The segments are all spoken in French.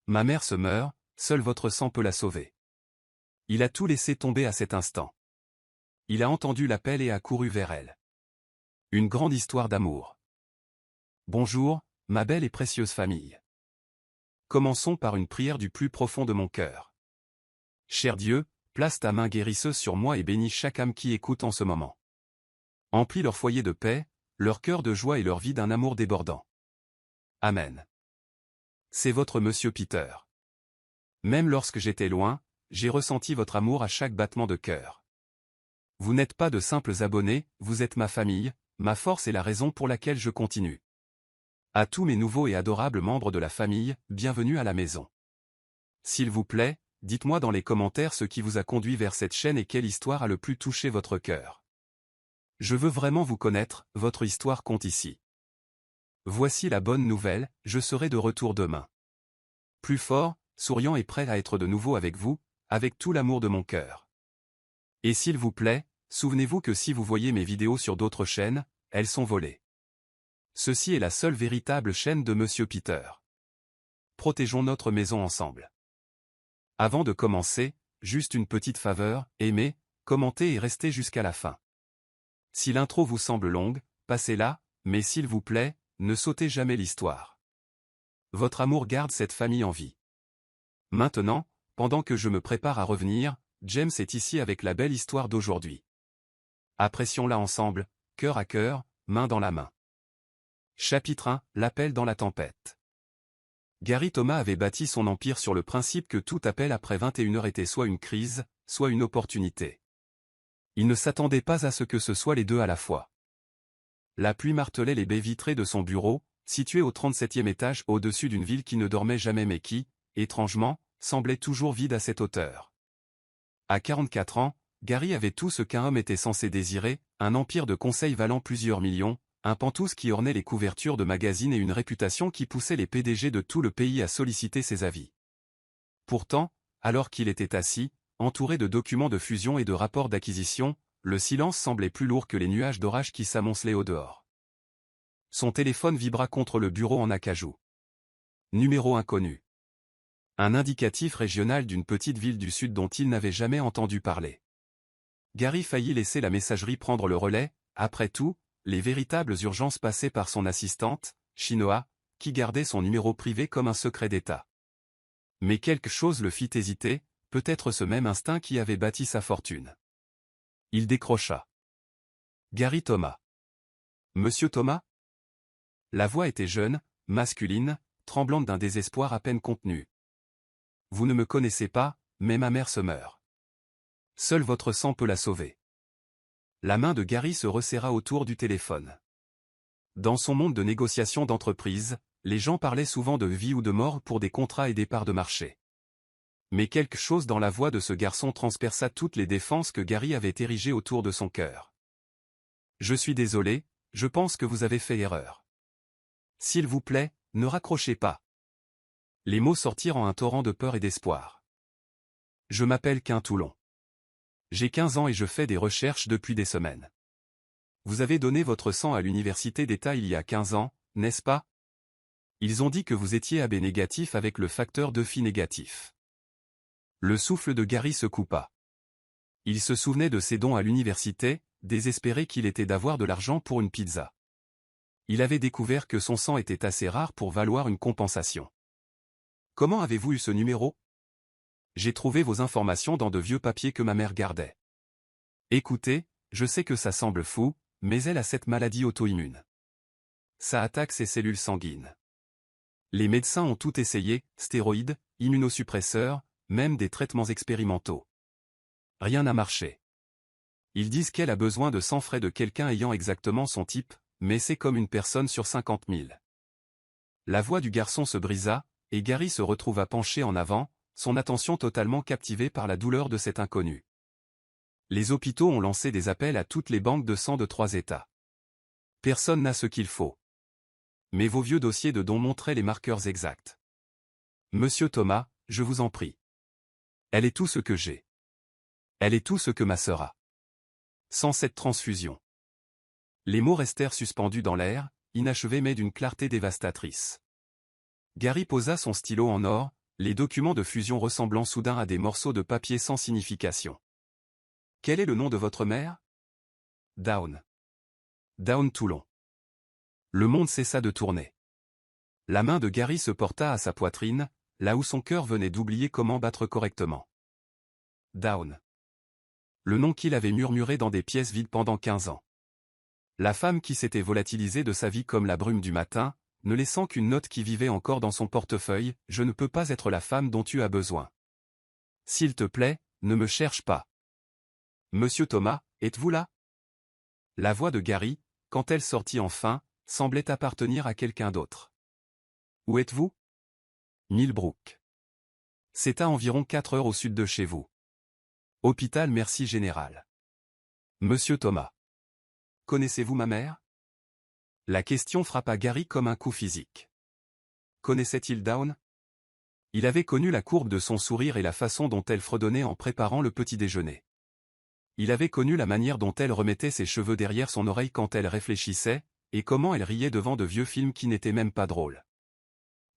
Ma mère se meurt, seul votre sang peut la sauver. Il a tout laissé tomber à cet instant. Il a entendu l'appel et a couru vers elle. Une grande histoire d'amour. Bonjour, ma belle et précieuse famille. Commençons par une prière du plus profond de mon cœur. Cher Dieu, place ta main guérisseuse sur moi et bénis chaque âme qui écoute en ce moment. Emplis leur foyer de paix, leur cœur de joie et leur vie d'un amour débordant. Amen. C'est votre Monsieur Peter. Même lorsque j'étais loin, j'ai ressenti votre amour à chaque battement de cœur. Vous n'êtes pas de simples abonnés, vous êtes ma famille, ma force et la raison pour laquelle je continue. À tous mes nouveaux et adorables membres de la famille, bienvenue à la maison. S'il vous plaît, dites-moi dans les commentaires ce qui vous a conduit vers cette chaîne et quelle histoire a le plus touché votre cœur. Je veux vraiment vous connaître, votre histoire compte ici. Voici la bonne nouvelle, je serai de retour demain. Plus fort, souriant et prêt à être de nouveau avec vous, avec tout l'amour de mon cœur. Et s'il vous plaît, souvenez-vous que si vous voyez mes vidéos sur d'autres chaînes, elles sont volées. Ceci est la seule véritable chaîne de Monsieur Peter. Protégeons notre maison ensemble. Avant de commencer, juste une petite faveur, aimez, commentez et restez jusqu'à la fin. Si l'intro vous semble longue, passez-la, mais s'il vous plaît, ne sautez jamais l'histoire. Votre amour garde cette famille en vie. Maintenant, pendant que je me prépare à revenir, James est ici avec la belle histoire d'aujourd'hui. Apprécions-la ensemble, cœur à cœur, main dans la main. Chapitre 1, l'appel dans la tempête. Gary Thomas avait bâti son empire sur le principe que tout appel après 21h était soit une crise, soit une opportunité. Il ne s'attendait pas à ce que ce soit les deux à la fois. La pluie martelait les baies vitrées de son bureau, situé au 37e étage au-dessus d'une ville qui ne dormait jamais mais qui, étrangement, semblait toujours vide à cette hauteur. À 44 ans, Gary avait tout ce qu'un homme était censé désirer, un empire de conseils valant plusieurs millions, un pantouse qui ornait les couvertures de magazines et une réputation qui poussait les PDG de tout le pays à solliciter ses avis. Pourtant, alors qu'il était assis, entouré de documents de fusion et de rapports d'acquisition, le silence semblait plus lourd que les nuages d'orage qui s'amoncelaient au dehors. Son téléphone vibra contre le bureau en acajou. Numéro inconnu. Un indicatif régional d'une petite ville du sud dont il n'avait jamais entendu parler. Gary faillit laisser la messagerie prendre le relais, après tout, les véritables urgences passaient par son assistante, Shinoa, qui gardait son numéro privé comme un secret d'État. Mais quelque chose le fit hésiter, peut-être ce même instinct qui avait bâti sa fortune. Il décrocha. Gary Thomas. Monsieur Thomas? La voix était jeune, masculine, tremblante d'un désespoir à peine contenu. Vous ne me connaissez pas, mais ma mère se meurt. Seul votre sang peut la sauver. La main de Gary se resserra autour du téléphone. Dans son monde de négociations d'entreprise, les gens parlaient souvent de vie ou de mort pour des contrats et des parts de marché. Mais quelque chose dans la voix de ce garçon transperça toutes les défenses que Gary avait érigées autour de son cœur. Je suis désolé, je pense que vous avez fait erreur. S'il vous plaît, ne raccrochez pas. Les mots sortirent en un torrent de peur et d'espoir. Je m'appelle Quintoulon. J'ai 15 ans et je fais des recherches depuis des semaines. Vous avez donné votre sang à l'université d'État il y a 15 ans, n'est-ce pas? Ils ont dit que vous étiez AB négatif avec le facteur de Phi négatif. Le souffle de Gary se coupa. Il se souvenait de ses dons à l'université, désespéré qu'il était d'avoir de l'argent pour une pizza. Il avait découvert que son sang était assez rare pour valoir une compensation. Comment avez-vous eu ce numéro? J'ai trouvé vos informations dans de vieux papiers que ma mère gardait. Écoutez, je sais que ça semble fou, mais elle a cette maladie auto-immune. Ça attaque ses cellules sanguines. Les médecins ont tout essayé, stéroïdes, immunosuppresseurs, même des traitements expérimentaux. Rien n'a marché. Ils disent qu'elle a besoin de sang frais de quelqu'un ayant exactement son type, mais c'est comme une personne sur 50 000. La voix du garçon se brisa, et Gary se retrouva penché en avant, son attention totalement captivée par la douleur de cet inconnu. Les hôpitaux ont lancé des appels à toutes les banques de sang de 3 États. Personne n'a ce qu'il faut. Mais vos vieux dossiers de dons montraient les marqueurs exacts. Monsieur Thomas, je vous en prie. Elle est tout ce que j'ai. Elle est tout ce que ma sœur a. Sans cette transfusion. Les mots restèrent suspendus dans l'air, inachevés mais d'une clarté dévastatrice. Gary posa son stylo en or, Les documents de fusion ressemblant soudain à des morceaux de papier sans signification. Quel est le nom de votre mère? Down. Down Toulon. Le monde cessa de tourner. La main de Gary se porta à sa poitrine, là où son cœur venait d'oublier comment battre correctement. Down. Le nom qu'il avait murmuré dans des pièces vides pendant 15 ans. La femme qui s'était volatilisée de sa vie comme la brume du matin, ne laissant qu'une note qui vivait encore dans son portefeuille, « Je ne peux pas être la femme dont tu as besoin. S'il te plaît, ne me cherche pas. » Monsieur Thomas, êtes-vous là? La voix de Gary, quand elle sortit enfin, semblait appartenir à quelqu'un d'autre. Où êtes-vous? Millbrook. C'est à environ 4 heures au sud de chez vous. Hôpital Merci Général. Monsieur Thomas. Connaissez-vous ma mère? La question frappa Gary comme un coup physique. Connaissait-il Down? Il avait connu la courbe de son sourire et la façon dont elle fredonnait en préparant le petit déjeuner. Il avait connu la manière dont elle remettait ses cheveux derrière son oreille quand elle réfléchissait, et comment elle riait devant de vieux films qui n'étaient même pas drôles.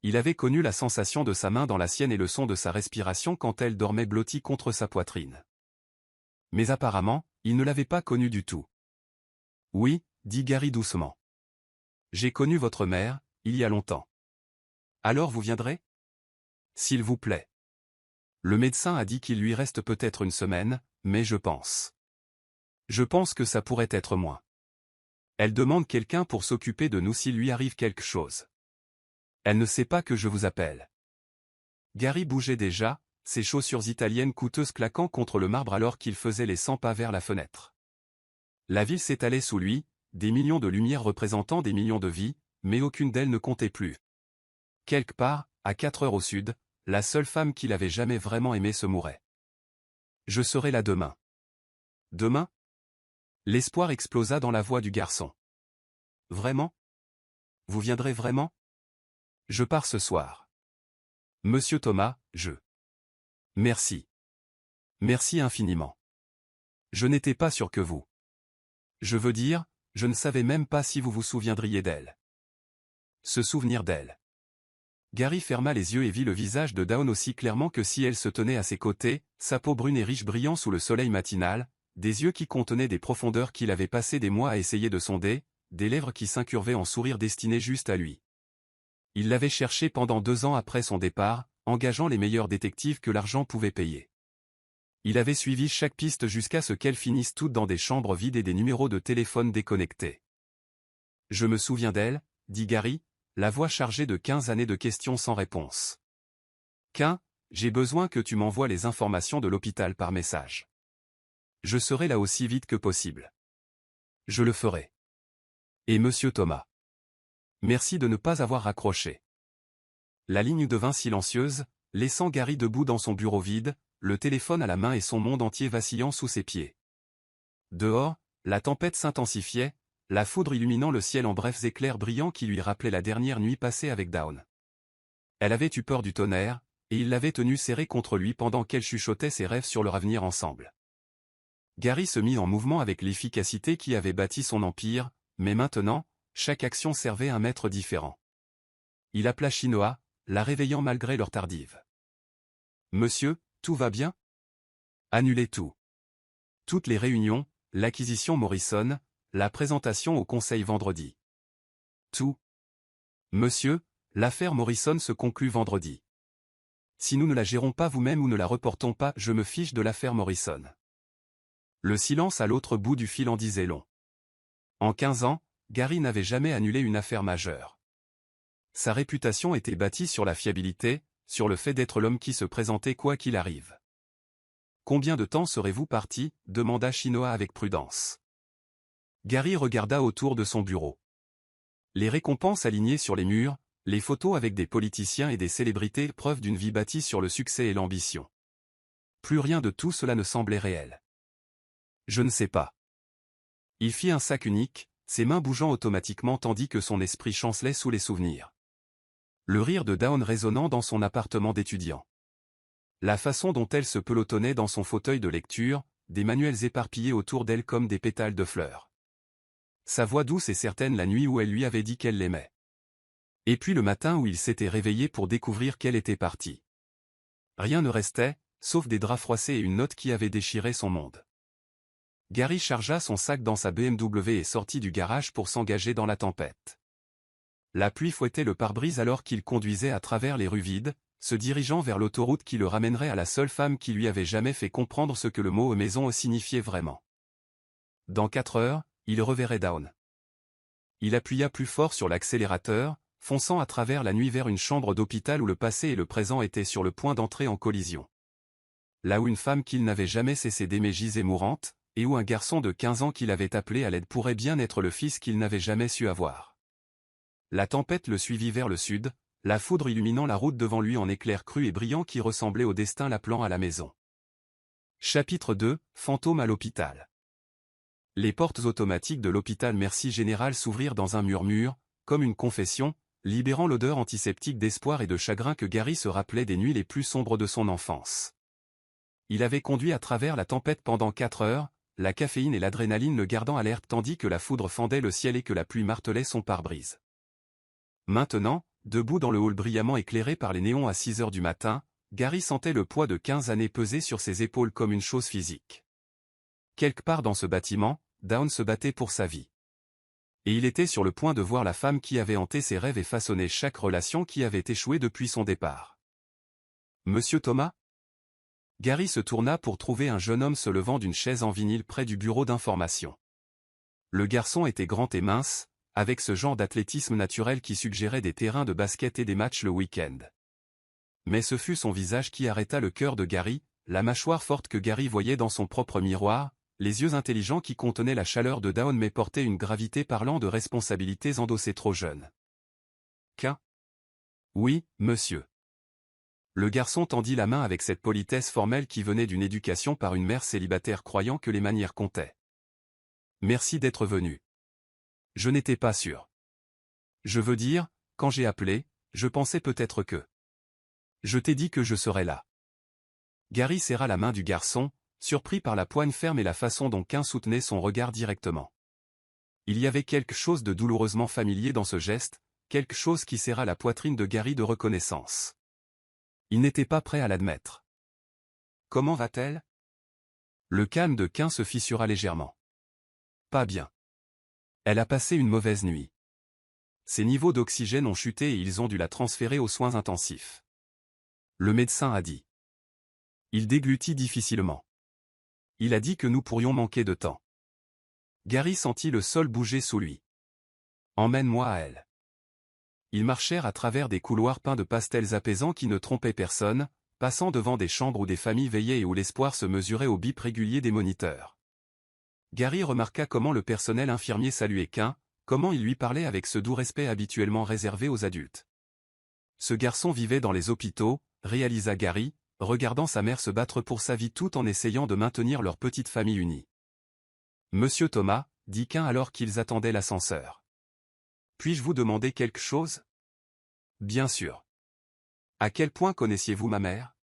Il avait connu la sensation de sa main dans la sienne et le son de sa respiration quand elle dormait blottie contre sa poitrine. Mais apparemment, il ne l'avait pas connue du tout. Oui, dit Gary doucement. J'ai connu votre mère, il y a longtemps. Alors vous viendrez? S'il vous plaît. Le médecin a dit qu'il lui reste peut-être une semaine, mais je pense. Je pense que ça pourrait être moins. Elle demande quelqu'un pour s'occuper de nous s'il lui arrive quelque chose. Elle ne sait pas que je vous appelle. Gary bougeait déjà, ses chaussures italiennes coûteuses claquant contre le marbre alors qu'il faisait les 100 pas vers la fenêtre. La ville s'étalait sous lui, des millions de lumières représentant des millions de vies, mais aucune d'elles ne comptait plus. Quelque part, à 4 heures au sud, la seule femme qu'il avait jamais vraiment aimée se mourait. Je serai là demain. Demain? L'espoir explosa dans la voix du garçon. Vraiment? Vous viendrez vraiment? Je pars ce soir. Monsieur Thomas, je... Merci. Merci infiniment. Je n'étais pas sûr que vous... Je veux dire, je ne savais même pas si vous vous souviendriez d'elle. Se souvenir d'elle. Gary ferma les yeux et vit le visage de Dawn aussi clairement que si elle se tenait à ses côtés, sa peau brune et riche brillant sous le soleil matinal, des yeux qui contenaient des profondeurs qu'il avait passé des mois à essayer de sonder, des lèvres qui s'incurvaient en sourire destiné juste à lui. Il l'avait cherchée pendant 2 ans après son départ, engageant les meilleurs détectives que l'argent pouvait payer. Il avait suivi chaque piste jusqu'à ce qu'elles finissent toutes dans des chambres vides et des numéros de téléphone déconnectés. Je me souviens d'elle, dit Gary, la voix chargée de 15 années de questions sans réponse. J'ai besoin que tu m'envoies les informations de l'hôpital par message. Je serai là aussi vite que possible. Je le ferai. Et Monsieur Thomas. Merci de ne pas avoir raccroché. La ligne devint silencieuse, laissant Gary debout dans son bureau vide, le téléphone à la main et son monde entier vacillant sous ses pieds. Dehors, la tempête s'intensifiait, la foudre illuminant le ciel en brefs éclairs brillants qui lui rappelaient la dernière nuit passée avec Dawn. Elle avait eu peur du tonnerre, et il l'avait tenue serrée contre lui pendant qu'elle chuchotait ses rêves sur leur avenir ensemble. Gary se mit en mouvement avec l'efficacité qui avait bâti son empire, mais maintenant, chaque action servait un maître différent. Il appela Chinoa, la réveillant malgré l'heure tardive. « Monsieur, tout va bien? » Annulez tout. Toutes les réunions, l'acquisition Morrison, la présentation au conseil vendredi. Tout. Monsieur, l'affaire Morrison se conclut vendredi. Si nous ne la gérons pas vous-même ou ne la reportons pas, je me fiche de l'affaire Morrison. Le silence à l'autre bout du fil en disait long. En 15 ans, Gary n'avait jamais annulé une affaire majeure. Sa réputation était bâtie sur la fiabilité, sur le fait d'être l'homme qui se présentait quoi qu'il arrive. Combien de temps serez-vous parti? Demanda Chinoa avec prudence. Gary regarda autour de son bureau. Les récompenses alignées sur les murs, les photos avec des politiciens et des célébrités, preuve d'une vie bâtie sur le succès et l'ambition. Plus rien de tout cela ne semblait réel. Je ne sais pas. Il fit un sac unique, ses mains bougeant automatiquement tandis que son esprit chancelait sous les souvenirs. Le rire de Dawn résonnant dans son appartement d'étudiant. La façon dont elle se pelotonnait dans son fauteuil de lecture, des manuels éparpillés autour d'elle comme des pétales de fleurs. Sa voix douce et certaine la nuit où elle lui avait dit qu'elle l'aimait. Et puis le matin où il s'était réveillé pour découvrir qu'elle était partie. Rien ne restait, sauf des draps froissés et une note qui avait déchiré son monde. Gary chargea son sac dans sa BMW et sortit du garage pour s'engager dans la tempête. La pluie fouettait le pare-brise alors qu'il conduisait à travers les rues vides, se dirigeant vers l'autoroute qui le ramènerait à la seule femme qui lui avait jamais fait comprendre ce que le mot maison signifiait vraiment. Dans 4 heures, il reverrait Dawn. Il appuya plus fort sur l'accélérateur, fonçant à travers la nuit vers une chambre d'hôpital où le passé et le présent étaient sur le point d'entrer en collision. Là où une femme qu'il n'avait jamais cessé d'aimer gisait mourante, et où un garçon de 15 ans qu'il avait appelé à l'aide pourrait bien être le fils qu'il n'avait jamais su avoir. La tempête le suivit vers le sud, la foudre illuminant la route devant lui en éclairs crus et brillants qui ressemblaient au destin l'appelant à la maison. Chapitre 2, Fantôme à l'hôpital. Les portes automatiques de l'hôpital Merci Général s'ouvrirent dans un murmure, comme une confession, libérant l'odeur antiseptique d'espoir et de chagrin que Gary se rappelait des nuits les plus sombres de son enfance. Il avait conduit à travers la tempête pendant 4 heures, la caféine et l'adrénaline le gardant alerte tandis que la foudre fendait le ciel et que la pluie martelait son pare-brise. Maintenant, debout dans le hall brillamment éclairé par les néons à 6 heures du matin, Gary sentait le poids de 15 années peser sur ses épaules comme une chose physique. Quelque part dans ce bâtiment, Dawn se battait pour sa vie. Et il était sur le point de voir la femme qui avait hanté ses rêves et façonné chaque relation qui avait échoué depuis son départ. Monsieur Thomas ? Gary se tourna pour trouver un jeune homme se levant d'une chaise en vinyle près du bureau d'information. Le garçon était grand et mince, avec ce genre d'athlétisme naturel qui suggérait des terrains de basket et des matchs le week-end. Mais ce fut son visage qui arrêta le cœur de Gary, la mâchoire forte que Gary voyait dans son propre miroir, les yeux intelligents qui contenaient la chaleur de Dawn mais portaient une gravité parlant de responsabilités endossées trop jeunes. Qu'un ? Oui, monsieur. Le garçon tendit la main avec cette politesse formelle qui venait d'une éducation par une mère célibataire croyant que les manières comptaient. Merci d'être venu. Je n'étais pas sûr. Je veux dire, quand j'ai appelé, je pensais peut-être que. Je t'ai dit que je serais là. Gary serra la main du garçon, surpris par la poigne ferme et la façon dont Quin soutenait son regard directement. Il y avait quelque chose de douloureusement familier dans ce geste, quelque chose qui serra la poitrine de Gary de reconnaissance. Il n'était pas prêt à l'admettre. Comment va-t-elle ? Le calme de Quin se fissura légèrement. Pas bien. Elle a passé une mauvaise nuit. Ses niveaux d'oxygène ont chuté et ils ont dû la transférer aux soins intensifs. Le médecin a dit. Il déglutit difficilement. Il a dit que nous pourrions manquer de temps. Gary sentit le sol bouger sous lui. Emmène-moi à elle. Ils marchèrent à travers des couloirs peints de pastels apaisants qui ne trompaient personne, passant devant des chambres où des familles veillaient et où l'espoir se mesurait au bip régulier des moniteurs. Gary remarqua comment le personnel infirmier saluait Quin, comment il lui parlait avec ce doux respect habituellement réservé aux adultes. Ce garçon vivait dans les hôpitaux, réalisa Gary, regardant sa mère se battre pour sa vie tout en essayant de maintenir leur petite famille unie. Monsieur Thomas, dit Quin alors qu'ils attendaient l'ascenseur. Puis-je vous demander quelque chose ? Bien sûr. À quel point connaissiez-vous ma mère ?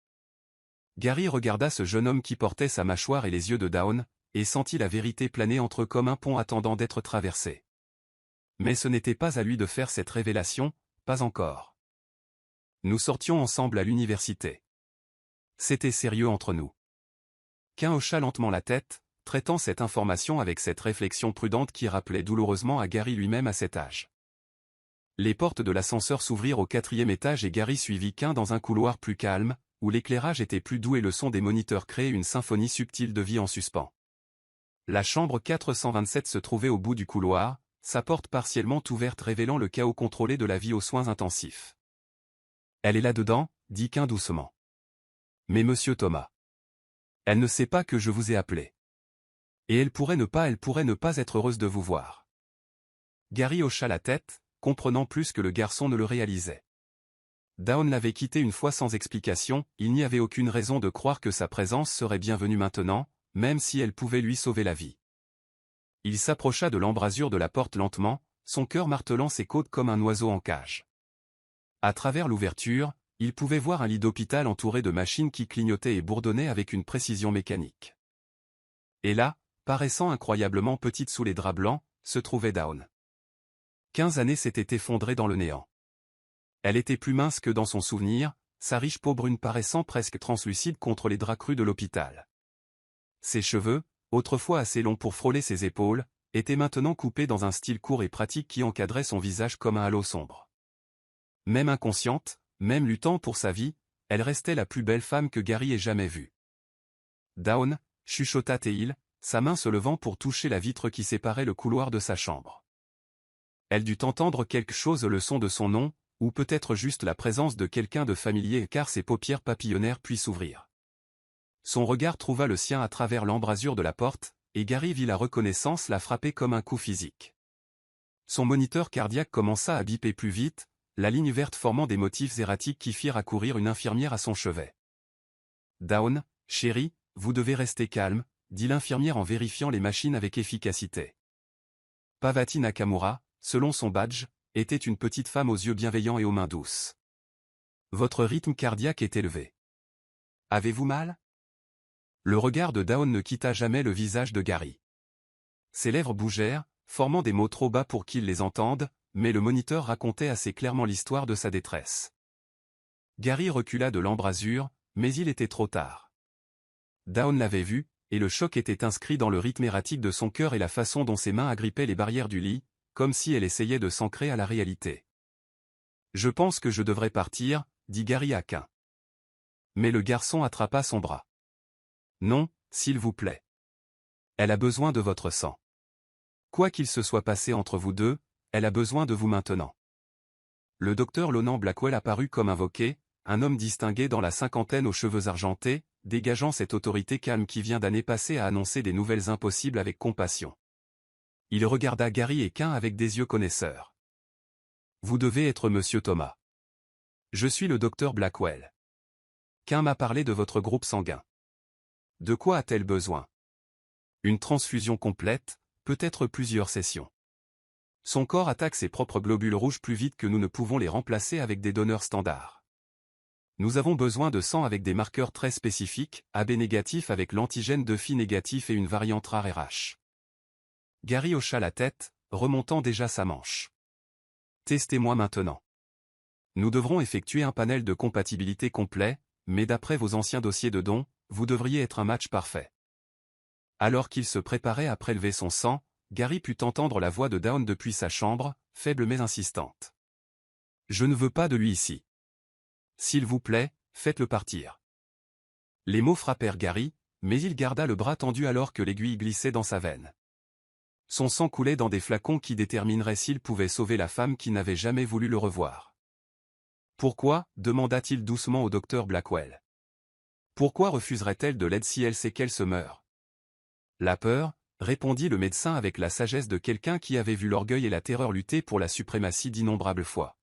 Gary regarda ce jeune homme qui portait sa mâchoire et les yeux de Dawn, et sentit la vérité planer entre eux comme un pont attendant d'être traversé. Mais ce n'était pas à lui de faire cette révélation, pas encore. Nous sortions ensemble à l'université. C'était sérieux entre nous. Quin hocha lentement la tête, traitant cette information avec cette réflexion prudente qui rappelait douloureusement à Gary lui-même à cet âge. Les portes de l'ascenseur s'ouvrirent au 4e étage et Gary suivit Quin dans un couloir plus calme, où l'éclairage était plus doux et le son des moniteurs créait une symphonie subtile de vie en suspens. La chambre 427 se trouvait au bout du couloir, sa porte partiellement ouverte révélant le chaos contrôlé de la vie aux soins intensifs. Elle est là-dedans, dit Quin doucement. Mais monsieur Thomas. Elle ne sait pas que je vous ai appelé. Et elle pourrait ne pas être heureuse de vous voir. Gary hocha la tête, comprenant plus que le garçon ne le réalisait. Dawn l'avait quitté une fois sans explication, il n'y avait aucune raison de croire que sa présence serait bienvenue maintenant, même si elle pouvait lui sauver la vie. Il s'approcha de l'embrasure de la porte lentement, son cœur martelant ses côtes comme un oiseau en cage. À travers l'ouverture, il pouvait voir un lit d'hôpital entouré de machines qui clignotaient et bourdonnaient avec une précision mécanique. Et là, paraissant incroyablement petite sous les draps blancs, se trouvait Dawn. 15 années s'étaient effondrées dans le néant. Elle était plus mince que dans son souvenir, sa riche peau brune paraissant presque translucide contre les draps crus de l'hôpital. Ses cheveux, autrefois assez longs pour frôler ses épaules, étaient maintenant coupés dans un style court et pratique qui encadrait son visage comme un halo sombre. Même inconsciente, même luttant pour sa vie, elle restait la plus belle femme que Gary ait jamais vue. Dawn, chuchota Teil, sa main se levant pour toucher la vitre qui séparait le couloir de sa chambre. Elle dut entendre quelque chose, le son de son nom, ou peut-être juste la présence de quelqu'un de familier car ses paupières papillonnèrent puis s'ouvrirent. Son regard trouva le sien à travers l'embrasure de la porte, et Gary vit la reconnaissance la frapper comme un coup physique. Son moniteur cardiaque commença à biper plus vite, la ligne verte formant des motifs erratiques qui firent accourir une infirmière à son chevet. « Dawn, chérie, vous devez rester calme », dit l'infirmière en vérifiant les machines avec efficacité. Pavati Nakamura, selon son badge, était une petite femme aux yeux bienveillants et aux mains douces. « Votre rythme cardiaque est élevé. Avez-vous mal ?» Le regard de Dawn ne quitta jamais le visage de Gary. Ses lèvres bougèrent, formant des mots trop bas pour qu'il les entende, mais le moniteur racontait assez clairement l'histoire de sa détresse. Gary recula de l'embrasure, mais il était trop tard. Dawn l'avait vu, et le choc était inscrit dans le rythme erratique de son cœur et la façon dont ses mains agrippaient les barrières du lit, comme si elle essayait de s'ancrer à la réalité. « Je pense que je devrais partir, » dit Gary à Quint. Mais le garçon attrapa son bras. « Non, s'il vous plaît. Elle a besoin de votre sang. Quoi qu'il se soit passé entre vous deux, elle a besoin de vous maintenant. » Le docteur Lonan Blackwell apparut comme invoqué, un homme distingué dans la cinquantaine aux cheveux argentés, dégageant cette autorité calme qui vient d'années passées à annoncer des nouvelles impossibles avec compassion. Il regarda Gary et Quint avec des yeux connaisseurs. « Vous devez être Monsieur Thomas. Je suis le docteur Blackwell. Quint m'a parlé de votre groupe sanguin. De quoi a-t-elle besoin? Une transfusion complète, peut-être plusieurs sessions. Son corps attaque ses propres globules rouges plus vite que nous ne pouvons les remplacer avec des donneurs standards. Nous avons besoin de sang avec des marqueurs très spécifiques, AB négatif avec l'antigène de Phi négatif et une variante rare RH. » Gary hocha la tête, remontant déjà sa manche. « Testez-moi maintenant. Nous devrons effectuer un panel de compatibilité complet, mais d'après vos anciens dossiers de dons, vous devriez être un match parfait. » Alors qu'il se préparait à prélever son sang, Gary put entendre la voix de Dawn depuis sa chambre, faible mais insistante. « Je ne veux pas de lui ici. S'il vous plaît, faites-le partir. » Les mots frappèrent Gary, mais il garda le bras tendu alors que l'aiguille glissait dans sa veine. Son sang coulait dans des flacons qui détermineraient s'il pouvait sauver la femme qui n'avait jamais voulu le revoir. « Pourquoi » demanda-t-il doucement au docteur Blackwell. « Pourquoi refuserait-elle de l'aide si elle sait qu'elle se meurt? » La peur, répondit le médecin avec la sagesse de quelqu'un qui avait vu l'orgueil et la terreur lutter pour la suprématie d'innombrables fois.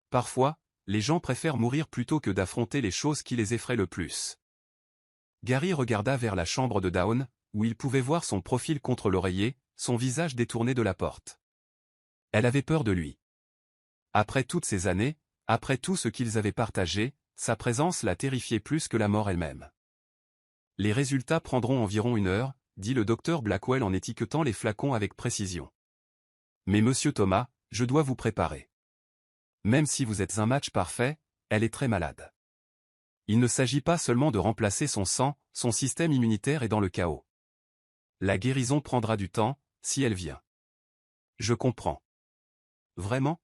Parfois, les gens préfèrent mourir plutôt que d'affronter les choses qui les effraient le plus. Gary regarda vers la chambre de Dawn, où il pouvait voir son profil contre l'oreiller, son visage détourné de la porte. Elle avait peur de lui. Après toutes ces années, après tout ce qu'ils avaient partagé, sa présence la terrifiait plus que la mort elle-même. « Les résultats prendront environ 1 heure, » dit le docteur Blackwell en étiquetant les flacons avec précision. « Mais monsieur Thomas, je dois vous préparer. Même si vous êtes un match parfait, elle est très malade. Il ne s'agit pas seulement de remplacer son sang, son système immunitaire est dans le chaos. La guérison prendra du temps, si elle vient. » Je comprends. Vraiment?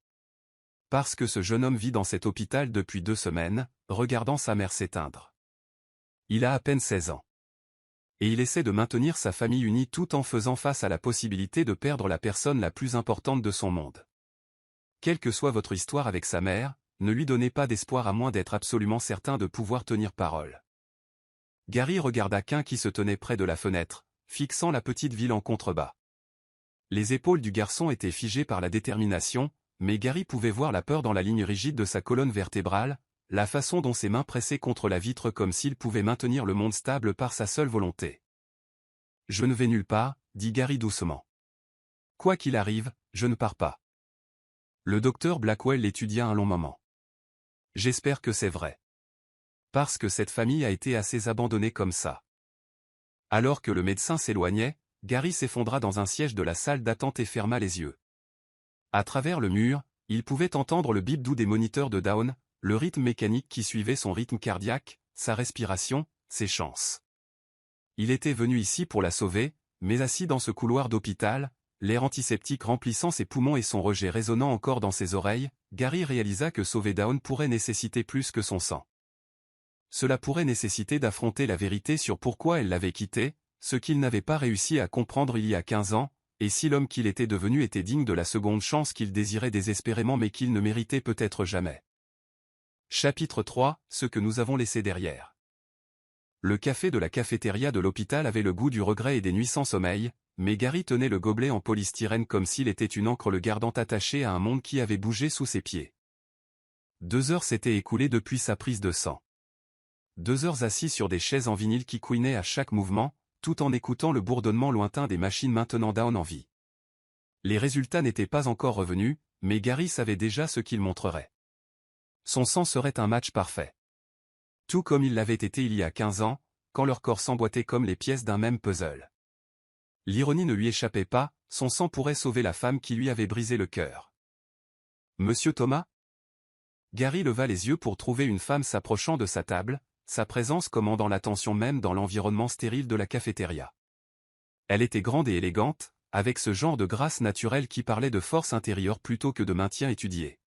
Parce que ce jeune homme vit dans cet hôpital depuis 2 semaines, regardant sa mère s'éteindre. Il a à peine 16 ans. Et il essaie de maintenir sa famille unie tout en faisant face à la possibilité de perdre la personne la plus importante de son monde. Quelle que soit votre histoire avec sa mère, ne lui donnez pas d'espoir à moins d'être absolument certain de pouvoir tenir parole. Gary regarda Quint qui se tenait près de la fenêtre, fixant la petite ville en contrebas. Les épaules du garçon étaient figées par la détermination, mais Gary pouvait voir la peur dans la ligne rigide de sa colonne vertébrale, la façon dont ses mains pressaient contre la vitre comme s'il pouvait maintenir le monde stable par sa seule volonté. « Je ne vais nulle part, » dit Gary doucement. « Quoi qu'il arrive, je ne pars pas. » Le docteur Blackwell l'étudia un long moment. « J'espère que c'est vrai. Parce que cette famille a été assez abandonnée comme ça. » Alors que le médecin s'éloignait, Gary s'effondra dans un siège de la salle d'attente et ferma les yeux. À travers le mur, il pouvait entendre le bip doux des moniteurs de Dawn, le rythme mécanique qui suivait son rythme cardiaque, sa respiration, ses chances. Il était venu ici pour la sauver, mais assis dans ce couloir d'hôpital, l'air antiseptique remplissant ses poumons et son rejet résonnant encore dans ses oreilles, Gary réalisa que sauver Dawn pourrait nécessiter plus que son sang. Cela pourrait nécessiter d'affronter la vérité sur pourquoi elle l'avait quitté, ce qu'il n'avait pas réussi à comprendre il y a 15 ans, et si l'homme qu'il était devenu était digne de la seconde chance qu'il désirait désespérément mais qu'il ne méritait peut-être jamais. Chapitre 3, ce que nous avons laissé derrière. Le café de la cafétéria de l'hôpital avait le goût du regret et des nuits sans sommeil, mais Gary tenait le gobelet en polystyrène comme s'il était une encre le gardant attaché à un monde qui avait bougé sous ses pieds. 2 heures s'étaient écoulées depuis sa prise de sang. 2 heures assis sur des chaises en vinyle qui couinaient à chaque mouvement, tout en écoutant le bourdonnement lointain des machines maintenant Dawn en vie. Les résultats n'étaient pas encore revenus, mais Gary savait déjà ce qu'il montrerait. Son sang serait un match parfait. Tout comme il l'avait été il y a 15 ans, quand leur corps s'emboîtait comme les pièces d'un même puzzle. L'ironie ne lui échappait pas, son sang pourrait sauver la femme qui lui avait brisé le cœur. Monsieur Thomas? Gary leva les yeux pour trouver une femme s'approchant de sa table, sa présence commandant l'attention même dans l'environnement stérile de la cafétéria. Elle était grande et élégante, avec ce genre de grâce naturelle qui parlait de force intérieure plutôt que de maintien étudié.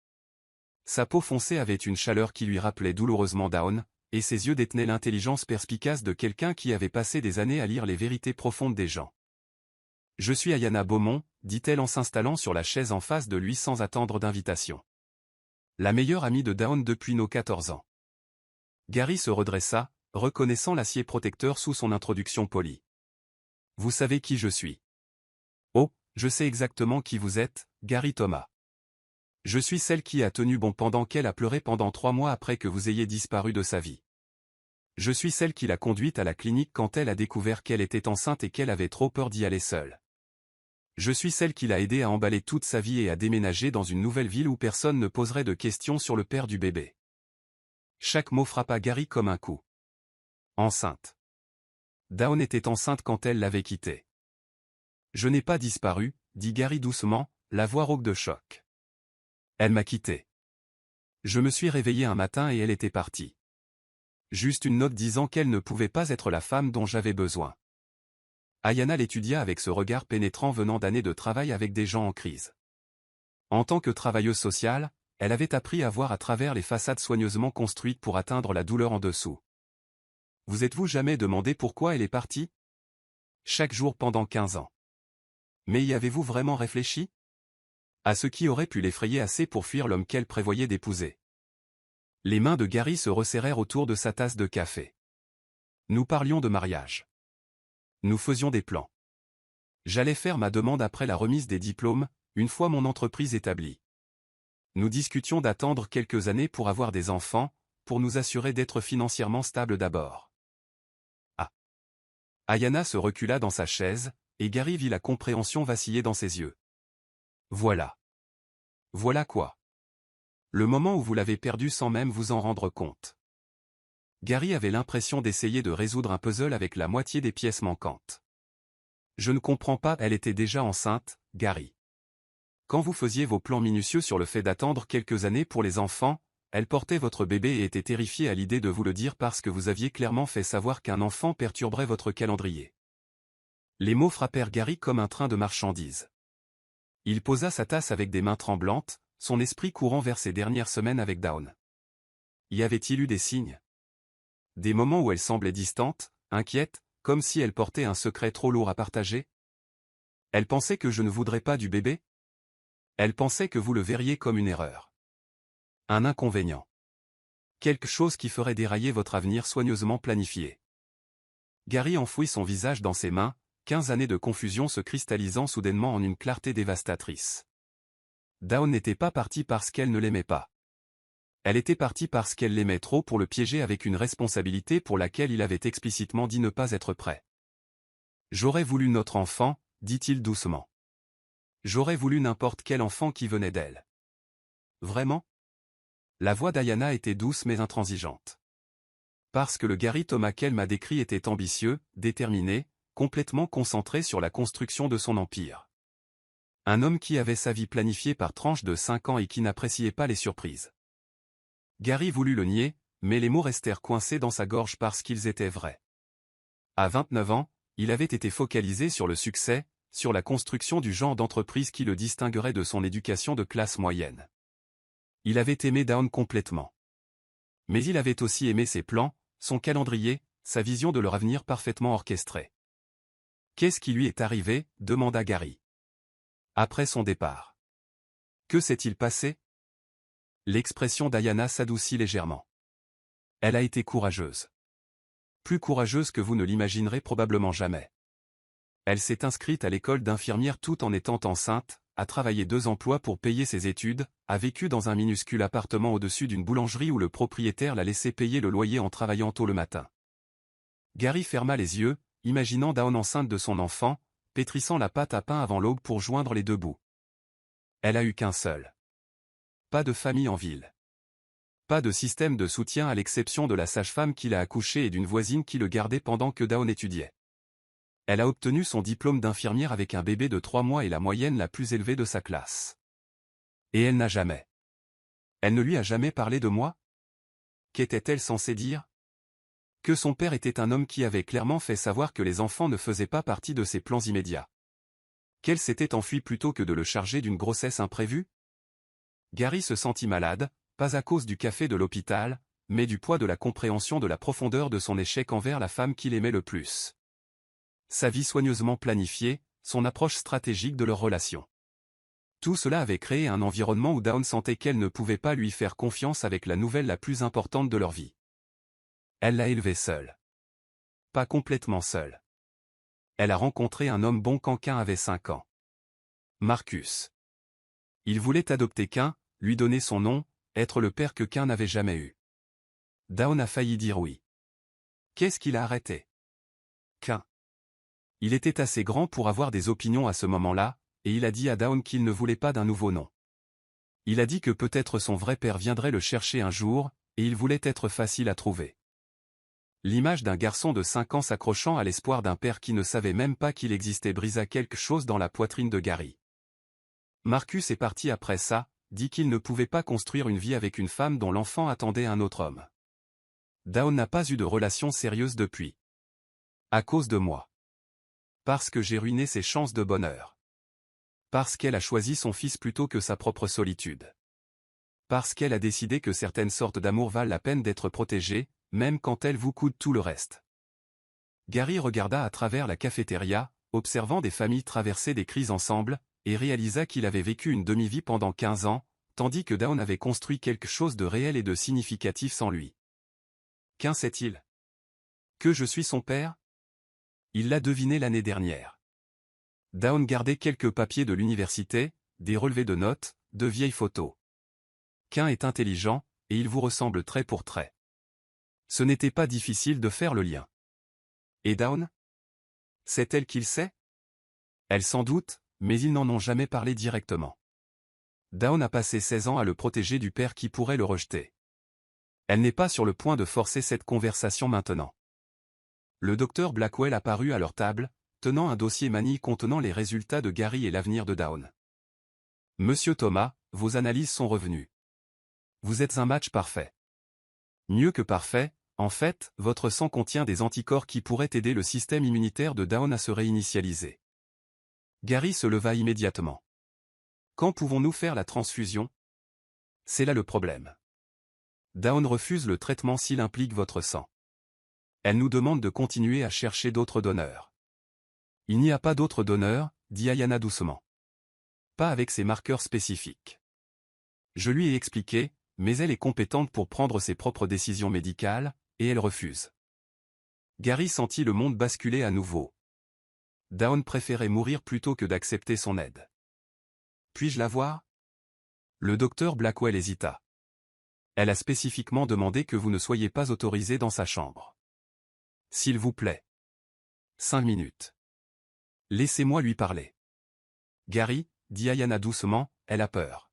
Sa peau foncée avait une chaleur qui lui rappelait douloureusement Dawn, et ses yeux détenaient l'intelligence perspicace de quelqu'un qui avait passé des années à lire les vérités profondes des gens. « Je suis Ayanna Beaumont », dit-elle en s'installant sur la chaise en face de lui sans attendre d'invitation. La meilleure amie de Dawn depuis nos 14 ans. Gary se redressa, reconnaissant l'acier protecteur sous son introduction polie. « Vous savez qui je suis. »« Oh, je sais exactement qui vous êtes, Gary Thomas. Je suis celle qui a tenu bon pendant qu'elle a pleuré pendant 3 mois après que vous ayez disparu de sa vie. Je suis celle qui l'a conduite à la clinique quand elle a découvert qu'elle était enceinte et qu'elle avait trop peur d'y aller seule. Je suis celle qui l'a aidée à emballer toute sa vie et à déménager dans une nouvelle ville où personne ne poserait de questions sur le père du bébé. » Chaque mot frappa Gary comme un coup. Enceinte. Dawn était enceinte quand elle l'avait quitté. « Je n'ai pas disparu, » dit Gary doucement, la voix rauque de choc. Elle m'a quitté. Je me suis réveillé un matin et elle était partie. Juste une note disant qu'elle ne pouvait pas être la femme dont j'avais besoin. Ayanna l'étudia avec ce regard pénétrant venant d'années de travail avec des gens en crise. En tant que travailleuse sociale, elle avait appris à voir à travers les façades soigneusement construites pour atteindre la douleur en dessous. Vous êtes-vous jamais demandé pourquoi elle est partie? Chaque jour pendant 15 ans. Mais y avez-vous vraiment réfléchi? À ce qui aurait pu l'effrayer assez pour fuir l'homme qu'elle prévoyait d'épouser. Les mains de Gary se resserrèrent autour de sa tasse de café. Nous parlions de mariage. Nous faisions des plans. J'allais faire ma demande après la remise des diplômes, une fois mon entreprise établie. Nous discutions d'attendre quelques années pour avoir des enfants, pour nous assurer d'être financièrement stables d'abord. Ah. Ayanna se recula dans sa chaise, et Gary vit la compréhension vaciller dans ses yeux. Voilà. Voilà quoi. Le moment où vous l'avez perdu sans même vous en rendre compte. Gary avait l'impression d'essayer de résoudre un puzzle avec la moitié des pièces manquantes. Je ne comprends pas, elle était déjà enceinte, Gary. Quand vous faisiez vos plans minutieux sur le fait d'attendre quelques années pour les enfants, elle portait votre bébé et était terrifiée à l'idée de vous le dire parce que vous aviez clairement fait savoir qu'un enfant perturberait votre calendrier. Les mots frappèrent Gary comme un train de marchandises. Il posa sa tasse avec des mains tremblantes, son esprit courant vers ses dernières semaines avec Dawn. Y avait-il eu des signes? Des moments où elle semblait distante, inquiète, comme si elle portait un secret trop lourd à partager? Elle pensait que je ne voudrais pas du bébé? Elle pensait que vous le verriez comme une erreur. Un inconvénient. Quelque chose qui ferait dérailler votre avenir soigneusement planifié. Gary enfouit son visage dans ses mains, 15 années de confusion se cristallisant soudainement en une clarté dévastatrice. Dawn n'était pas partie parce qu'elle ne l'aimait pas. Elle était partie parce qu'elle l'aimait trop pour le piéger avec une responsabilité pour laquelle il avait explicitement dit ne pas être prêt. J'aurais voulu notre enfant, dit-il doucement. J'aurais voulu n'importe quel enfant qui venait d'elle. Vraiment? La voix d'Ayanna était douce mais intransigeante. Parce que le Gary Thomas qu'elle m'a décrit était ambitieux, déterminé, complètement concentré sur la construction de son empire. Un homme qui avait sa vie planifiée par tranches de 5 ans et qui n'appréciait pas les surprises. Gary voulut le nier, mais les mots restèrent coincés dans sa gorge parce qu'ils étaient vrais. À 29 ans, il avait été focalisé sur le succès, sur la construction du genre d'entreprise qui le distinguerait de son éducation de classe moyenne. Il avait aimé Dawn complètement. Mais il avait aussi aimé ses plans, son calendrier, sa vision de leur avenir parfaitement orchestrée. « Qu'est-ce qui lui est arrivé ?» demanda Gary. Après son départ. Que s'est-il passé? L'expression d'Ayana s'adoucit légèrement. Elle a été courageuse. Plus courageuse que vous ne l'imaginerez probablement jamais. Elle s'est inscrite à l'école d'infirmière tout en étant enceinte, a travaillé 2 emplois pour payer ses études, a vécu dans un minuscule appartement au-dessus d'une boulangerie où le propriétaire l'a laissé payer le loyer en travaillant tôt le matin. Gary ferma les yeux, imaginant Dawn enceinte de son enfant, pétrissant la pâte à pain avant l'aube pour joindre les 2 bouts. Elle a eu qu'un seul. Pas de famille en ville. Pas de système de soutien à l'exception de la sage-femme qui l'a accouché et d'une voisine qui le gardait pendant que Dawn étudiait. Elle a obtenu son diplôme d'infirmière avec un bébé de 3 mois et la moyenne la plus élevée de sa classe. Et elle n'a jamais. Elle ne lui a jamais parlé de moi? Qu'était-elle censée dire? Que son père était un homme qui avait clairement fait savoir que les enfants ne faisaient pas partie de ses plans immédiats. Qu'elle s'était enfuie plutôt que de le charger d'une grossesse imprévue? Gary se sentit malade, pas à cause du café de l'hôpital, mais du poids de la compréhension de la profondeur de son échec envers la femme qu'il aimait le plus. Sa vie soigneusement planifiée, son approche stratégique de leur relation. Tout cela avait créé un environnement où Dawn sentait qu'elle ne pouvait pas lui faire confiance avec la nouvelle la plus importante de leur vie. Elle l'a élevé seule. Pas complètement seule. Elle a rencontré un homme bon quand Cain avait 5 ans. Marcus. Il voulait adopter Cain, lui donner son nom, être le père que Cain n'avait jamais eu. Dawn a failli dire oui. Qu'est-ce qui l'a arrêté? Cain. Il était assez grand pour avoir des opinions à ce moment-là, et il a dit à Dawn qu'il ne voulait pas d'un nouveau nom. Il a dit que peut-être son vrai père viendrait le chercher un jour, et il voulait être facile à trouver. L'image d'un garçon de 5 ans s'accrochant à l'espoir d'un père qui ne savait même pas qu'il existait brisa quelque chose dans la poitrine de Gary. Marcus est parti après ça, dit qu'il ne pouvait pas construire une vie avec une femme dont l'enfant attendait un autre homme. Dawn n'a pas eu de relation sérieuse depuis. À cause de moi. Parce que j'ai ruiné ses chances de bonheur. Parce qu'elle a choisi son fils plutôt que sa propre solitude. Parce qu'elle a décidé que certaines sortes d'amour valent la peine d'être protégées, même quand elles vous coûtent tout le reste. Gary regarda à travers la cafétéria, observant des familles traverser des crises ensemble, et réalisa qu'il avait vécu une demi-vie pendant 15 ans, tandis que Dawn avait construit quelque chose de réel et de significatif sans lui. Qu'en sait-il? Que je suis son père? Il l'a deviné l'année dernière. Dawn gardait quelques papiers de l'université, des relevés de notes, de vieilles photos. Cain est intelligent, et il vous ressemble trait pour trait. Ce n'était pas difficile de faire le lien. Et Dawn? C'est elle qu'il sait? Elle sans doute, mais ils n'en ont jamais parlé directement. Dawn a passé 16 ans à le protéger du père qui pourrait le rejeter. Elle n'est pas sur le point de forcer cette conversation maintenant. Le docteur Blackwell apparut à leur table, tenant un dossier manille contenant les résultats de Gary et l'avenir de Dawn. Monsieur Thomas, vos analyses sont revenues. Vous êtes un match parfait. Mieux que parfait, en fait, votre sang contient des anticorps qui pourraient aider le système immunitaire de Dawn à se réinitialiser. Gary se leva immédiatement. Quand pouvons-nous faire la transfusion? C'est là le problème. Dawn refuse le traitement s'il implique votre sang. Elle nous demande de continuer à chercher d'autres donneurs. Il n'y a pas d'autres donneurs, dit Ayana doucement. Pas avec ces marqueurs spécifiques. Je lui ai expliqué, mais elle est compétente pour prendre ses propres décisions médicales, et elle refuse. Gary sentit le monde basculer à nouveau. Dawn préférait mourir plutôt que d'accepter son aide. Puis-je la voir? Le docteur Blackwell hésita. Elle a spécifiquement demandé que vous ne soyez pas autorisé dans sa chambre. S'il vous plaît. 5 minutes. Laissez-moi lui parler. Gary, dit Ayana doucement, elle a peur.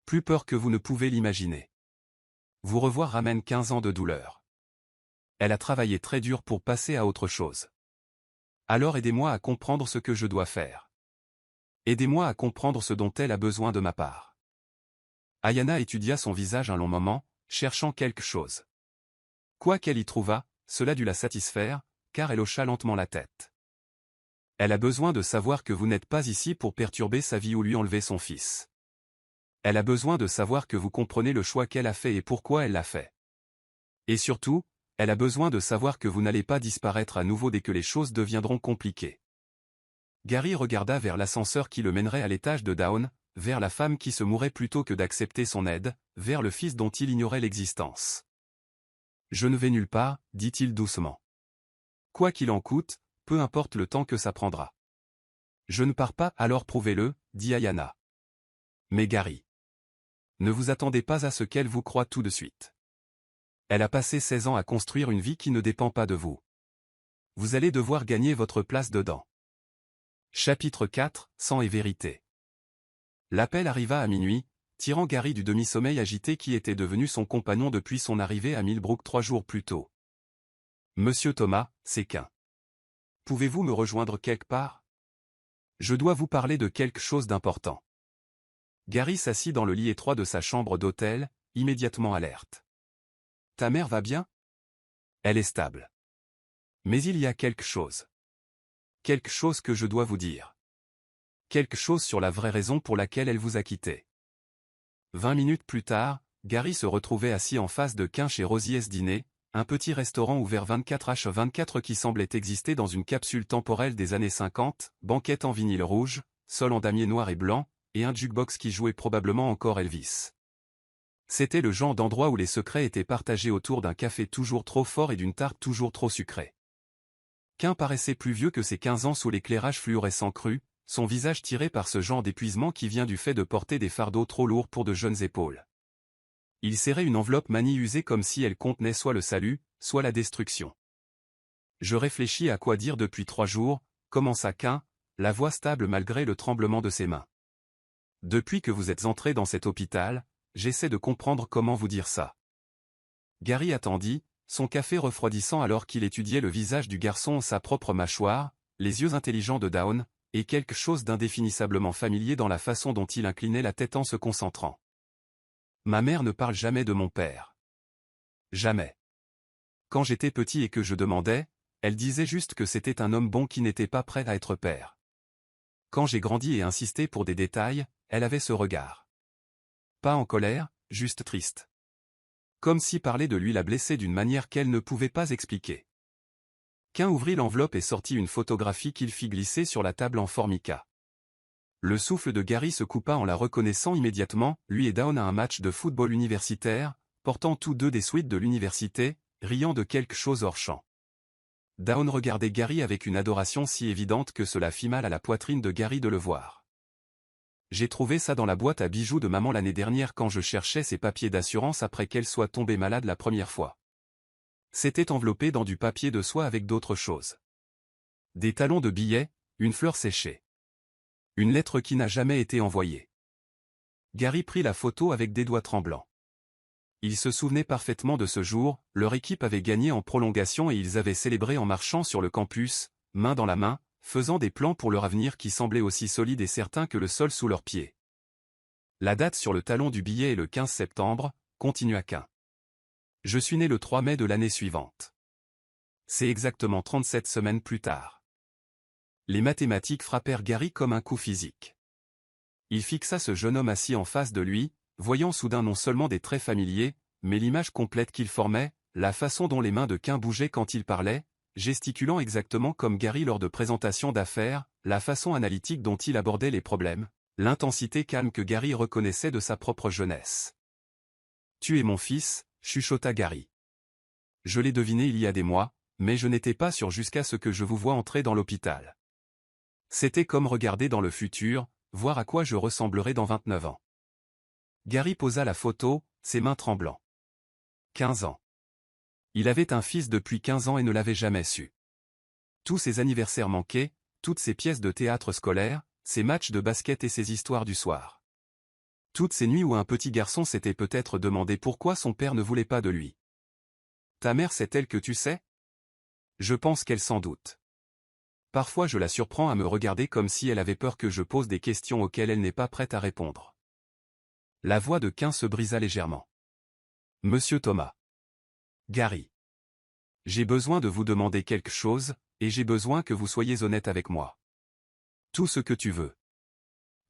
Plus peur que vous ne pouvez l'imaginer. Vous revoir ramène 15 ans de douleur. Elle a travaillé très dur pour passer à autre chose. Alors aidez-moi à comprendre ce que je dois faire. Aidez-moi à comprendre ce dont elle a besoin de ma part. Ayana étudia son visage un long moment, cherchant quelque chose. Quoi qu'elle y trouvât, cela dut la satisfaire, car elle hocha lentement la tête. Elle a besoin de savoir que vous n'êtes pas ici pour perturber sa vie ou lui enlever son fils. Elle a besoin de savoir que vous comprenez le choix qu'elle a fait et pourquoi elle l'a fait. Et surtout, elle a besoin de savoir que vous n'allez pas disparaître à nouveau dès que les choses deviendront compliquées. Gary regarda vers l'ascenseur qui le mènerait à l'étage de Dawn, vers la femme qui se mourait plutôt que d'accepter son aide, vers le fils dont il ignorait l'existence. « Je ne vais nulle part, dit-il doucement. Quoi qu'il en coûte, peu importe le temps que ça prendra. Je ne pars pas, alors prouvez-le, dit Ayanna. Mais Gary. Ne vous attendez pas à ce qu'elle vous croie tout de suite. Elle a passé 16 ans à construire une vie qui ne dépend pas de vous. Vous allez devoir gagner votre place dedans. Chapitre 4, Sang et vérité. L'appel arriva à minuit, tirant Gary du demi-sommeil agité qui était devenu son compagnon depuis son arrivée à Millbrook 3 jours plus tôt. Monsieur Thomas, c'est qu'un. Pouvez-vous me rejoindre quelque part? Je dois vous parler de quelque chose d'important. Gary s'assit dans le lit étroit de sa chambre d'hôtel, immédiatement alerte. Ta mère va bien? Elle est stable. Mais il y a quelque chose. Quelque chose que je dois vous dire. Quelque chose sur la vraie raison pour laquelle elle vous a quitté. 20 minutes plus tard, Gary se retrouvait assis en face de Quin chez Rosier's Dîner, un petit restaurant ouvert 24h24 qui semblait exister dans une capsule temporelle des années 50, banquette en vinyle rouge, sol en damier noir et blanc, et un jukebox qui jouait probablement encore Elvis. C'était le genre d'endroit où les secrets étaient partagés autour d'un café toujours trop fort et d'une tarte toujours trop sucrée. Quin paraissait plus vieux que ses 15 ans sous l'éclairage fluorescent cru, son visage tiré par ce genre d'épuisement qui vient du fait de porter des fardeaux trop lourds pour de jeunes épaules. Il serrait une enveloppe manie usée comme si elle contenait soit le salut, soit la destruction. Je réfléchis à quoi dire depuis 3 jours, commença Quin, la voix stable malgré le tremblement de ses mains. Depuis que vous êtes entré dans cet hôpital, j'essaie de comprendre comment vous dire ça. Gary attendit, son café refroidissant alors qu'il étudiait le visage du garçon, sa propre mâchoire, les yeux intelligents de Dawn, et quelque chose d'indéfinissablement familier dans la façon dont il inclinait la tête en se concentrant. Ma mère ne parle jamais de mon père. Jamais. Quand j'étais petit et que je demandais, elle disait juste que c'était un homme bon qui n'était pas prêt à être père. Quand j'ai grandi et insisté pour des détails, elle avait ce regard. Pas en colère, juste triste. Comme si parler de lui la blessait d'une manière qu'elle ne pouvait pas expliquer. Quin ouvrit l'enveloppe et sortit une photographie qu'il fit glisser sur la table en formica. Le souffle de Gary se coupa en la reconnaissant immédiatement, lui et Dawn à un match de football universitaire, portant tous deux des suites de l'université, riant de quelque chose hors champ. Dawn regardait Gary avec une adoration si évidente que cela fit mal à la poitrine de Gary de le voir. J'ai trouvé ça dans la boîte à bijoux de maman l'année dernière quand je cherchais ses papiers d'assurance après qu'elle soit tombée malade la première fois. C'était enveloppé dans du papier de soie avec d'autres choses. Des talons de billets, une fleur séchée. Une lettre qui n'a jamais été envoyée. Gary prit la photo avec des doigts tremblants. Il se souvenait parfaitement de ce jour, leur équipe avait gagné en prolongation et ils avaient célébré en marchant sur le campus, main dans la main, faisant des plans pour leur avenir qui semblaient aussi solides et certains que le sol sous leurs pieds. La date sur le talon du billet est le 15 septembre, continua Quin. Je suis né le 3 mai de l'année suivante. C'est exactement 37 semaines plus tard. Les mathématiques frappèrent Gary comme un coup physique. Il fixa ce jeune homme assis en face de lui, voyant soudain non seulement des traits familiers, mais l'image complète qu'il formait, la façon dont les mains de Quin bougeaient quand il parlait, gesticulant exactement comme Gary lors de présentations d'affaires, la façon analytique dont il abordait les problèmes, l'intensité calme que Gary reconnaissait de sa propre jeunesse. « Tu es mon fils », chuchota Gary. « Je l'ai deviné il y a des mois, mais je n'étais pas sûr jusqu'à ce que je vous voie entrer dans l'hôpital. C'était comme regarder dans le futur, voir à quoi je ressemblerai dans 29 ans. » Gary posa la photo, ses mains tremblant. 15 ans. Il avait un fils depuis 15 ans et ne l'avait jamais su. Tous ses anniversaires manqués, toutes ses pièces de théâtre scolaire, ses matchs de basket et ses histoires du soir. Toutes ces nuits où un petit garçon s'était peut-être demandé pourquoi son père ne voulait pas de lui. Ta mère sait-elle que tu sais? Je pense qu'elle s'en doute. Parfois je la surprends à me regarder comme si elle avait peur que je pose des questions auxquelles elle n'est pas prête à répondre. La voix de Quin se brisa légèrement. Monsieur Thomas. Gary. J'ai besoin de vous demander quelque chose, et j'ai besoin que vous soyez honnête avec moi. Tout ce que tu veux.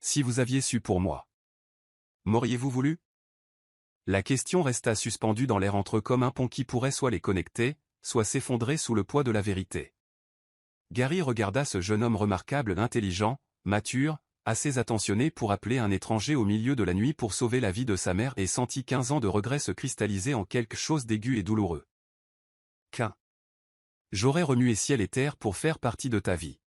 Si vous aviez su pour moi. M'auriez-vous voulu? La question resta suspendue dans l'air entre eux comme un pont qui pourrait soit les connecter, soit s'effondrer sous le poids de la vérité. Gary regarda ce jeune homme remarquable, intelligent, mature, assez attentionné pour appeler un étranger au milieu de la nuit pour sauver la vie de sa mère et sentit 15 ans de regrets se cristalliser en quelque chose d'aigu et douloureux. Qu'un. J'aurais remué ciel et terre pour faire partie de ta vie.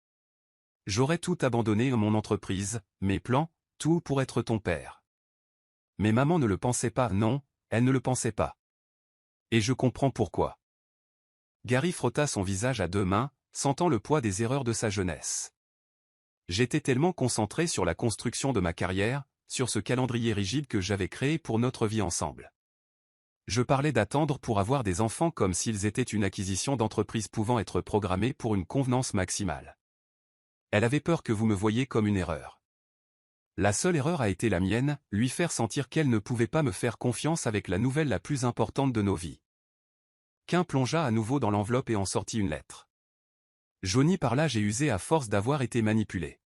J'aurais tout abandonné, mon entreprise, mes plans, tout pour être ton père. Mais maman ne le pensait pas, non, elle ne le pensait pas. Et je comprends pourquoi. Gary frotta son visage à deux mains, sentant le poids des erreurs de sa jeunesse. J'étais tellement concentré sur la construction de ma carrière, sur ce calendrier rigide que j'avais créé pour notre vie ensemble. Je parlais d'attendre pour avoir des enfants comme s'ils étaient une acquisition d'entreprise pouvant être programmée pour une convenance maximale. Elle avait peur que vous me voyiez comme une erreur. La seule erreur a été la mienne, lui faire sentir qu'elle ne pouvait pas me faire confiance avec la nouvelle la plus importante de nos vies. Qu'un plongea à nouveau dans l'enveloppe et en sortit une lettre. Jaunie par l'âge et usée à force d'avoir été manipulée.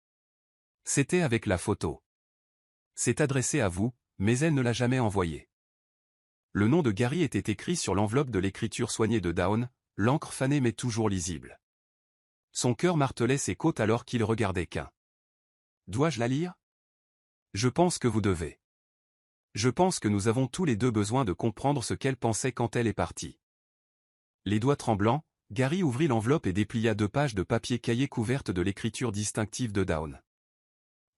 C'était avec la photo. C'est adressé à vous, mais elle ne l'a jamais envoyé. Le nom de Gary était écrit sur l'enveloppe de l'écriture soignée de Down, l'encre fanée mais toujours lisible. Son cœur martelait ses côtes alors qu'il regardait Qu'un. Dois-je la lire? Je pense que vous devez. Je pense que nous avons tous les deux besoin de comprendre ce qu'elle pensait quand elle est partie. Les doigts tremblants, Gary ouvrit l'enveloppe et déplia 2 pages de papier cahier couvertes de l'écriture distinctive de Down.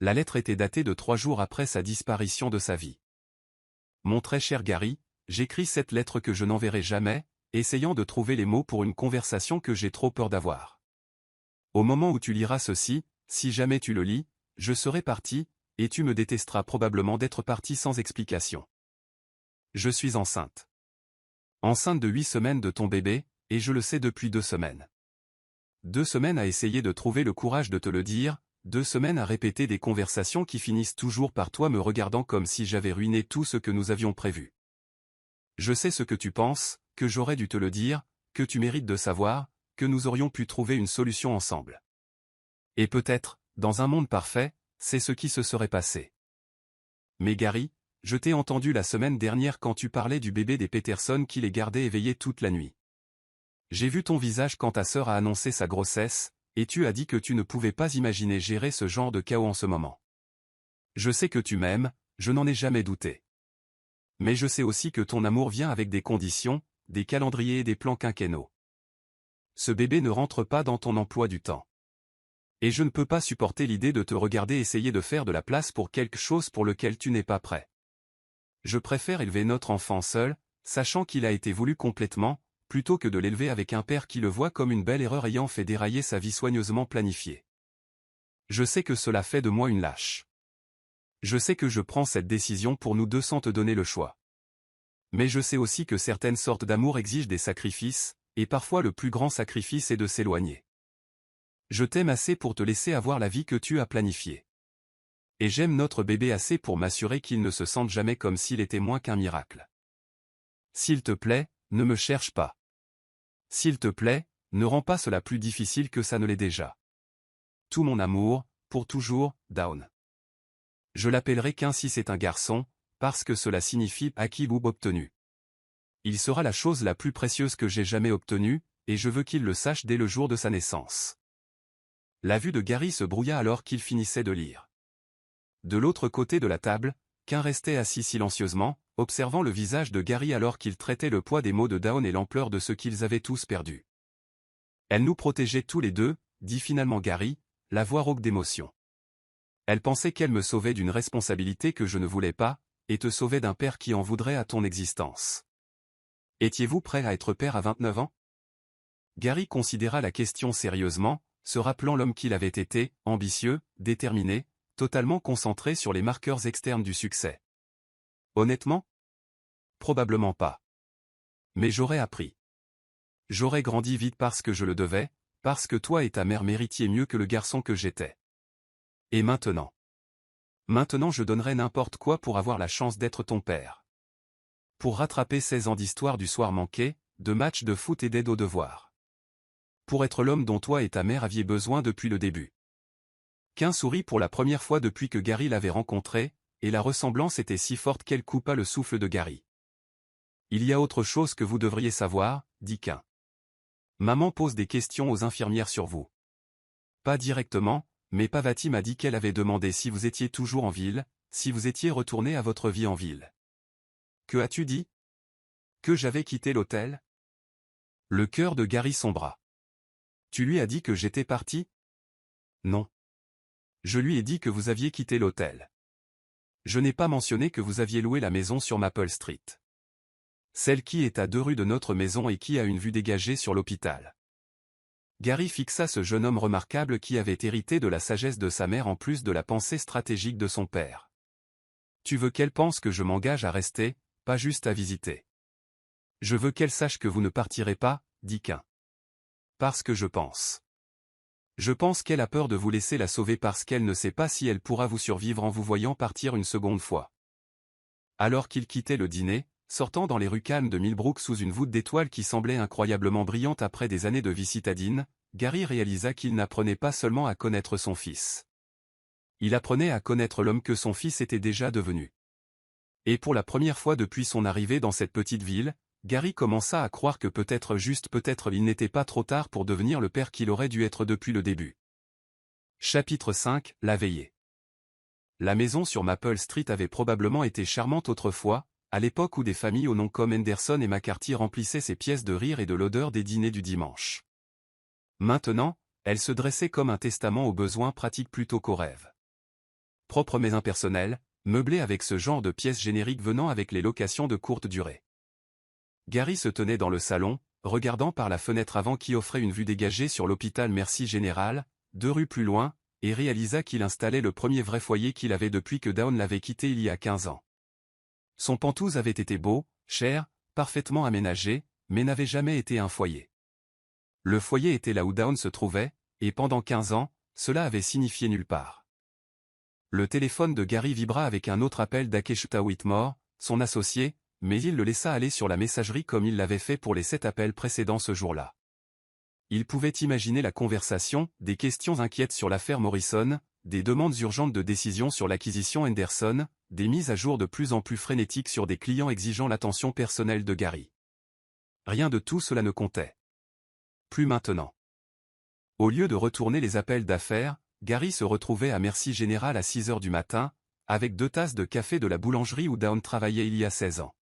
La lettre était datée de 3 jours après sa disparition de sa vie. Mon très cher Gary, j'écris cette lettre que je n'enverrai jamais, essayant de trouver les mots pour une conversation que j'ai trop peur d'avoir. Au moment où tu liras ceci, si jamais tu le lis, je serai parti, et tu me détesteras probablement d'être parti sans explication. Je suis enceinte. Enceinte de 8 semaines de ton bébé, et je le sais depuis 2 semaines. 2 semaines à essayer de trouver le courage de te le dire, 2 semaines à répéter des conversations qui finissent toujours par toi me regardant comme si j'avais ruiné tout ce que nous avions prévu. Je sais ce que tu penses, que j'aurais dû te le dire, que tu mérites de savoir, que nous aurions pu trouver une solution ensemble. Et peut-être, dans un monde parfait, c'est ce qui se serait passé. Mais Gary, je t'ai entendu la semaine dernière quand tu parlais du bébé des Peterson qui les gardait éveillés toute la nuit. J'ai vu ton visage quand ta sœur a annoncé sa grossesse, et tu as dit que tu ne pouvais pas imaginer gérer ce genre de chaos en ce moment. Je sais que tu m'aimes, je n'en ai jamais douté. Mais je sais aussi que ton amour vient avec des conditions, des calendriers et des plans quinquennaux. Ce bébé ne rentre pas dans ton emploi du temps. Et je ne peux pas supporter l'idée de te regarder essayer de faire de la place pour quelque chose pour lequel tu n'es pas prêt. Je préfère élever notre enfant seul, sachant qu'il a été voulu complètement, plutôt que de l'élever avec un père qui le voit comme une belle erreur ayant fait dérailler sa vie soigneusement planifiée. Je sais que cela fait de moi une lâche. Je sais que je prends cette décision pour nous deux sans te donner le choix. Mais je sais aussi que certaines sortes d'amour exigent des sacrifices, et parfois le plus grand sacrifice est de s'éloigner. Je t'aime assez pour te laisser avoir la vie que tu as planifiée. Et j'aime notre bébé assez pour m'assurer qu'il ne se sente jamais comme s'il était moins qu'un miracle. S'il te plaît, ne me cherche pas. S'il te plaît, ne rends pas cela plus difficile que ça ne l'est déjà. Tout mon amour, pour toujours, Down. Je l'appellerai Qu'un si c'est un garçon, parce que cela signifie acquis ou obtenu. Il sera la chose la plus précieuse que j'ai jamais obtenue, et je veux qu'il le sache dès le jour de sa naissance. La vue de Gary se brouilla alors qu'il finissait de lire. De l'autre côté de la table, Qu'un restait assis silencieusement, observant le visage de Gary alors qu'il traitait le poids des mots de Down et l'ampleur de ce qu'ils avaient tous perdu. Elle nous protégeait tous les deux, dit finalement Gary, la voix rauque d'émotion. Elle pensait qu'elle me sauvait d'une responsabilité que je ne voulais pas, et te sauvait d'un père qui en voudrait à ton existence. Étiez-vous prêt à être père à 29 ans? Gary considéra la question sérieusement, se rappelant l'homme qu'il avait été, ambitieux, déterminé, totalement concentré sur les marqueurs externes du succès. Honnêtement? Probablement pas. Mais j'aurais appris. J'aurais grandi vite parce que je le devais, parce que toi et ta mère méritiez mieux que le garçon que j'étais. Et maintenant? Maintenant je donnerais n'importe quoi pour avoir la chance d'être ton père. Pour rattraper 16 ans d'histoire du soir manqué, de matchs de foot et d'aide aux devoirs. Pour être l'homme dont toi et ta mère aviez besoin depuis le début. Quint sourit pour la première fois depuis que Gary l'avait rencontré, et la ressemblance était si forte qu'elle coupa le souffle de Gary. Il y a autre chose que vous devriez savoir, dit Quint. Maman pose des questions aux infirmières sur vous. Pas directement, mais Pavati m'a dit qu'elle avait demandé si vous étiez toujours en ville, si vous étiez retourné à votre vie en ville. Que as-tu dit? Que j'avais quitté l'hôtel? Le cœur de Gary sombra. Tu lui as dit que j'étais parti? Non. Je lui ai dit que vous aviez quitté l'hôtel. Je n'ai pas mentionné que vous aviez loué la maison sur Maple Street. Celle qui est à 2 rues de notre maison et qui a une vue dégagée sur l'hôpital. Gary fixa ce jeune homme remarquable qui avait hérité de la sagesse de sa mère en plus de la pensée stratégique de son père. Tu veux qu'elle pense que je m'engage à rester, pas juste à visiter. Je veux qu'elle sache que vous ne partirez pas, dit Quint. Parce que je pense. Je pense qu'elle a peur de vous laisser la sauver parce qu'elle ne sait pas si elle pourra vous survivre en vous voyant partir une seconde fois. Alors qu'il quittait le dîner, sortant dans les rues calmes de Millbrook sous une voûte d'étoiles qui semblait incroyablement brillante après des années de vie citadine, Gary réalisa qu'il n'apprenait pas seulement à connaître son fils. Il apprenait à connaître l'homme que son fils était déjà devenu. Et pour la première fois depuis son arrivée dans cette petite ville, Gary commença à croire que peut-être il n'était pas trop tard pour devenir le père qu'il aurait dû être depuis le début. Chapitre 5, la veillée. La maison sur Maple Street avait probablement été charmante autrefois, à l'époque où des familles au nom comme Henderson et McCarthy remplissaient ses pièces de rire et de l'odeur des dîners du dimanche. Maintenant, elle se dressait comme un testament aux besoins pratiques plutôt qu'aux rêves. Propre mais impersonnelle, meublée avec ce genre de pièces génériques venant avec les locations de courte durée. Gary se tenait dans le salon, regardant par la fenêtre avant qui offrait une vue dégagée sur l'hôpital Mercy Général, 2 rues plus loin, et réalisa qu'il installait le premier vrai foyer qu'il avait depuis que Dawn l'avait quitté il y a 15 ans. Son Pentouse avait été beau, cher, parfaitement aménagé, mais n'avait jamais été un foyer. Le foyer était là où Dawn se trouvait, et pendant 15 ans, cela avait signifié nulle part. Le téléphone de Gary vibra avec un autre appel d'Akeshuta Whitmore, son associé, mais il le laissa aller sur la messagerie comme il l'avait fait pour les 7 appels précédents ce jour-là. Il pouvait imaginer la conversation, des questions inquiètes sur l'affaire Morrison, des demandes urgentes de décision sur l'acquisition Henderson, des mises à jour de plus en plus frénétiques sur des clients exigeant l'attention personnelle de Gary. Rien de tout cela ne comptait. Plus maintenant. Au lieu de retourner les appels d'affaires, Gary se retrouvait à Mercy Général à 6 heures du matin, avec 2 tasses de café de la boulangerie où Dawn travaillait il y a 16 ans.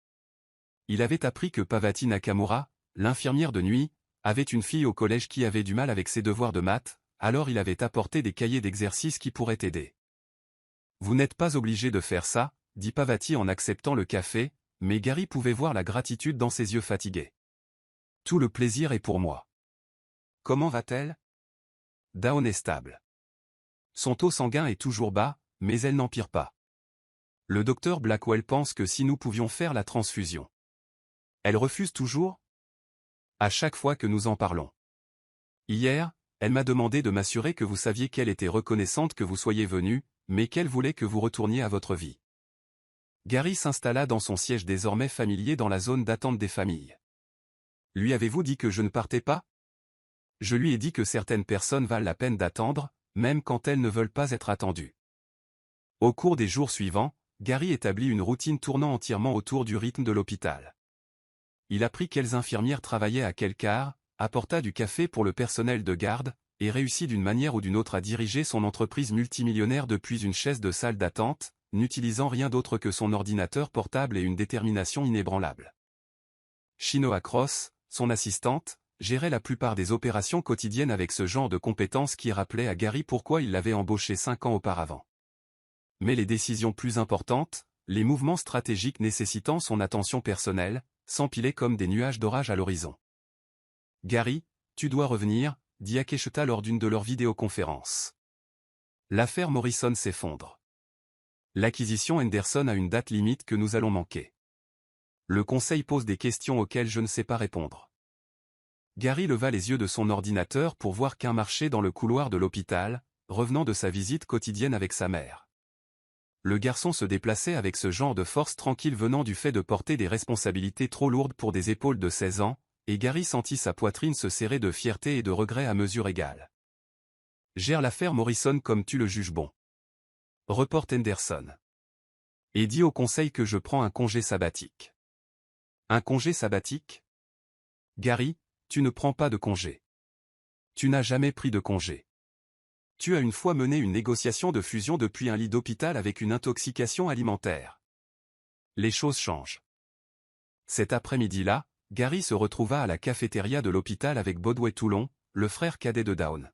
Il avait appris que Pavati Nakamura, l'infirmière de nuit, avait une fille au collège qui avait du mal avec ses devoirs de maths, alors il avait apporté des cahiers d'exercices qui pourraient aider. Vous n'êtes pas obligé de faire ça, dit Pavati en acceptant le café, mais Gary pouvait voir la gratitude dans ses yeux fatigués. Tout le plaisir est pour moi. Comment va-t-elle? Dawn est stable. Son taux sanguin est toujours bas, mais elle n'empire pas. Le docteur Blackwell pense que si nous pouvions faire la transfusion. Elle refuse toujours? À chaque fois que nous en parlons. Hier, elle m'a demandé de m'assurer que vous saviez qu'elle était reconnaissante que vous soyez venu, mais qu'elle voulait que vous retourniez à votre vie. Gary s'installa dans son siège désormais familier dans la zone d'attente des familles. Lui avez-vous dit que je ne partais pas? Je lui ai dit que certaines personnes valent la peine d'attendre, même quand elles ne veulent pas être attendues. Au cours des jours suivants, Gary établit une routine tournant entièrement autour du rythme de l'hôpital. Il apprit quelles infirmières travaillaient à quel quart, apporta du café pour le personnel de garde, et réussit d'une manière ou d'une autre à diriger son entreprise multimillionnaire depuis une chaise de salle d'attente, n'utilisant rien d'autre que son ordinateur portable et une détermination inébranlable. Shinoa Cross, son assistante, gérait la plupart des opérations quotidiennes avec ce genre de compétences qui rappelait à Gary pourquoi il l'avait embauché 5 ans auparavant. Mais les décisions plus importantes, les mouvements stratégiques nécessitant son attention personnelle, s'empilaient comme des nuages d'orage à l'horizon. « Gary, tu dois revenir », dit Akeshita lors d'une de leurs vidéoconférences. L'affaire Morrison s'effondre. L'acquisition Henderson a une date limite que nous allons manquer. Le conseil pose des questions auxquelles je ne sais pas répondre. Gary leva les yeux de son ordinateur pour voir qu'un marchait dans le couloir de l'hôpital, revenant de sa visite quotidienne avec sa mère. Le garçon se déplaçait avec ce genre de force tranquille venant du fait de porter des responsabilités trop lourdes pour des épaules de 16 ans, et Gary sentit sa poitrine se serrer de fierté et de regret à mesure égale. Gère l'affaire Morrison comme tu le juges bon. Reporte Henderson. Et dis au conseil que je prends un congé sabbatique. Un congé sabbatique? Gary, tu ne prends pas de congé. Tu n'as jamais pris de congé. Tu as une fois mené une négociation de fusion depuis un lit d'hôpital avec une intoxication alimentaire. Les choses changent. Cet après-midi-là, Gary se retrouva à la cafétéria de l'hôpital avec Bodway Toulon, le frère cadet de Dawn.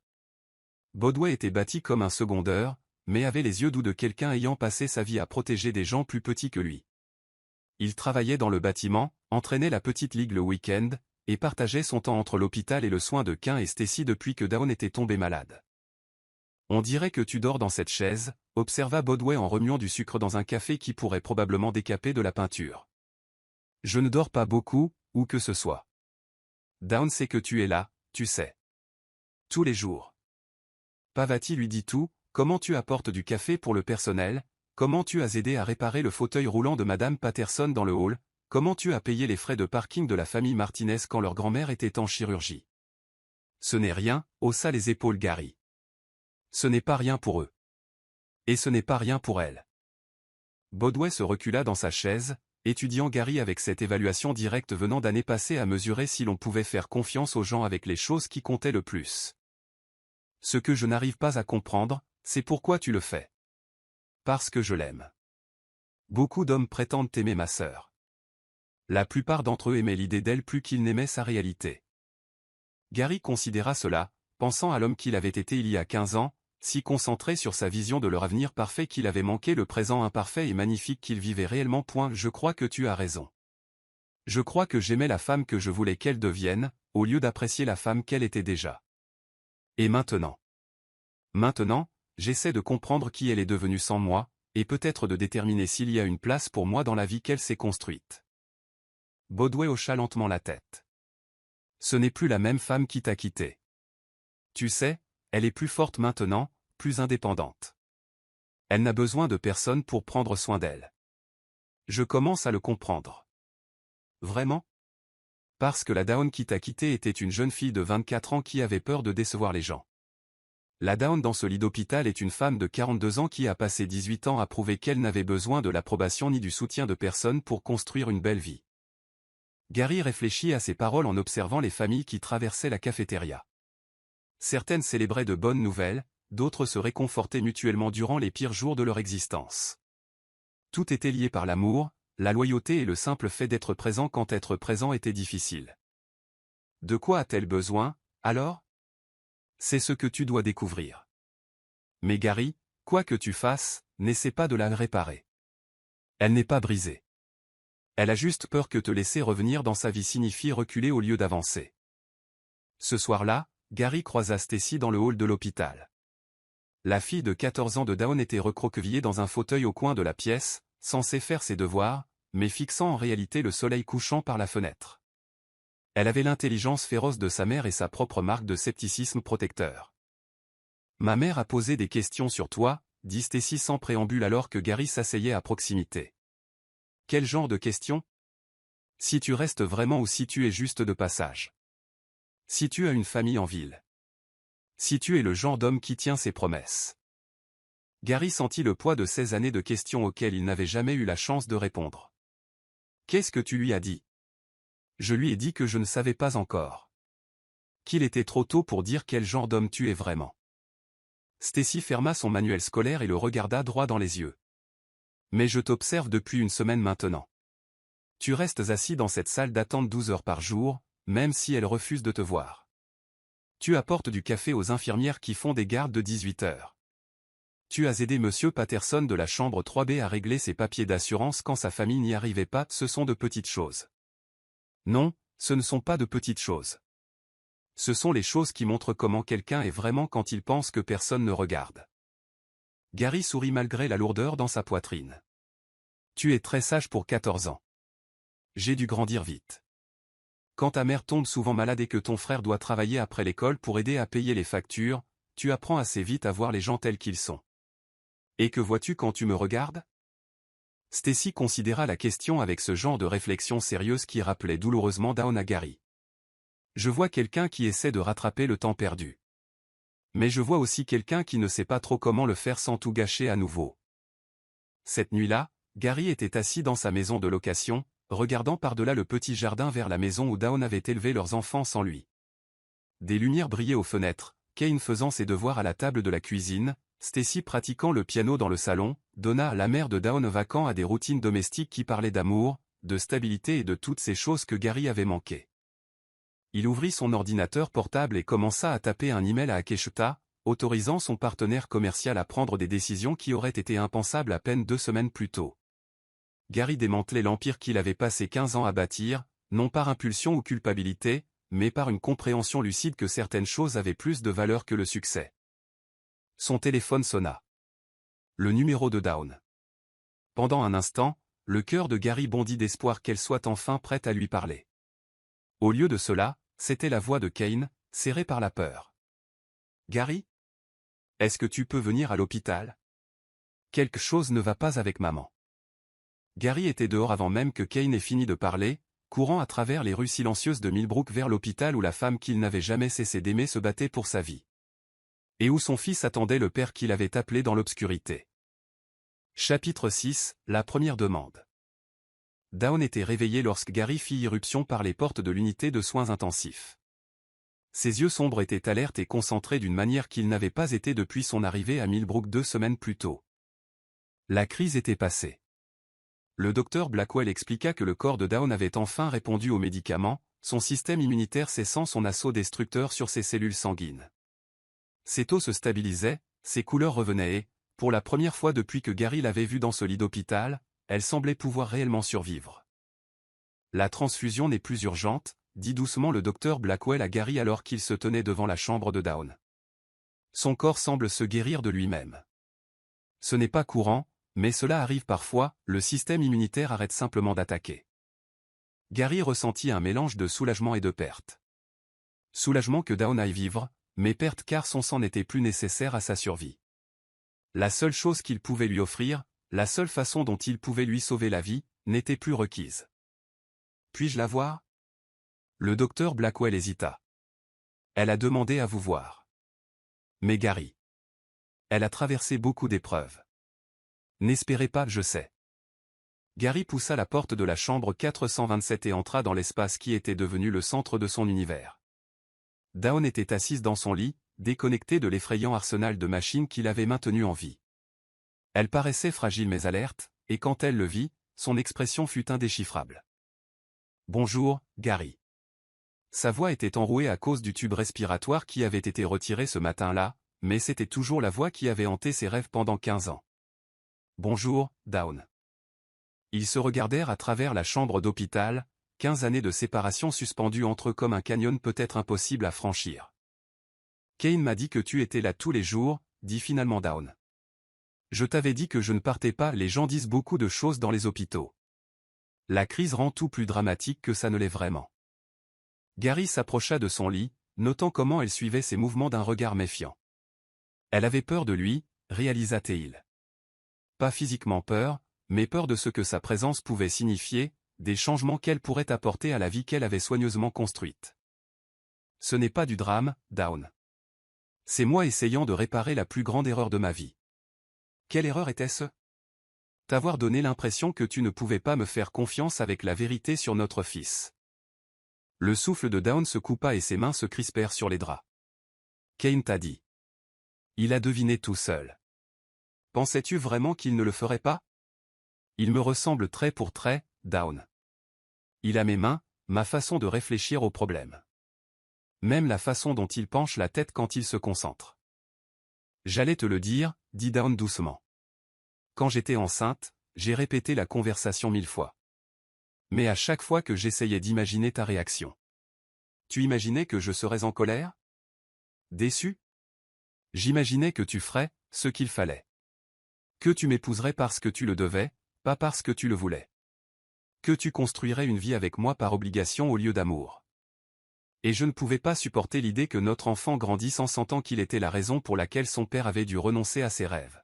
Bodway était bâti comme un secondeur, mais avait les yeux doux de quelqu'un ayant passé sa vie à protéger des gens plus petits que lui. Il travaillait dans le bâtiment, entraînait la petite ligue le week-end, et partageait son temps entre l'hôpital et le soin de Quint et Stacy depuis que Dawn était tombé malade. On dirait que tu dors dans cette chaise, observa Bodway en remuant du sucre dans un café qui pourrait probablement décaper de la peinture. Je ne dors pas beaucoup, où que ce soit. Dawn sait que tu es là, tu sais. Tous les jours. Pavati lui dit tout, comment tu apportes du café pour le personnel, comment tu as aidé à réparer le fauteuil roulant de Madame Patterson dans le hall, comment tu as payé les frais de parking de la famille Martinez quand leur grand-mère était en chirurgie. Ce n'est rien, haussa les épaules Gary. Ce n'est pas rien pour eux. Et ce n'est pas rien pour elle. Bodway se recula dans sa chaise, étudiant Gary avec cette évaluation directe venant d'années passées à mesurer si l'on pouvait faire confiance aux gens avec les choses qui comptaient le plus. Ce que je n'arrive pas à comprendre, c'est pourquoi tu le fais. Parce que je l'aime. Beaucoup d'hommes prétendent aimer ma sœur. La plupart d'entre eux aimaient l'idée d'elle plus qu'ils n'aimaient sa réalité. Gary considéra cela, pensant à l'homme qu'il avait été il y a 15 ans, si concentré sur sa vision de leur avenir parfait qu'il avait manqué le présent imparfait et magnifique qu'il vivait réellement. Je crois que tu as raison. Je crois que j'aimais la femme que je voulais qu'elle devienne, au lieu d'apprécier la femme qu'elle était déjà. Et maintenant? Maintenant, j'essaie de comprendre qui elle est devenue sans moi, et peut-être de déterminer s'il y a une place pour moi dans la vie qu'elle s'est construite. Bodway hocha lentement la tête. Ce n'est plus la même femme qui t'a quitté. Tu sais, elle est plus forte maintenant, plus indépendante. Elle n'a besoin de personne pour prendre soin d'elle. Je commence à le comprendre. Vraiment? Parce que la Dawn qui t'a quitté était une jeune fille de 24 ans qui avait peur de décevoir les gens. La Dawn dans ce lit d'hôpital est une femme de 42 ans qui a passé 18 ans à prouver qu'elle n'avait besoin de l'approbation ni du soutien de personne pour construire une belle vie. Gary réfléchit à ces paroles en observant les familles qui traversaient la cafétéria. Certaines célébraient de bonnes nouvelles, d'autres se réconfortaient mutuellement durant les pires jours de leur existence. Tout était lié par l'amour, la loyauté et le simple fait d'être présent quand être présent était difficile. De quoi a-t-elle besoin, alors? C'est ce que tu dois découvrir. Mais Gary, quoi que tu fasses, n'essaie pas de la réparer. Elle n'est pas brisée. Elle a juste peur que te laisser revenir dans sa vie signifie reculer au lieu d'avancer. Ce soir-là, Gary croisa Stacy dans le hall de l'hôpital. La fille de 14 ans de Dawn était recroquevillée dans un fauteuil au coin de la pièce, censée faire ses devoirs, mais fixant en réalité le soleil couchant par la fenêtre. Elle avait l'intelligence féroce de sa mère et sa propre marque de scepticisme protecteur. Ma mère a posé des questions sur toi, dit Stacy sans préambule alors que Gary s'asseyait à proximité. Quel genre de questions? Si tu restes vraiment ou si tu es juste de passage. Si tu as une famille en ville. Si tu es le genre d'homme qui tient ses promesses. Gary sentit le poids de 16 années de questions auxquelles il n'avait jamais eu la chance de répondre. Qu'est-ce que tu lui as dit? Je lui ai dit que je ne savais pas encore. Qu'il était trop tôt pour dire quel genre d'homme tu es vraiment. Stacy ferma son manuel scolaire et le regarda droit dans les yeux. Mais je t'observe depuis une semaine maintenant. Tu restes assis dans cette salle d'attente 12 heures par jour, même si elle refuse de te voir. Tu apportes du café aux infirmières qui font des gardes de 18 heures. Tu as aidé Monsieur Patterson de la chambre 3B à régler ses papiers d'assurance quand sa famille n'y arrivait pas, ce sont de petites choses. Non, ce ne sont pas de petites choses. Ce sont les choses qui montrent comment quelqu'un est vraiment quand il pense que personne ne regarde. Gary sourit malgré la lourdeur dans sa poitrine. Tu es très sage pour 14 ans. J'ai dû grandir vite. Quand ta mère tombe souvent malade et que ton frère doit travailler après l'école pour aider à payer les factures, tu apprends assez vite à voir les gens tels qu'ils sont. Et que vois-tu quand tu me regardes? Stacy considéra la question avec ce genre de réflexion sérieuse qui rappelait douloureusement Dawn à Gary. Je vois quelqu'un qui essaie de rattraper le temps perdu. Mais je vois aussi quelqu'un qui ne sait pas trop comment le faire sans tout gâcher à nouveau. Cette nuit-là, Gary était assis dans sa maison de location, regardant par-delà le petit jardin vers la maison où Dawn avait élevé leurs enfants sans lui. Des lumières brillaient aux fenêtres, Kane faisant ses devoirs à la table de la cuisine, Stacy pratiquant le piano dans le salon, Donna, la mère de Dawn, vaquant à des routines domestiques qui parlaient d'amour, de stabilité et de toutes ces choses que Gary avait manquées. Il ouvrit son ordinateur portable et commença à taper un email à Akeshita, autorisant son partenaire commercial à prendre des décisions qui auraient été impensables à peine 2 semaines plus tôt. Gary démantelait l'empire qu'il avait passé 15 ans à bâtir, non par impulsion ou culpabilité, mais par une compréhension lucide que certaines choses avaient plus de valeur que le succès. Son téléphone sonna. Le numéro de Dawn. Pendant un instant, le cœur de Gary bondit d'espoir qu'elle soit enfin prête à lui parler. Au lieu de cela, c'était la voix de Kane, serrée par la peur. « Gary? Est-ce que tu peux venir à l'hôpital? Quelque chose ne va pas avec maman. » Gary était dehors avant même que Kane ait fini de parler, courant à travers les rues silencieuses de Millbrook vers l'hôpital où la femme qu'il n'avait jamais cessé d'aimer se battait pour sa vie. Et où son fils attendait le père qu'il avait appelé dans l'obscurité. Chapitre 6, la première demande. Dawn était réveillé lorsque Gary fit irruption par les portes de l'unité de soins intensifs. Ses yeux sombres étaient alertes et concentrés d'une manière qu'ils n'avaient pas été depuis son arrivée à Millbrook 2 semaines plus tôt. La crise était passée. Le docteur Blackwell expliqua que le corps de Dawn avait enfin répondu aux médicaments, son système immunitaire cessant son assaut destructeur sur ses cellules sanguines. Ses taux se stabilisaient, ses couleurs revenaient et, pour la première fois depuis que Gary l'avait vue dans ce lit d'hôpital, elle semblait pouvoir réellement survivre. La transfusion n'est plus urgente, dit doucement le docteur Blackwell à Gary alors qu'il se tenait devant la chambre de Dawn. Son corps semble se guérir de lui-même. Ce n'est pas courant, mais cela arrive parfois, le système immunitaire arrête simplement d'attaquer. Gary ressentit un mélange de soulagement et de perte. Soulagement que Dawn aille vivre, mais perte car son sang n'était plus nécessaire à sa survie. La seule chose qu'il pouvait lui offrir, la seule façon dont il pouvait lui sauver la vie, n'était plus requise. « Puis-je la voir ?» Le docteur Blackwell hésita. « Elle a demandé à vous voir. » « Mais Gary. Elle a traversé beaucoup d'épreuves. »« N'espérez pas, je sais. » Gary poussa la porte de la chambre 427 et entra dans l'espace qui était devenu le centre de son univers. Dawn était assise dans son lit, déconnectée de l'effrayant arsenal de machines qui l'avait maintenue en vie. Elle paraissait fragile mais alerte, et quand elle le vit, son expression fut indéchiffrable. « Bonjour, Gary. » Sa voix était enrouée à cause du tube respiratoire qui avait été retiré ce matin-là, mais c'était toujours la voix qui avait hanté ses rêves pendant 15 ans. « Bonjour, Dawn. » Ils se regardèrent à travers la chambre d'hôpital, 15 années de séparation suspendues entre eux comme un canyon peut-être impossible à franchir. « Kane m'a dit que tu étais là tous les jours, dit finalement Dawn. Je t'avais dit que je ne partais pas, les gens disent beaucoup de choses dans les hôpitaux. La crise rend tout plus dramatique que ça ne l'est vraiment. » Gary s'approcha de son lit, notant comment elle suivait ses mouvements d'un regard méfiant. Elle avait peur de lui, réalisa-t-il. Pas physiquement peur, mais peur de ce que sa présence pouvait signifier, des changements qu'elle pourrait apporter à la vie qu'elle avait soigneusement construite. Ce n'est pas du drame, Dawn. C'est moi essayant de réparer la plus grande erreur de ma vie. Quelle erreur était-ce? T'avoir donné l'impression que tu ne pouvais pas me faire confiance avec la vérité sur notre fils. Le souffle de Dawn se coupa et ses mains se crispèrent sur les draps. Kane t'a dit. Il a deviné tout seul. Pensais-tu vraiment qu'il ne le ferait pas? Il me ressemble trait pour trait, Dawn. Il a mes mains, ma façon de réfléchir au problème. Même la façon dont il penche la tête quand il se concentre. J'allais te le dire, dit Dawn doucement. Quand j'étais enceinte, j'ai répété la conversation 1000 fois. Mais à chaque fois que j'essayais d'imaginer ta réaction. Tu imaginais que je serais en colère? Déçu? J'imaginais que tu ferais ce qu'il fallait. Que tu m'épouserais parce que tu le devais, pas parce que tu le voulais. Que tu construirais une vie avec moi par obligation au lieu d'amour. Et je ne pouvais pas supporter l'idée que notre enfant grandisse en sentant qu'il était la raison pour laquelle son père avait dû renoncer à ses rêves.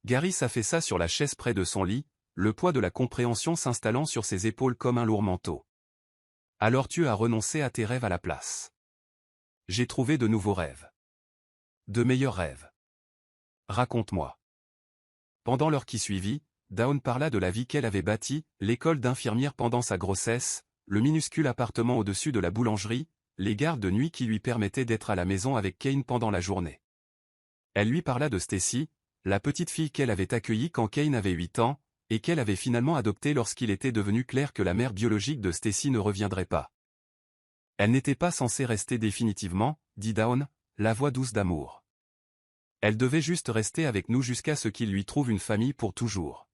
Gary s'affaissa sur la chaise près de son lit, le poids de la compréhension s'installant sur ses épaules comme un lourd manteau. Alors tu as renoncé à tes rêves à la place. J'ai trouvé de nouveaux rêves. De meilleurs rêves. Raconte-moi. Pendant l'heure qui suivit, Dawn parla de la vie qu'elle avait bâtie, l'école d'infirmière pendant sa grossesse, le minuscule appartement au-dessus de la boulangerie, les gardes de nuit qui lui permettaient d'être à la maison avec Kane pendant la journée. Elle lui parla de Stacy, la petite fille qu'elle avait accueillie quand Kane avait 8 ans, et qu'elle avait finalement adoptée lorsqu'il était devenu clair que la mère biologique de Stacy ne reviendrait pas. Elle n'était pas censée rester définitivement, dit Dawn, la voix douce d'amour. Elle devait juste rester avec nous jusqu'à ce qu'il lui trouve une famille pour toujours.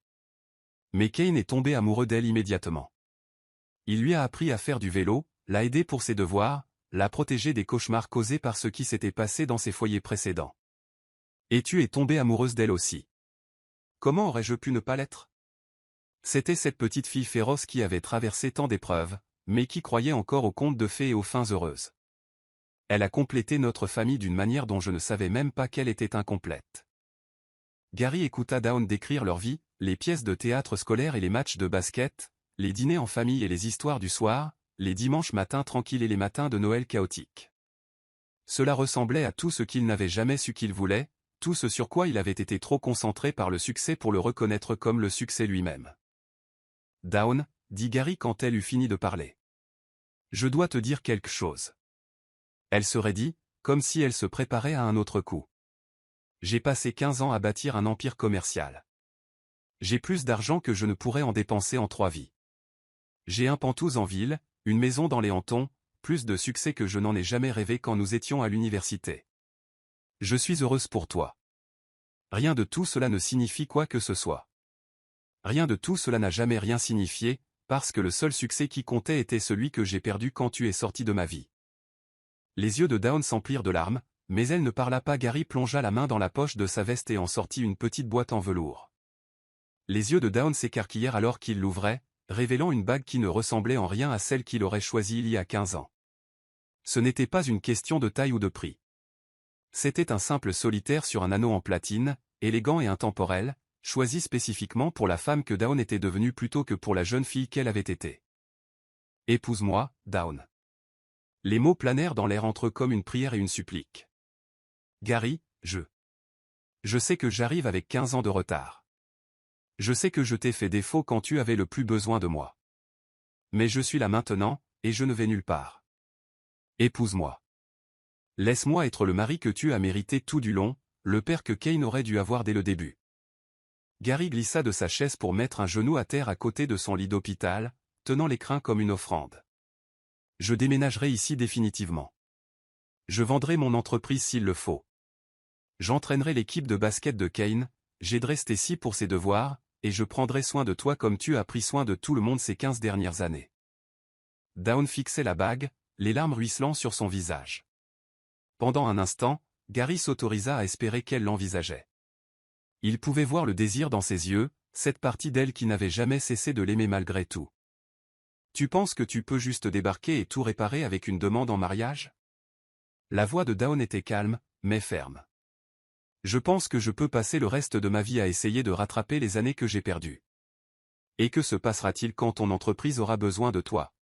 Mais Kane est tombé amoureux d'elle immédiatement. Il lui a appris à faire du vélo, l'a aidé pour ses devoirs, l'a protégé des cauchemars causés par ce qui s'était passé dans ses foyers précédents. Et tu es tombée amoureuse d'elle aussi. Comment aurais-je pu ne pas l'être? C'était cette petite fille féroce qui avait traversé tant d'épreuves, mais qui croyait encore aux contes de fées et aux fins heureuses. Elle a complété notre famille d'une manière dont je ne savais même pas qu'elle était incomplète. Gary écouta Dawn décrire leur vie, les pièces de théâtre scolaires et les matchs de basket, les dîners en famille et les histoires du soir, les dimanches matins tranquilles et les matins de Noël chaotiques. Cela ressemblait à tout ce qu'il n'avait jamais su qu'il voulait, tout ce sur quoi il avait été trop concentré par le succès pour le reconnaître comme le succès lui-même. Dawn, dit Gary quand elle eut fini de parler. Je dois te dire quelque chose. Elle se raidit, comme si elle se préparait à un autre coup. J'ai passé 15 ans à bâtir un empire commercial. J'ai plus d'argent que je ne pourrais en dépenser en 3 vies. J'ai un Pantouse en ville, une maison dans les Hantons, plus de succès que je n'en ai jamais rêvé quand nous étions à l'université. Je suis heureuse pour toi. Rien de tout cela ne signifie quoi que ce soit. Rien de tout cela n'a jamais rien signifié, parce que le seul succès qui comptait était celui que j'ai perdu quand tu es sorti de ma vie. Les yeux de Dawn s'emplirent de larmes, mais elle ne parla pas. Gary plongea la main dans la poche de sa veste et en sortit une petite boîte en velours. Les yeux de Dawn s'écarquillèrent alors qu'il l'ouvrait, révélant une bague qui ne ressemblait en rien à celle qu'il aurait choisie il y a 15 ans. Ce n'était pas une question de taille ou de prix. C'était un simple solitaire sur un anneau en platine, élégant et intemporel, choisi spécifiquement pour la femme que Dawn était devenue plutôt que pour la jeune fille qu'elle avait été. « Épouse-moi, Dawn. » Les mots planèrent dans l'air entre eux comme une prière et une supplique. « Gary, je sais que j'arrive avec 15 ans de retard. Je sais que je t'ai fait défaut quand tu avais le plus besoin de moi. Mais je suis là maintenant, et je ne vais nulle part. Épouse-moi. Laisse-moi être le mari que tu as mérité tout du long, le père que Kane aurait dû avoir dès le début. » Gary glissa de sa chaise pour mettre un genou à terre à côté de son lit d'hôpital, tenant l'écrin comme une offrande. « Je déménagerai ici définitivement. Je vendrai mon entreprise s'il le faut. J'entraînerai l'équipe de basket de Kane, j'aiderai Stacy pour ses devoirs, et je prendrai soin de toi comme tu as pris soin de tout le monde ces 15 dernières années. » Dawn fixait la bague, les larmes ruisselant sur son visage. Pendant un instant, Gary s'autorisa à espérer qu'elle l'envisageait. Il pouvait voir le désir dans ses yeux, cette partie d'elle qui n'avait jamais cessé de l'aimer malgré tout. « Tu penses que tu peux juste débarquer et tout réparer avec une demande en mariage ?» La voix de Dawn était calme, mais ferme. « Je pense que je peux passer le reste de ma vie à essayer de rattraper les années que j'ai perdues. Et que se passera-t-il quand ton entreprise aura besoin de toi?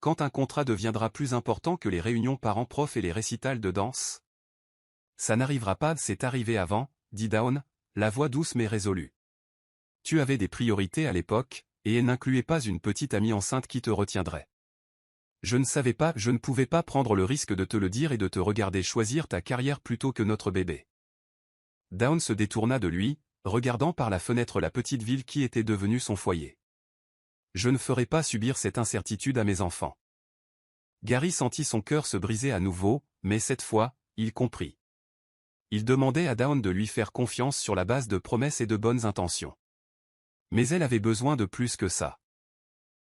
Quand un contrat deviendra plus important que les réunions parents-prof et les récitals de danse? Ça n'arrivera pas, c'est arrivé avant, dit Dawn, la voix douce mais résolue. Tu avais des priorités à l'époque, et elles n'incluaient pas une petite amie enceinte qui te retiendrait. Je ne savais pas, je ne pouvais pas prendre le risque de te le dire et de te regarder choisir ta carrière plutôt que notre bébé. Dawn se détourna de lui, regardant par la fenêtre la petite ville qui était devenue son foyer. Je ne ferai pas subir cette incertitude à mes enfants. Gary sentit son cœur se briser à nouveau, mais cette fois, il comprit. Il demandait à Dawn de lui faire confiance sur la base de promesses et de bonnes intentions. Mais elle avait besoin de plus que ça.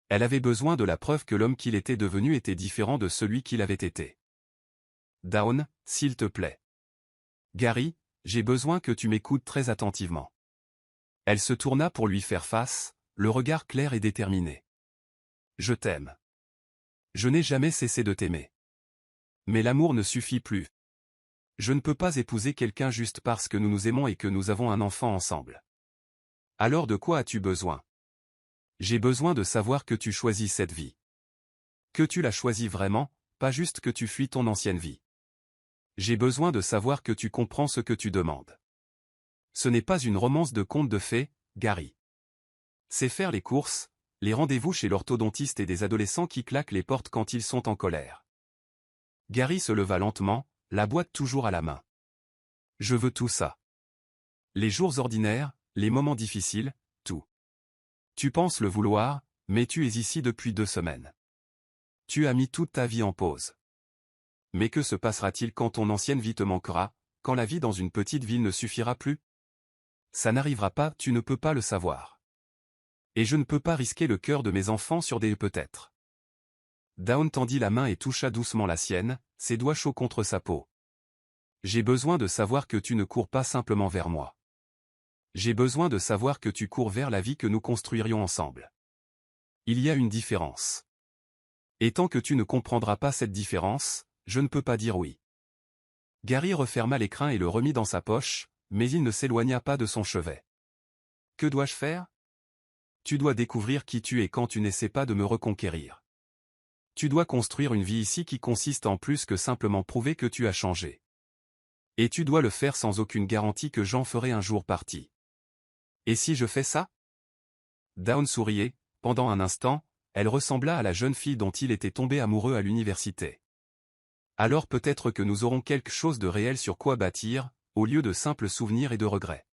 Elle avait besoin de la preuve que l'homme qu'il était devenu était différent de celui qu'il avait été. Dawn, s'il te plaît. Gary, j'ai besoin que tu m'écoutes très attentivement. Elle se tourna pour lui faire face, le regard clair et déterminé. Je t'aime. Je n'ai jamais cessé de t'aimer. Mais l'amour ne suffit plus. Je ne peux pas épouser quelqu'un juste parce que nous nous aimons et que nous avons un enfant ensemble. Alors de quoi as-tu besoin? J'ai besoin de savoir que tu choisis cette vie. Que tu la choisis vraiment, pas juste que tu fuis ton ancienne vie. J'ai besoin de savoir que tu comprends ce que tu demandes. Ce n'est pas une romance de conte de fées, Gary. C'est faire les courses, les rendez-vous chez l'orthodontiste et des adolescents qui claquent les portes quand ils sont en colère. Gary se leva lentement, la boîte toujours à la main. Je veux tout ça. Les jours ordinaires, les moments difficiles, tout. Tu penses le vouloir, mais tu es ici depuis 2 semaines. Tu as mis toute ta vie en pause. Mais que se passera-t-il quand ton ancienne vie te manquera, quand la vie dans une petite ville ne suffira plus? Ça n'arrivera pas, tu ne peux pas le savoir. Et je ne peux pas risquer le cœur de mes enfants sur des peut-être. Dawn tendit la main et toucha doucement la sienne, ses doigts chauds contre sa peau. J'ai besoin de savoir que tu ne cours pas simplement vers moi. J'ai besoin de savoir que tu cours vers la vie que nous construirions ensemble. Il y a une différence. Et tant que tu ne comprendras pas cette différence, je ne peux pas dire oui. Gary referma l'écrin et le remit dans sa poche, mais il ne s'éloigna pas de son chevet. Que dois-je faire? Tu dois découvrir qui tu es quand tu n'essaies pas de me reconquérir. Tu dois construire une vie ici qui consiste en plus que simplement prouver que tu as changé. Et tu dois le faire sans aucune garantie que j'en ferai un jour partie. Et si je fais ça? Dawn souriait, pendant un instant, elle ressembla à la jeune fille dont il était tombé amoureux à l'université. Alors peut-être que nous aurons quelque chose de réel sur quoi bâtir, au lieu de simples souvenirs et de regrets.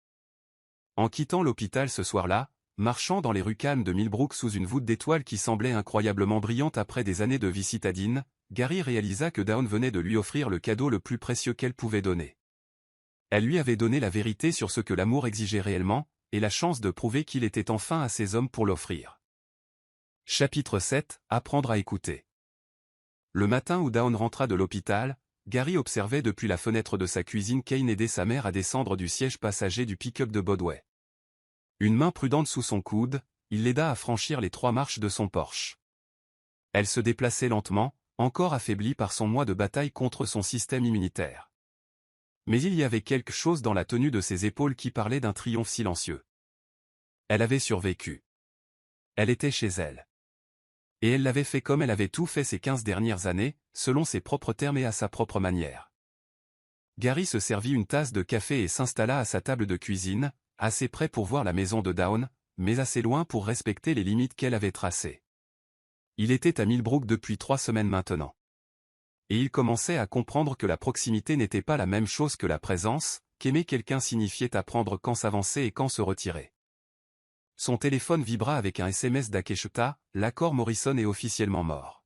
En quittant l'hôpital ce soir-là, marchant dans les rues calmes de Millbrook sous une voûte d'étoiles qui semblait incroyablement brillante après des années de vie citadine, Gary réalisa que Dawn venait de lui offrir le cadeau le plus précieux qu'elle pouvait donner. Elle lui avait donné la vérité sur ce que l'amour exigeait réellement, et la chance de prouver qu'il était enfin à ses hommes pour l'offrir. Chapitre 7 – Apprendre à écouter. Le matin où Dawn rentra de l'hôpital, Gary observait depuis la fenêtre de sa cuisine Kane aider sa mère à descendre du siège passager du pick-up de Bodway. Une main prudente sous son coude, il l'aida à franchir les 3 marches de son Porsche. Elle se déplaçait lentement, encore affaiblie par son mois de bataille contre son système immunitaire. Mais il y avait quelque chose dans la tenue de ses épaules qui parlait d'un triomphe silencieux. Elle avait survécu. Elle était chez elle. Et elle l'avait fait comme elle avait tout fait ces 15 dernières années, selon ses propres termes et à sa propre manière. Gary se servit une tasse de café et s'installa à sa table de cuisine, assez près pour voir la maison de Dawn, mais assez loin pour respecter les limites qu'elle avait tracées. Il était à Millbrook depuis 3 semaines maintenant. Et il commençait à comprendre que la proximité n'était pas la même chose que la présence, qu'aimer quelqu'un signifiait apprendre quand s'avancer et quand se retirer. Son téléphone vibra avec un SMS d'Akeshita, l'accord Morrison est officiellement mort.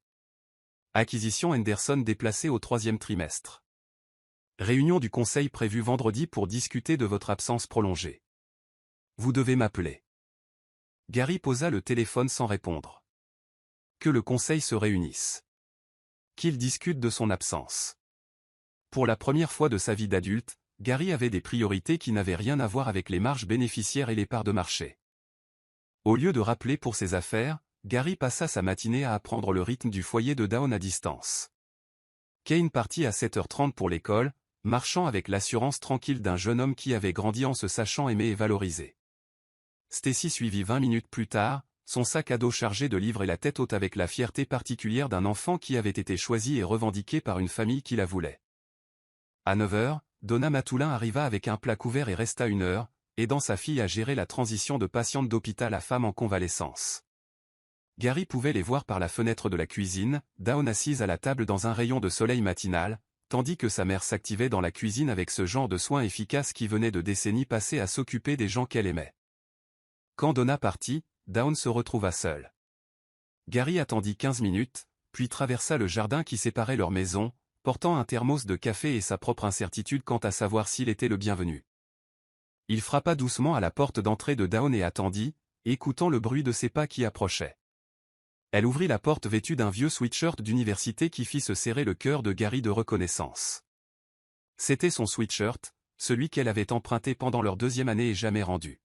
Acquisition Henderson déplacée au 3e trimestre. Réunion du conseil prévue vendredi pour discuter de votre absence prolongée. Vous devez m'appeler. Gary posa le téléphone sans répondre. Que le conseil se réunisse. Qu'il discute de son absence. Pour la première fois de sa vie d'adulte, Gary avait des priorités qui n'avaient rien à voir avec les marges bénéficiaires et les parts de marché. Au lieu de rappeler pour ses affaires, Gary passa sa matinée à apprendre le rythme du foyer de Dawn à distance. Kane partit à 7h30 pour l'école, marchant avec l'assurance tranquille d'un jeune homme qui avait grandi en se sachant aimé et valorisé. Stacy suivit 20 minutes plus tard, son sac à dos chargé de livres et la tête haute avec la fierté particulière d'un enfant qui avait été choisi et revendiqué par une famille qui la voulait. À 9h, Donna Matoulin arriva avec un plat couvert et resta 1 heure, aidant sa fille à gérer la transition de patiente d'hôpital à femme en convalescence. Gary pouvait les voir par la fenêtre de la cuisine, Dawn assise à la table dans un rayon de soleil matinal, tandis que sa mère s'activait dans la cuisine avec ce genre de soins efficaces qui venait de décennies passées à s'occuper des gens qu'elle aimait. Quand Donna partit, Dawn se retrouva seule. Gary attendit 15 minutes, puis traversa le jardin qui séparait leur maison, portant un thermos de café et sa propre incertitude quant à savoir s'il était le bienvenu. Il frappa doucement à la porte d'entrée de Dawn et attendit, écoutant le bruit de ses pas qui approchaient. Elle ouvrit la porte vêtue d'un vieux sweatshirt d'université qui fit se serrer le cœur de Gary de reconnaissance. C'était son sweatshirt, celui qu'elle avait emprunté pendant leur 2e année et jamais rendu.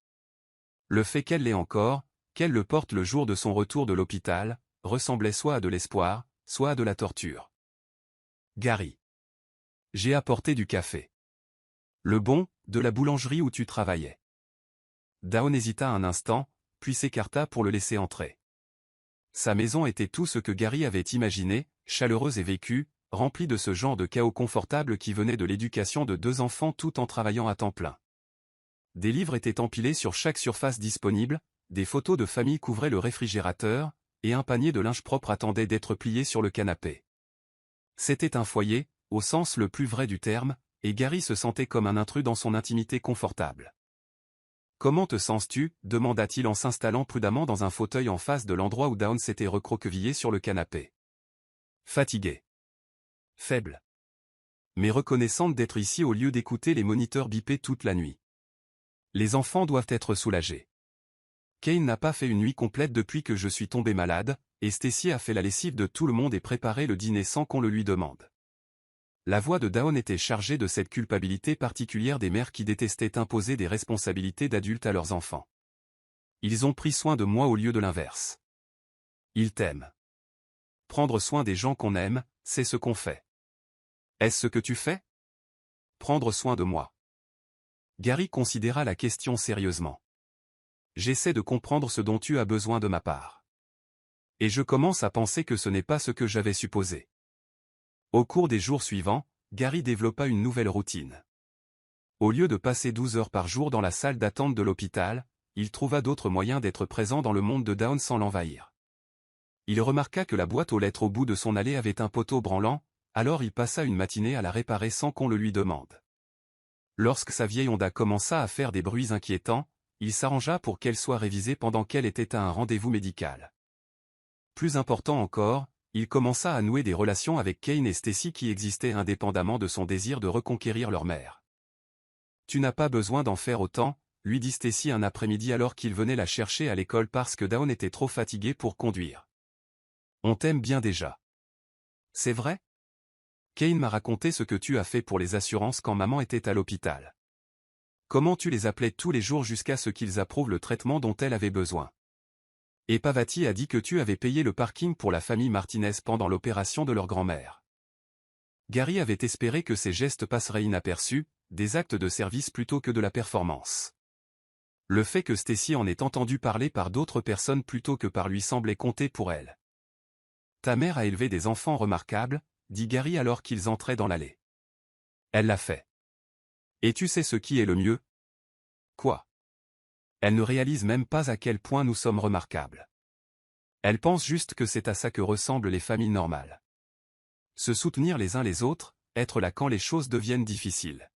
Le fait qu'elle l'ait encore, qu'elle le porte le jour de son retour de l'hôpital, ressemblait soit à de l'espoir, soit à de la torture. Gary. J'ai apporté du café. Le bon, de la boulangerie où tu travaillais. Dawn hésita un instant, puis s'écarta pour le laisser entrer. Sa maison était tout ce que Gary avait imaginé, chaleureuse et vécue, remplie de ce genre de chaos confortable qui venait de l'éducation de 2 enfants tout en travaillant à temps plein. Des livres étaient empilés sur chaque surface disponible, des photos de famille couvraient le réfrigérateur, et un panier de linge propre attendait d'être plié sur le canapé. C'était un foyer, au sens le plus vrai du terme, et Gary se sentait comme un intrus dans son intimité confortable. « Comment te sens-tu » demanda-t-il en s'installant prudemment dans un fauteuil en face de l'endroit où Dawn s'était recroquevillée sur le canapé. Fatigué. Faible. Mais reconnaissante d'être ici au lieu d'écouter les moniteurs biper toute la nuit. Les enfants doivent être soulagés. Kane n'a pas fait une nuit complète depuis que je suis tombé malade, et Stacy a fait la lessive de tout le monde et préparé le dîner sans qu'on le lui demande. La voix de Dawn était chargée de cette culpabilité particulière des mères qui détestaient imposer des responsabilités d'adultes à leurs enfants. Ils ont pris soin de moi au lieu de l'inverse. Ils t'aiment. Prendre soin des gens qu'on aime, c'est ce qu'on fait. Est-ce ce que tu fais? Prendre soin de moi. Gary considéra la question sérieusement. J'essaie de comprendre ce dont tu as besoin de ma part. Et je commence à penser que ce n'est pas ce que j'avais supposé. Au cours des jours suivants, Gary développa une nouvelle routine. Au lieu de passer 12 heures par jour dans la salle d'attente de l'hôpital, il trouva d'autres moyens d'être présent dans le monde de Dawn sans l'envahir. Il remarqua que la boîte aux lettres au bout de son allée avait un poteau branlant, alors il passa une matinée à la réparer sans qu'on le lui demande. Lorsque sa vieille Honda commença à faire des bruits inquiétants, il s'arrangea pour qu'elle soit révisée pendant qu'elle était à un rendez-vous médical. Plus important encore, il commença à nouer des relations avec Kane et Stacy qui existaient indépendamment de son désir de reconquérir leur mère. « Tu n'as pas besoin d'en faire autant », lui dit Stacy un après-midi alors qu'il venait la chercher à l'école parce que Dawn était trop fatiguée pour conduire. « On t'aime bien déjà. »« C'est vrai ? Kane m'a raconté ce que tu as fait pour les assurances quand maman était à l'hôpital. Comment tu les appelais tous les jours jusqu'à ce qu'ils approuvent le traitement dont elle avait besoin. Et Pavati a dit que tu avais payé le parking pour la famille Martinez pendant l'opération de leur grand-mère. » Gary avait espéré que ces gestes passeraient inaperçus, des actes de service plutôt que de la performance. Le fait que Stacy en ait entendu parler par d'autres personnes plutôt que par lui semblait compter pour elle. « Ta mère a élevé des enfants remarquables, » dit Gary alors qu'ils entraient dans l'allée. « Elle l'a fait. Et tu sais ce qui est le mieux? Quoi? Elle ne réalise même pas à quel point nous sommes remarquables. Elle pense juste que c'est à ça que ressemblent les familles normales. Se soutenir les uns les autres, être là quand les choses deviennent difficiles.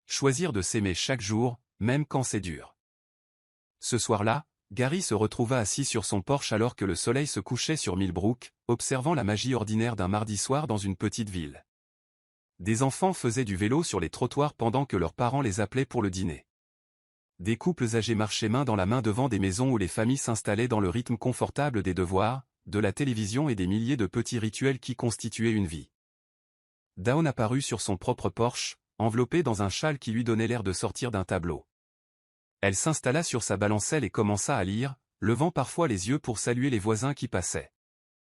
Choisir de s'aimer chaque jour, même quand c'est dur. » Ce soir-là, Gary se retrouva assis sur son porche alors que le soleil se couchait sur Millbrook, observant la magie ordinaire d'un mardi soir dans une petite ville. Des enfants faisaient du vélo sur les trottoirs pendant que leurs parents les appelaient pour le dîner. Des couples âgés marchaient main dans la main devant des maisons où les familles s'installaient dans le rythme confortable des devoirs, de la télévision et des milliers de petits rituels qui constituaient une vie. Dawn apparut sur son propre porche, enveloppée dans un châle qui lui donnait l'air de sortir d'un tableau. Elle s'installa sur sa balancelle et commença à lire, levant parfois les yeux pour saluer les voisins qui passaient.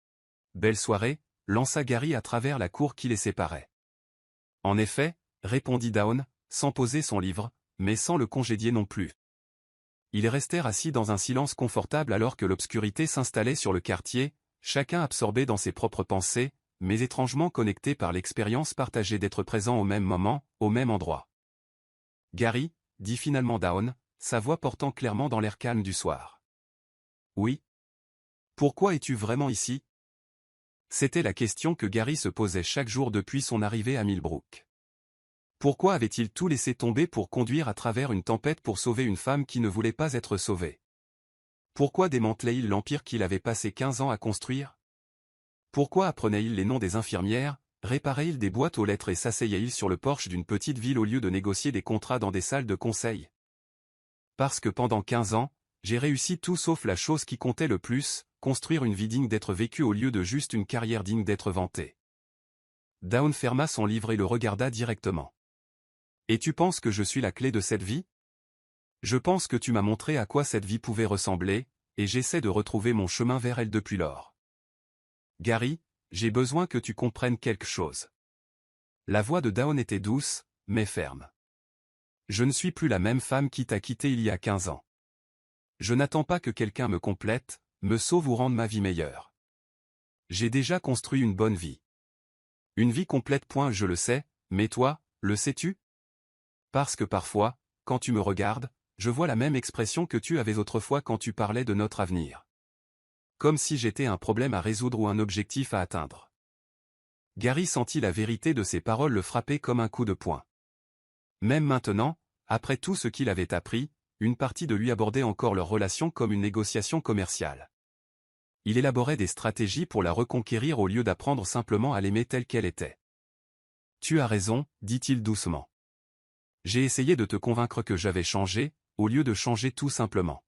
« Belle soirée », lança Gary à travers la cour qui les séparait. « En effet », répondit Dawn, sans poser son livre, mais sans le congédier non plus. Ils restèrent assis dans un silence confortable alors que l'obscurité s'installait sur le quartier, chacun absorbé dans ses propres pensées, mais étrangement connectés par l'expérience partagée d'être présents au même moment, au même endroit. « Gary », dit finalement Dawn, sa voix portant clairement dans l'air calme du soir. « Oui. Pourquoi es-tu vraiment ici ?» C'était la question que Gary se posait chaque jour depuis son arrivée à Millbrook. Pourquoi avait-il tout laissé tomber pour conduire à travers une tempête pour sauver une femme qui ne voulait pas être sauvée? Pourquoi démantelait-il l'empire qu'il avait passé 15 ans à construire? Pourquoi apprenait-il les noms des infirmières, réparait-il des boîtes aux lettres et s'asseyait-il sur le porche d'une petite ville au lieu de négocier des contrats dans des salles de conseil? Parce que pendant 15 ans, j'ai réussi tout sauf la chose qui comptait le plus, construire une vie digne d'être vécue au lieu de juste une carrière digne d'être vantée. Dawn ferma son livre et le regarda directement. « Et tu penses que je suis la clé de cette vie? Je pense que tu m'as montré à quoi cette vie pouvait ressembler, et j'essaie de retrouver mon chemin vers elle depuis lors. Gary, j'ai besoin que tu comprennes quelque chose. La voix de Dawn était douce, mais ferme. Je ne suis plus la même femme qui t'a quitté il y a 15 ans. Je n'attends pas que quelqu'un me complète, me sauve ou rende ma vie meilleure. J'ai déjà construit une bonne vie. Une vie complète. Je le sais, mais toi, le sais-tu? Parce que parfois, quand tu me regardes, je vois la même expression que tu avais autrefois quand tu parlais de notre avenir. Comme si j'étais un problème à résoudre ou un objectif à atteindre. Gary sentit la vérité de ces paroles le frapper comme un coup de poing. Même maintenant, après tout ce qu'il avait appris, une partie de lui abordait encore leur relation comme une négociation commerciale. Il élaborait des stratégies pour la reconquérir au lieu d'apprendre simplement à l'aimer telle qu'elle était. Tu as raison, dit-il doucement. J'ai essayé de te convaincre que j'avais changé, au lieu de changer tout simplement.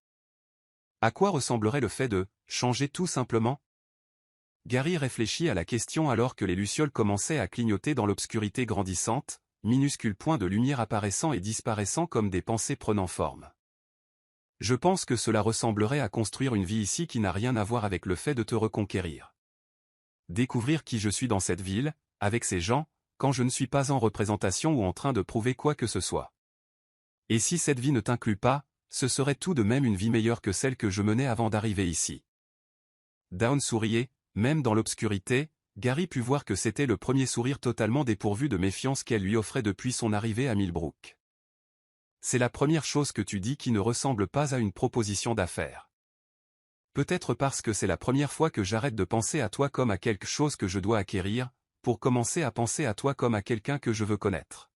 À quoi ressemblerait le fait de « changer tout simplement » Gary réfléchit à la question alors que les lucioles commençaient à clignoter dans l'obscurité grandissante, minuscules points de lumière apparaissant et disparaissant comme des pensées prenant forme. Je pense que cela ressemblerait à construire une vie ici qui n'a rien à voir avec le fait de te reconquérir. Découvrir qui je suis dans cette ville, avec ces gens, quand je ne suis pas en représentation ou en train de prouver quoi que ce soit. Et si cette vie ne t'inclut pas, ce serait tout de même une vie meilleure que celle que je menais avant d'arriver ici. Dawn souriait, même dans l'obscurité, Gary put voir que c'était le premier sourire totalement dépourvu de méfiance qu'elle lui offrait depuis son arrivée à Millbrook. C'est la première chose que tu dis qui ne ressemble pas à une proposition d'affaires. Peut-être parce que c'est la première fois que j'arrête de penser à toi comme à quelque chose que je dois acquérir, pour commencer à penser à toi comme à quelqu'un que je veux connaître.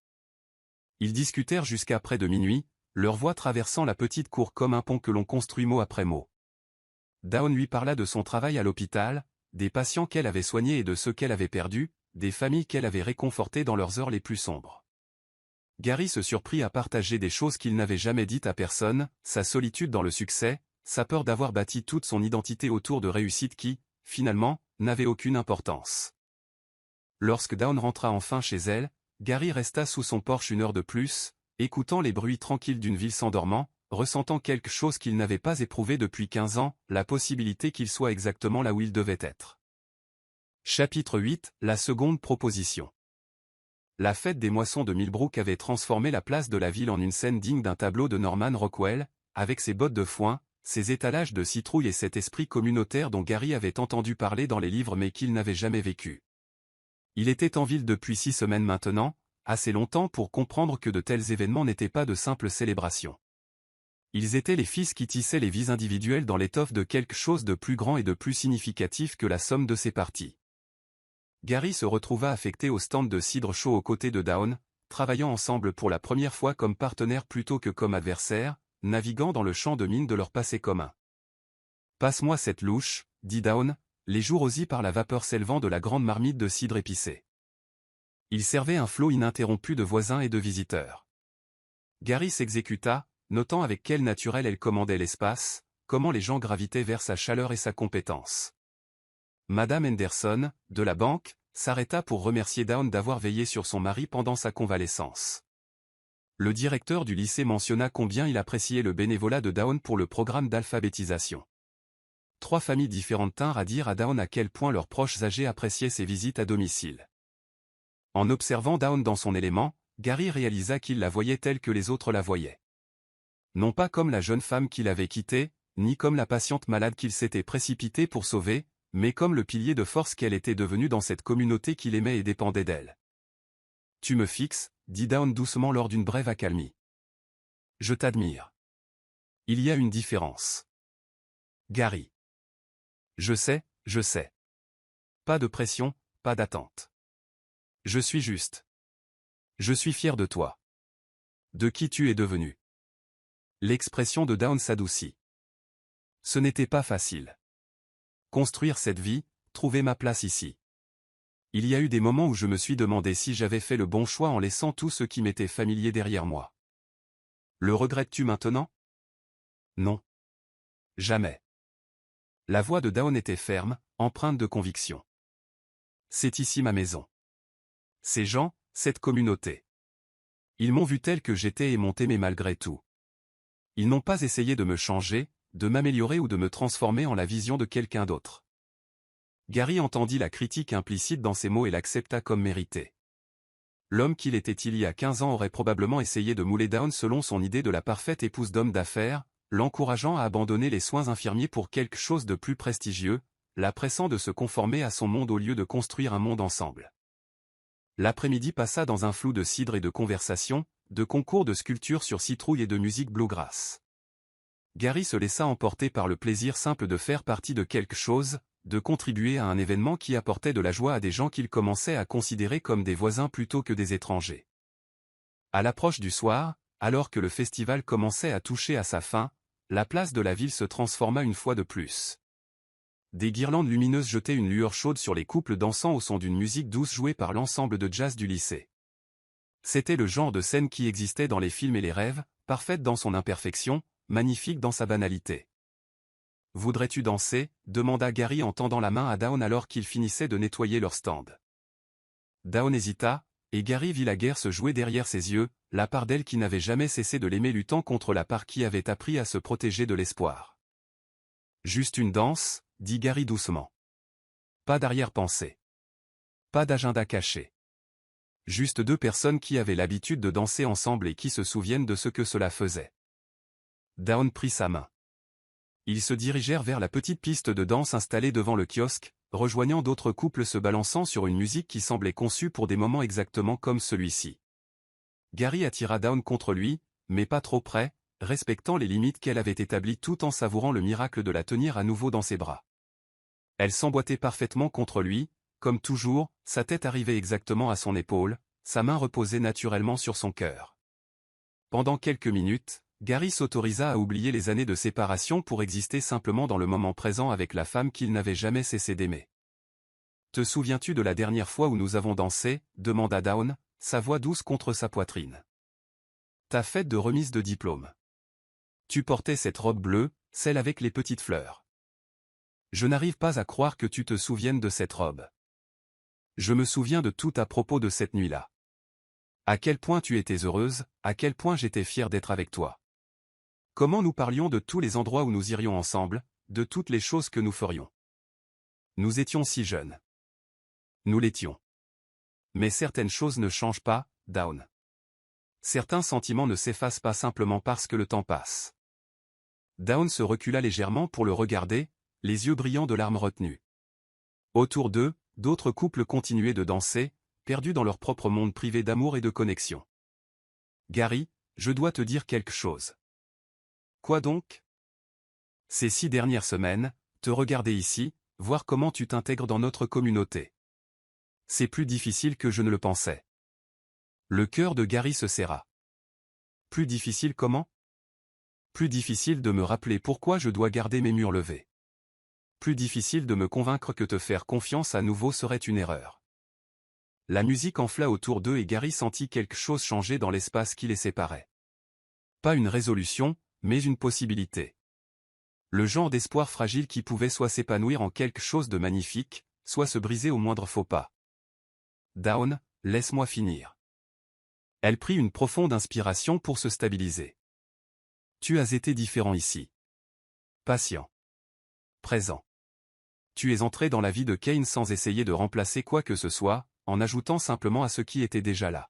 Ils discutèrent jusqu'à près de minuit, leur voix traversant la petite cour comme un pont que l'on construit mot après mot. Dawn lui parla de son travail à l'hôpital, des patients qu'elle avait soignés et de ceux qu'elle avait perdus, des familles qu'elle avait réconfortées dans leurs heures les plus sombres. Gary se surprit à partager des choses qu'il n'avait jamais dites à personne, sa solitude dans le succès, sa peur d'avoir bâti toute son identité autour de réussites qui, finalement, n'avaient aucune importance. Lorsque Dawn rentra enfin chez elle, Gary resta sous son porche une heure de plus, écoutant les bruits tranquilles d'une ville s'endormant, ressentant quelque chose qu'il n'avait pas éprouvé depuis 15 ans, la possibilité qu'il soit exactement là où il devait être. Chapitre 8, la seconde proposition. La fête des moissons de Millbrook avait transformé la place de la ville en une scène digne d'un tableau de Norman Rockwell, avec ses bottes de foin, ses étalages de citrouille et cet esprit communautaire dont Gary avait entendu parler dans les livres mais qu'il n'avait jamais vécu. Il était en ville depuis 6 semaines maintenant, assez longtemps pour comprendre que de tels événements n'étaient pas de simples célébrations. Ils étaient les fils qui tissaient les vies individuelles dans l'étoffe de quelque chose de plus grand et de plus significatif que la somme de ses parties. Gary se retrouva affecté au stand de cidre chaud aux côtés de Dawn, travaillant ensemble pour la première fois comme partenaires plutôt que comme adversaires, naviguant dans le champ de mine de leur passé commun. « Passe-moi cette louche, dit Dawn, les joues rosies par la vapeur s'élevant de la grande marmite de cidre épicé. Il servait un flot ininterrompu de voisins et de visiteurs. Gary s'exécuta, notant avec quel naturel elle commandait l'espace, comment les gens gravitaient vers sa chaleur et sa compétence. Madame Henderson, de la banque, s'arrêta pour remercier Dawn d'avoir veillé sur son mari pendant sa convalescence. Le directeur du lycée mentionna combien il appréciait le bénévolat de Dawn pour le programme d'alphabétisation. 3 familles différentes tinrent à dire à Dawn à quel point leurs proches âgés appréciaient ses visites à domicile. En observant Dawn dans son élément, Gary réalisa qu'il la voyait telle que les autres la voyaient. Non pas comme la jeune femme qu'il avait quittée, ni comme la patiente malade qu'il s'était précipité pour sauver, mais comme le pilier de force qu'elle était devenue dans cette communauté qu'il aimait et dépendait d'elle. « Tu me fixes, dit Dawn doucement lors d'une brève accalmie. Je t'admire. Il y a une différence. Gary. Je sais, je sais. Pas de pression, pas d'attente. Je suis juste. Je suis fier de toi. De qui tu es devenu. L'expression de Dawn s'adoucit. Ce n'était pas facile. Construire cette vie, trouver ma place ici. Il y a eu des moments où je me suis demandé si j'avais fait le bon choix en laissant tout ce qui m'était familier derrière moi. Le regrettes-tu maintenant? Non. Jamais. La voix de Dawn était ferme, empreinte de conviction. C'est ici ma maison. Ces gens, cette communauté. Ils m'ont vu tel que j'étais et m'ont aimé malgré tout. Ils n'ont pas essayé de me changer, de m'améliorer ou de me transformer en la vision de quelqu'un d'autre. Gary entendit la critique implicite dans ces mots et l'accepta comme mérité. l'homme qu'il était il y a 15 ans aurait probablement essayé de mouler Dawn selon son idée de la parfaite épouse d'homme d'affaires, l'encourageant à abandonner les soins infirmiers pour quelque chose de plus prestigieux, la pressant de se conformer à son monde au lieu de construire un monde ensemble. L'après-midi passa dans un flou de cidre et de conversation, de concours de sculpture sur citrouille et de musique bluegrass. Gary se laissa emporter par le plaisir simple de faire partie de quelque chose, de contribuer à un événement qui apportait de la joie à des gens qu'il commençait à considérer comme des voisins plutôt que des étrangers. À l'approche du soir, alors que le festival commençait à toucher à sa fin, la place de la ville se transforma une fois de plus. Des guirlandes lumineuses jetaient une lueur chaude sur les couples dansant au son d'une musique douce jouée par l'ensemble de jazz du lycée. C'était le genre de scène qui existait dans les films et les rêves, parfaite dans son imperfection, magnifique dans sa banalité. « Voudrais-tu danser » demanda Gary en tendant la main à Dawn alors qu'ils finissaient de nettoyer leur stand. Dawn hésita, et Gary vit la guerre se jouer derrière ses yeux, la part d'elle qui n'avait jamais cessé de l'aimer luttant contre la part qui avait appris à se protéger de l'espoir. « Juste une danse » dit Gary doucement. Pas d'arrière-pensée. Pas d'agenda caché. Juste deux personnes qui avaient l'habitude de danser ensemble et qui se souviennent de ce que cela faisait. Dawn prit sa main. Ils se dirigèrent vers la petite piste de danse installée devant le kiosque, rejoignant d'autres couples se balançant sur une musique qui semblait conçue pour des moments exactement comme celui-ci. Gary attira Dawn contre lui, mais pas trop près, respectant les limites qu'elle avait établies tout en savourant le miracle de la tenir à nouveau dans ses bras. Elle s'emboîtait parfaitement contre lui, comme toujours, sa tête arrivait exactement à son épaule, sa main reposait naturellement sur son cœur. Pendant quelques minutes, Gary s'autorisa à oublier les années de séparation pour exister simplement dans le moment présent avec la femme qu'il n'avait jamais cessé d'aimer. « Te souviens-tu de la dernière fois où nous avons dansé » demanda Dawn, sa voix douce contre sa poitrine. « Ta fête de remise de diplôme. Tu portais cette robe bleue, celle avec les petites fleurs. Je n'arrive pas à croire que tu te souviennes de cette robe. Je me souviens de tout à propos de cette nuit-là. À quel point tu étais heureuse, à quel point j'étais fier d'être avec toi. Comment nous parlions de tous les endroits où nous irions ensemble, de toutes les choses que nous ferions. Nous étions si jeunes. Nous l'étions. Mais certaines choses ne changent pas, Dawn. Certains sentiments ne s'effacent pas simplement parce que le temps passe. Dawn se recula légèrement pour le regarder, les yeux brillants de larmes retenues. Autour d'eux, d'autres couples continuaient de danser, perdus dans leur propre monde privé d'amour et de connexion. Gary, je dois te dire quelque chose. Quoi donc? Ces 6 dernières semaines, te regarder ici, voir comment tu t'intègres dans notre communauté. C'est plus difficile que je ne le pensais. Le cœur de Gary se serra. Plus difficile comment? Plus difficile de me rappeler pourquoi je dois garder mes murs levés. Plus difficile de me convaincre que te faire confiance à nouveau serait une erreur. La musique enfla autour d'eux et Gary sentit quelque chose changer dans l'espace qui les séparait. Pas une résolution, mais une possibilité. Le genre d'espoir fragile qui pouvait soit s'épanouir en quelque chose de magnifique, soit se briser au moindre faux pas. Dawn, laisse-moi finir. Elle prit une profonde inspiration pour se stabiliser. Tu as été différent ici. Patient. Présent. Tu es entré dans la vie de Kane sans essayer de remplacer quoi que ce soit, en ajoutant simplement à ce qui était déjà là.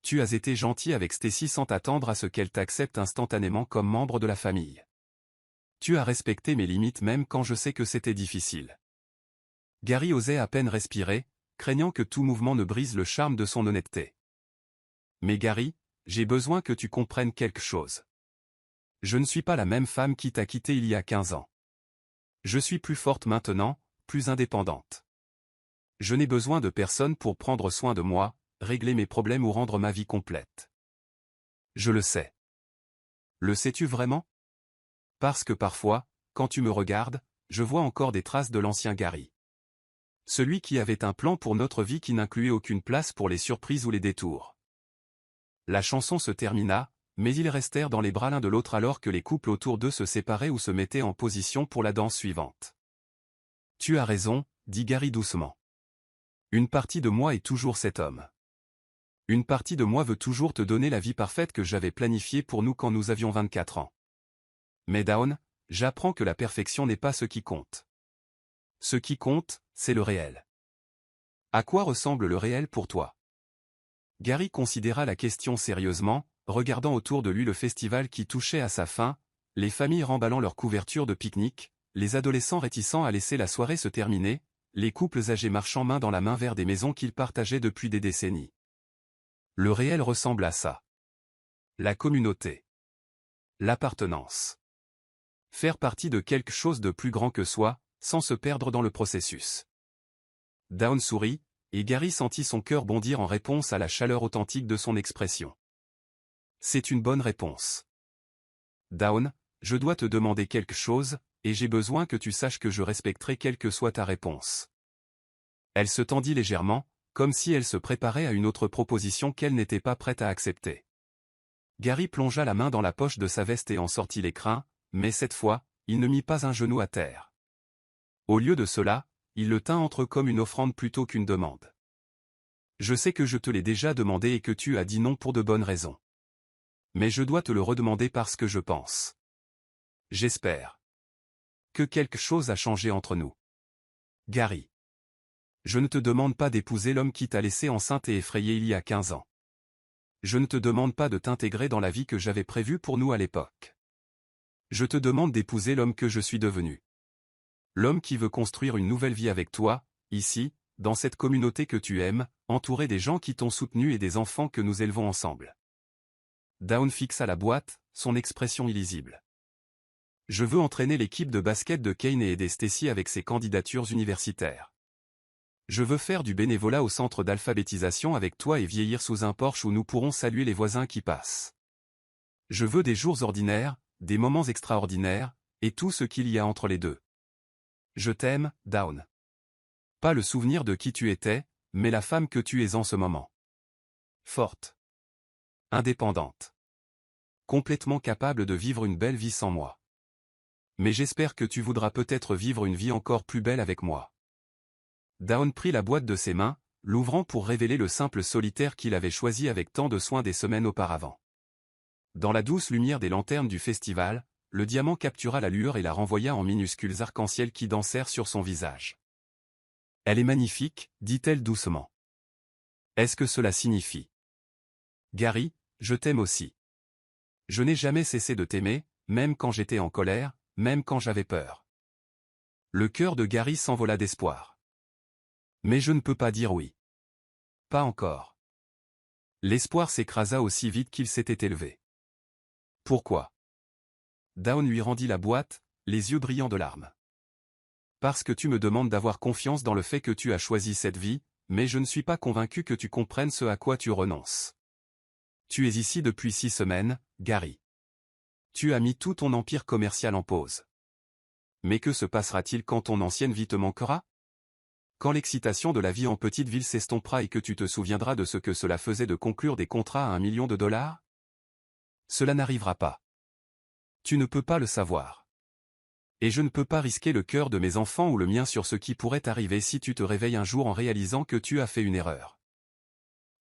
Tu as été gentil avec Stacy sans t'attendre à ce qu'elle t'accepte instantanément comme membre de la famille. Tu as respecté mes limites même quand je sais que c'était difficile. Gary osait à peine respirer, craignant que tout mouvement ne brise le charme de son honnêteté. Mais Gary, j'ai besoin que tu comprennes quelque chose. Je ne suis pas la même femme qui t'a quitté il y a 15 ans. Je suis plus forte maintenant, plus indépendante. Je n'ai besoin de personne pour prendre soin de moi, régler mes problèmes ou rendre ma vie complète. Je le sais. Le sais-tu vraiment? Parce que parfois, quand tu me regardes, je vois encore des traces de l'ancien Gary. Celui qui avait un plan pour notre vie qui n'incluait aucune place pour les surprises ou les détours. La chanson se termina, mais ils restèrent dans les bras l'un de l'autre alors que les couples autour d'eux se séparaient ou se mettaient en position pour la danse suivante. Tu as raison, dit Gary doucement. Une partie de moi est toujours cet homme. Une partie de moi veut toujours te donner la vie parfaite que j'avais planifiée pour nous quand nous avions 24 ans. Mais Dawn, j'apprends que la perfection n'est pas ce qui compte. Ce qui compte, c'est le réel. À quoi ressemble le réel pour toi? Gary considéra la question sérieusement, regardant autour de lui le festival qui touchait à sa fin, les familles remballant leurs couvertures de pique-nique, les adolescents réticents à laisser la soirée se terminer, les couples âgés marchant main dans la main vers des maisons qu'ils partageaient depuis des décennies. Le réel ressemble à ça. La communauté. L'appartenance. Faire partie de quelque chose de plus grand que soi, sans se perdre dans le processus. Dawn sourit, et Gary sentit son cœur bondir en réponse à la chaleur authentique de son expression. C'est une bonne réponse. Dawn, je dois te demander quelque chose, et j'ai besoin que tu saches que je respecterai quelle que soit ta réponse. Elle se tendit légèrement, comme si elle se préparait à une autre proposition qu'elle n'était pas prête à accepter. Gary plongea la main dans la poche de sa veste et en sortit l'écrin, mais cette fois, il ne mit pas un genou à terre. Au lieu de cela, il le tint entre eux comme une offrande plutôt qu'une demande. Je sais que je te l'ai déjà demandé et que tu as dit non pour de bonnes raisons. Mais je dois te le redemander parce que je pense. J'espère que quelque chose a changé entre nous. Gary. Je ne te demande pas d'épouser l'homme qui t'a laissé enceinte et effrayée il y a 15 ans. Je ne te demande pas de t'intégrer dans la vie que j'avais prévue pour nous à l'époque. Je te demande d'épouser l'homme que je suis devenu. L'homme qui veut construire une nouvelle vie avec toi, ici, dans cette communauté que tu aimes, entouré des gens qui t'ont soutenu et des enfants que nous élevons ensemble. Dawn fixa la boîte, son expression illisible. Je veux entraîner l'équipe de basket de Kane et aider Stacy avec ses candidatures universitaires. Je veux faire du bénévolat au centre d'alphabétisation avec toi et vieillir sous un porche où nous pourrons saluer les voisins qui passent. Je veux des jours ordinaires, des moments extraordinaires, et tout ce qu'il y a entre les deux. Je t'aime, Dawn. Pas le souvenir de qui tu étais, mais la femme que tu es en ce moment. Forte. Indépendante. Complètement capable de vivre une belle vie sans moi. Mais j'espère que tu voudras peut-être vivre une vie encore plus belle avec moi. Dawn prit la boîte de ses mains, l'ouvrant pour révéler le simple solitaire qu'il avait choisi avec tant de soin des semaines auparavant. Dans la douce lumière des lanternes du festival, le diamant captura la lueur et la renvoya en minuscules arcs-en-ciel qui dansèrent sur son visage. « Elle est magnifique, dit-elle doucement. Est-ce que cela signifie ? Gary, je t'aime aussi. Je n'ai jamais cessé de t'aimer, même quand j'étais en colère, même quand j'avais peur. » Le cœur de Gary s'envola d'espoir. Mais je ne peux pas dire oui. Pas encore. L'espoir s'écrasa aussi vite qu'il s'était élevé. Pourquoi ? Dawn lui rendit la boîte, les yeux brillants de larmes. Parce que tu me demandes d'avoir confiance dans le fait que tu as choisi cette vie, mais je ne suis pas convaincu que tu comprennes ce à quoi tu renonces. Tu es ici depuis 6 semaines, Gary. Tu as mis tout ton empire commercial en pause. Mais que se passera-t-il quand ton ancienne vie te manquera ? Quand l'excitation de la vie en petite ville s'estompera et que tu te souviendras de ce que cela faisait de conclure des contrats à $1 million ? Cela n'arrivera pas. Tu ne peux pas le savoir. Et je ne peux pas risquer le cœur de mes enfants ou le mien sur ce qui pourrait arriver si tu te réveilles un jour en réalisant que tu as fait une erreur.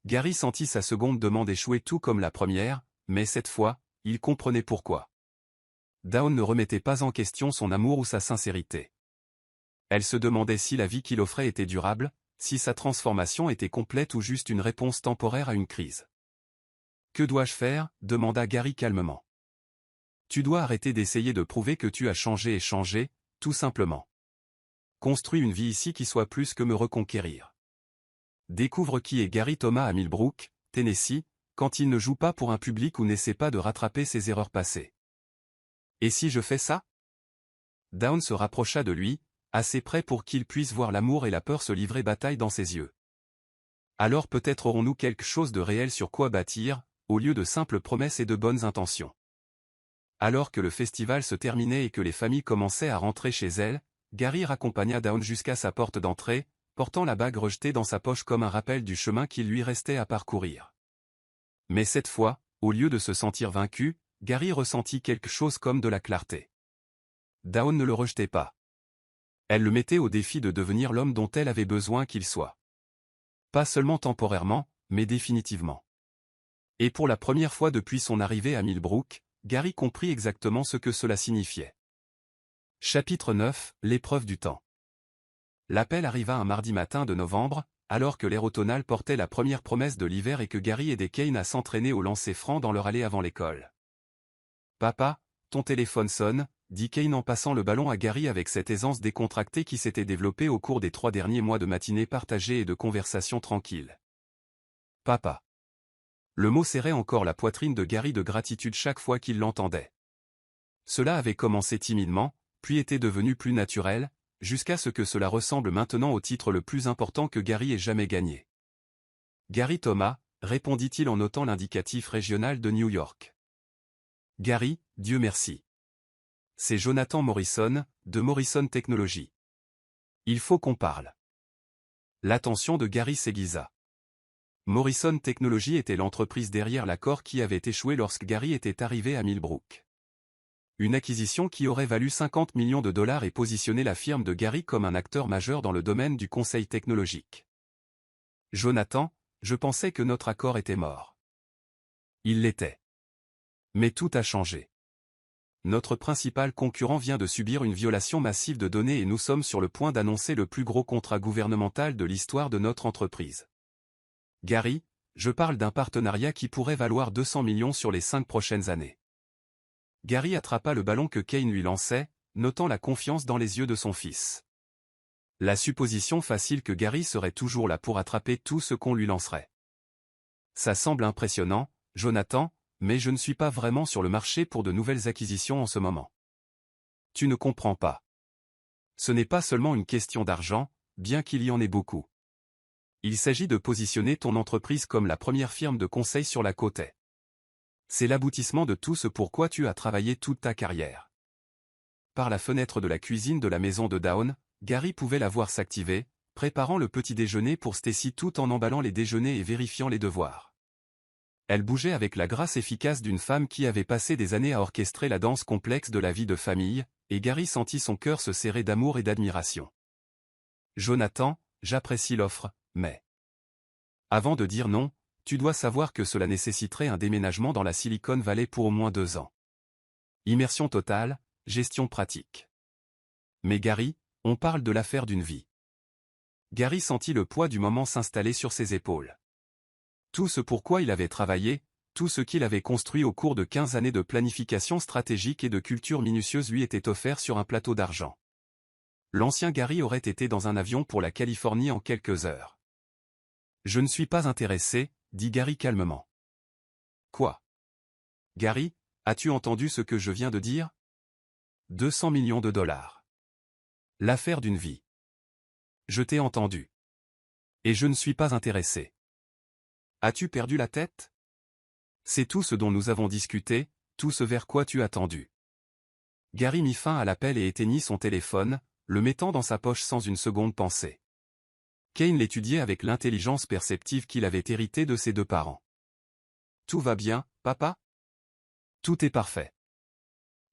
Gary sentit sa seconde demande échouer tout comme la première, mais cette fois, il comprenait pourquoi. Dawn ne remettait pas en question son amour ou sa sincérité. Elle se demandait si la vie qu'il offrait était durable, si sa transformation était complète ou juste une réponse temporaire à une crise. « Que dois-je faire » demanda Gary calmement. « Tu dois arrêter d'essayer de prouver que tu as changé et changer, tout simplement. Construis une vie ici qui soit plus que me reconquérir. Découvre qui est Gary Thomas à Millbrook, Tennessee, quand il ne joue pas pour un public ou n'essaie pas de rattraper ses erreurs passées. Et si je fais ça ?» Dawn se rapprocha de lui, assez près pour qu'il puisse voir l'amour et la peur se livrer bataille dans ses yeux. Alors peut-être aurons-nous quelque chose de réel sur quoi bâtir, au lieu de simples promesses et de bonnes intentions. Alors que le festival se terminait et que les familles commençaient à rentrer chez elles, Gary raccompagna Dawn jusqu'à sa porte d'entrée, portant la bague rejetée dans sa poche comme un rappel du chemin qu'il lui restait à parcourir. Mais cette fois, au lieu de se sentir vaincu, Gary ressentit quelque chose comme de la clarté. Dawn ne le rejetait pas. Elle le mettait au défi de devenir l'homme dont elle avait besoin qu'il soit. Pas seulement temporairement, mais définitivement. Et pour la première fois depuis son arrivée à Millbrook, Gary comprit exactement ce que cela signifiait. Chapitre 9, l'épreuve du temps. L'appel arriva un mardi matin de novembre, alors que l'air automnal portait la première promesse de l'hiver et que Gary aidait Kane à s'entraîner au lancer franc dans leur allée avant l'école. « Papa, ton téléphone sonne », dit Kane en passant le ballon à Gary avec cette aisance décontractée qui s'était développée au cours des 3 derniers mois de matinées partagées et de conversations tranquilles. « Papa. » Le mot serrait encore la poitrine de Gary de gratitude chaque fois qu'il l'entendait. Cela avait commencé timidement, puis était devenu plus naturel, jusqu'à ce que cela ressemble maintenant au titre le plus important que Gary ait jamais gagné. « Gary Thomas », répondit-il en notant l'indicatif régional de New York. « Gary, Dieu merci. C'est Jonathan Morrison, de Morrison Technology. Il faut qu'on parle. » L'attention de Gary s'aiguisa. Morrison Technology était l'entreprise derrière l'accord qui avait échoué lorsque Gary était arrivé à Millbrook. Une acquisition qui aurait valu 50 millions de dollars et positionné la firme de Gary comme un acteur majeur dans le domaine du conseil technologique. « Jonathan, je pensais que notre accord était mort. » Il l'était. Mais tout a changé. Notre principal concurrent vient de subir une violation massive de données et nous sommes sur le point d'annoncer le plus gros contrat gouvernemental de l'histoire de notre entreprise. Gary, je parle d'un partenariat qui pourrait valoir 200 millions sur les 5 prochaines années. Gary attrapa le ballon que Kane lui lançait, notant la confiance dans les yeux de son fils. La supposition facile que Gary serait toujours là pour attraper tout ce qu'on lui lancerait. Ça semble impressionnant, Jonathan, mais je ne suis pas vraiment sur le marché pour de nouvelles acquisitions en ce moment. Tu ne comprends pas. Ce n'est pas seulement une question d'argent, bien qu'il y en ait beaucoup. Il s'agit de positionner ton entreprise comme la première firme de conseil sur la côte est. C'est l'aboutissement de tout ce pourquoi tu as travaillé toute ta carrière. Par la fenêtre de la cuisine de la maison de Down, Gary pouvait la voir s'activer, préparant le petit déjeuner pour Stacy tout en emballant les déjeuners et vérifiant les devoirs. Elle bougeait avec la grâce efficace d'une femme qui avait passé des années à orchestrer la danse complexe de la vie de famille, et Gary sentit son cœur se serrer d'amour et d'admiration. « Jonathan, j'apprécie l'offre, mais... » Avant de dire non, tu dois savoir que cela nécessiterait un déménagement dans la Silicon Valley pour au moins 2 ans. Immersion totale, gestion pratique. Mais Gary, on parle de l'affaire d'une vie. Gary sentit le poids du moment s'installer sur ses épaules. Tout ce pourquoi il avait travaillé, tout ce qu'il avait construit au cours de 15 années de planification stratégique et de culture minutieuse lui était offert sur un plateau d'argent. L'ancien Gary aurait été dans un avion pour la Californie en quelques heures. « Je ne suis pas intéressé, » dit Gary calmement. « Quoi ? Gary, as-tu entendu ce que je viens de dire ? 200 millions de dollars. L'affaire d'une vie. Je t'ai entendu. Et je ne suis pas intéressé. As-tu perdu la tête ? C'est tout ce dont nous avons discuté, tout ce vers quoi tu as tendu. » Gary mit fin à l'appel et éteignit son téléphone, le mettant dans sa poche sans une seconde pensée. Kane l'étudiait avec l'intelligence perceptive qu'il avait héritée de ses 2 parents. « Tout va bien, papa ? » Tout est parfait.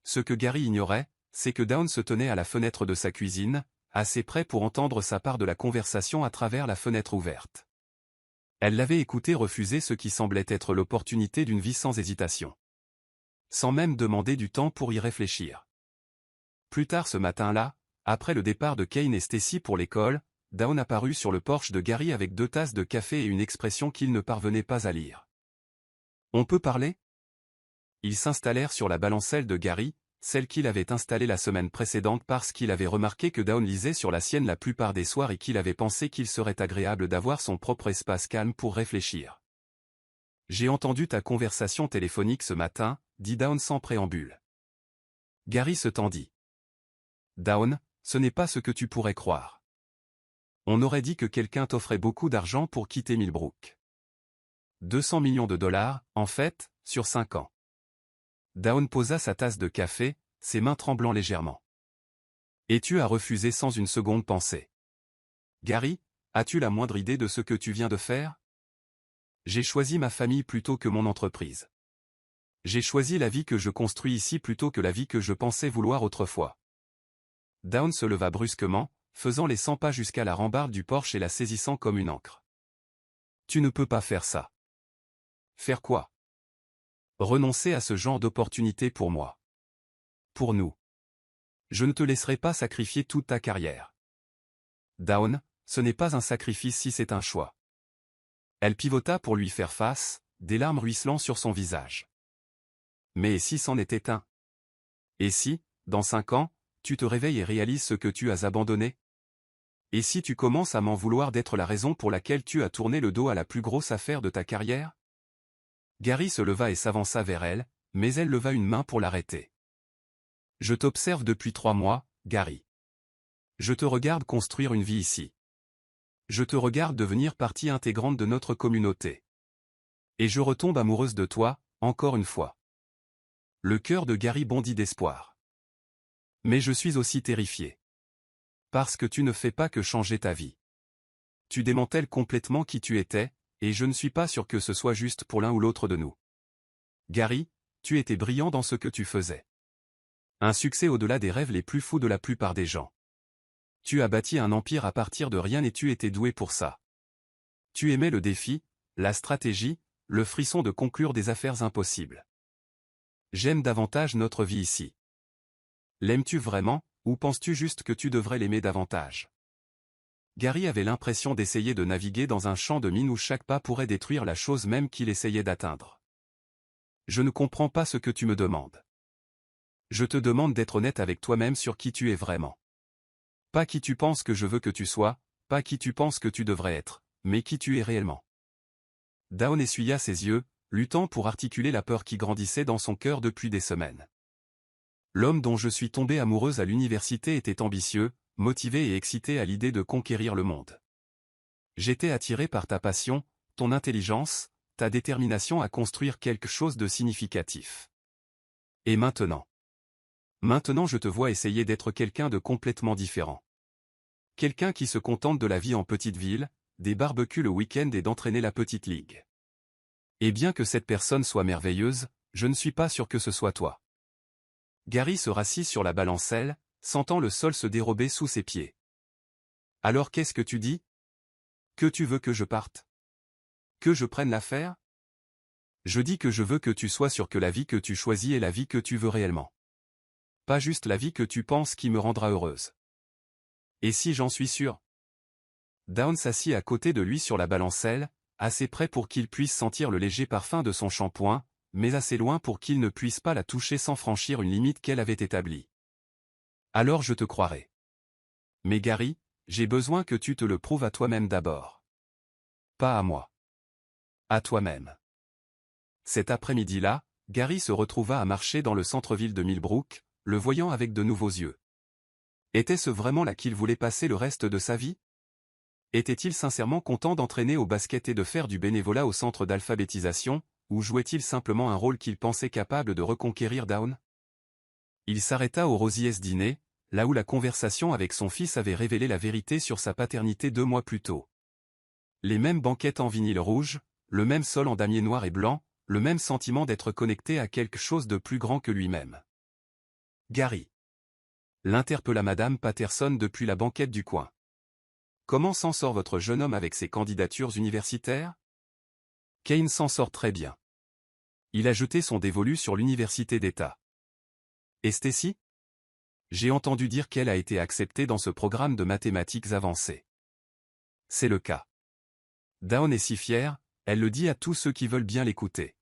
Ce que Gary ignorait, c'est que Down se tenait à la fenêtre de sa cuisine, assez près pour entendre sa part de la conversation à travers la fenêtre ouverte. Elle l'avait écouté refuser ce qui semblait être l'opportunité d'une vie sans hésitation. Sans même demander du temps pour y réfléchir. Plus tard ce matin-là, après le départ de Kane et Stacy pour l'école, Down apparut sur le porche de Gary avec 2 tasses de café et une expression qu'il ne parvenait pas à lire. « On peut parler ?» Ils s'installèrent sur la balancelle de Gary, celle qu'il avait installée la semaine précédente parce qu'il avait remarqué que Down lisait sur la sienne la plupart des soirs et qu'il avait pensé qu'il serait agréable d'avoir son propre espace calme pour réfléchir. « J'ai entendu ta conversation téléphonique ce matin, » dit Down sans préambule. Gary se tendit. « Down, ce n'est pas ce que tu pourrais croire. On aurait dit que quelqu'un t'offrait beaucoup d'argent pour quitter Millbrook. 200 millions de dollars, en fait, sur 5 ans. » Down posa sa tasse de café, ses mains tremblant légèrement. « Et tu as refusé sans une seconde pensée. Gary, as-tu la moindre idée de ce que tu viens de faire ? J'ai choisi ma famille plutôt que mon entreprise. J'ai choisi la vie que je construis ici plutôt que la vie que je pensais vouloir autrefois. » Down se leva brusquement, faisant les 100 pas jusqu'à la rambarde du porche et la saisissant comme une ancre. « Tu ne peux pas faire ça. » « Faire quoi ? » « Renoncer à ce genre d'opportunité pour moi. Pour nous. Je ne te laisserai pas sacrifier toute ta carrière. Down, ce n'est pas un sacrifice si c'est un choix. Elle pivota pour lui faire face, des larmes ruisselant sur son visage. Mais et si c'en était un? Et si, dans 5 ans, tu te réveilles et réalises ce que tu as abandonné? Et si tu commences à m'en vouloir d'être la raison pour laquelle tu as tourné le dos à la plus grosse affaire de ta carrière? Gary se leva et s'avança vers elle, mais elle leva une main pour l'arrêter. Je t'observe depuis 3 mois, Gary. Je te regarde construire une vie ici. Je te regarde devenir partie intégrante de notre communauté. Et je retombe amoureuse de toi, encore une fois. Le cœur de Gary bondit d'espoir. Mais je suis aussi terrifié. Parce que tu ne fais pas que changer ta vie. Tu démantèles complètement qui tu étais, et je ne suis pas sûr que ce soit juste pour l'un ou l'autre de nous. Gary, tu étais brillant dans ce que tu faisais. Un succès au-delà des rêves les plus fous de la plupart des gens. Tu as bâti un empire à partir de rien et tu étais doué pour ça. Tu aimais le défi, la stratégie, le frisson de conclure des affaires impossibles. J'aime davantage notre vie ici. L'aimes-tu vraiment, ou penses-tu juste que tu devrais l'aimer davantage? Gary avait l'impression d'essayer de naviguer dans un champ de mine où chaque pas pourrait détruire la chose même qu'il essayait d'atteindre. Je ne comprends pas ce que tu me demandes. Je te demande d'être honnête avec toi-même sur qui tu es vraiment. Pas qui tu penses que je veux que tu sois, pas qui tu penses que tu devrais être, mais qui tu es réellement. Dawn essuya ses yeux, luttant pour articuler la peur qui grandissait dans son cœur depuis des semaines. L'homme dont je suis tombée amoureuse à l'université était ambitieux, motivé et excité à l'idée de conquérir le monde. J'étais attiré par ta passion, ton intelligence, ta détermination à construire quelque chose de significatif. Et maintenant? Maintenant je te vois essayer d'être quelqu'un de complètement différent. Quelqu'un qui se contente de la vie en petite ville, des barbecues le week-end et d'entraîner la petite ligue. Et bien que cette personne soit merveilleuse, je ne suis pas sûr que ce soit toi. Gary se rassit sur la balancelle, sentant le sol se dérober sous ses pieds. Alors qu'est-ce que tu dis? Que tu veux que je parte? Que je prenne l'affaire? Je dis que je veux que tu sois sûr que la vie que tu choisis est la vie que tu veux réellement. Pas juste la vie que tu penses qui me rendra heureuse. Et si j'en suis sûr? Dawn s'assit à côté de lui sur la balancelle, assez près pour qu'il puisse sentir le léger parfum de son shampoing, mais assez loin pour qu'il ne puisse pas la toucher sans franchir une limite qu'elle avait établie. Alors je te croirai. Mais Gary, j'ai besoin que tu te le prouves à toi-même d'abord. Pas à moi. À toi-même. Cet après-midi-là, Gary se retrouva à marcher dans le centre-ville de Millbrook, le voyant avec de nouveaux yeux. Était-ce vraiment là qu'il voulait passer le reste de sa vie? Était-il sincèrement content d'entraîner au basket et de faire du bénévolat au centre d'alphabétisation, ou jouait-il simplement un rôle qu'il pensait capable de reconquérir Dawn? Il s'arrêta au Rosie's dîner, là où la conversation avec son fils avait révélé la vérité sur sa paternité 2 mois plus tôt. Les mêmes banquettes en vinyle rouge, le même sol en damier noir et blanc, le même sentiment d'être connecté à quelque chose de plus grand que lui-même. Gary. L'interpella Madame Patterson depuis la banquette du coin. Comment s'en sort votre jeune homme avec ses candidatures universitaires? Kane s'en sort très bien. Il a jeté son dévolu sur l'université d'État. Et Stacy? J'ai entendu dire qu'elle a été acceptée dans ce programme de mathématiques avancées. C'est le cas. Dawn est si fière, elle le dit à tous ceux qui veulent bien l'écouter.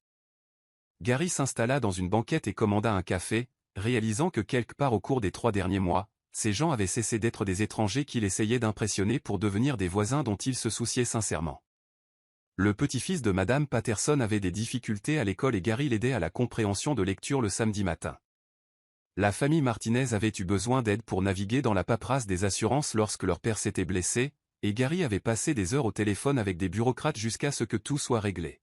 Gary s'installa dans une banquette et commanda un café, réalisant que quelque part au cours des 3 derniers mois, ces gens avaient cessé d'être des étrangers qu'il essayait d'impressionner pour devenir des voisins dont il se souciait sincèrement. Le petit-fils de Madame Patterson avait des difficultés à l'école et Gary l'aidait à la compréhension de lecture le samedi matin. La famille Martinez avait eu besoin d'aide pour naviguer dans la paperasse des assurances lorsque leur père s'était blessé, et Gary avait passé des heures au téléphone avec des bureaucrates jusqu'à ce que tout soit réglé.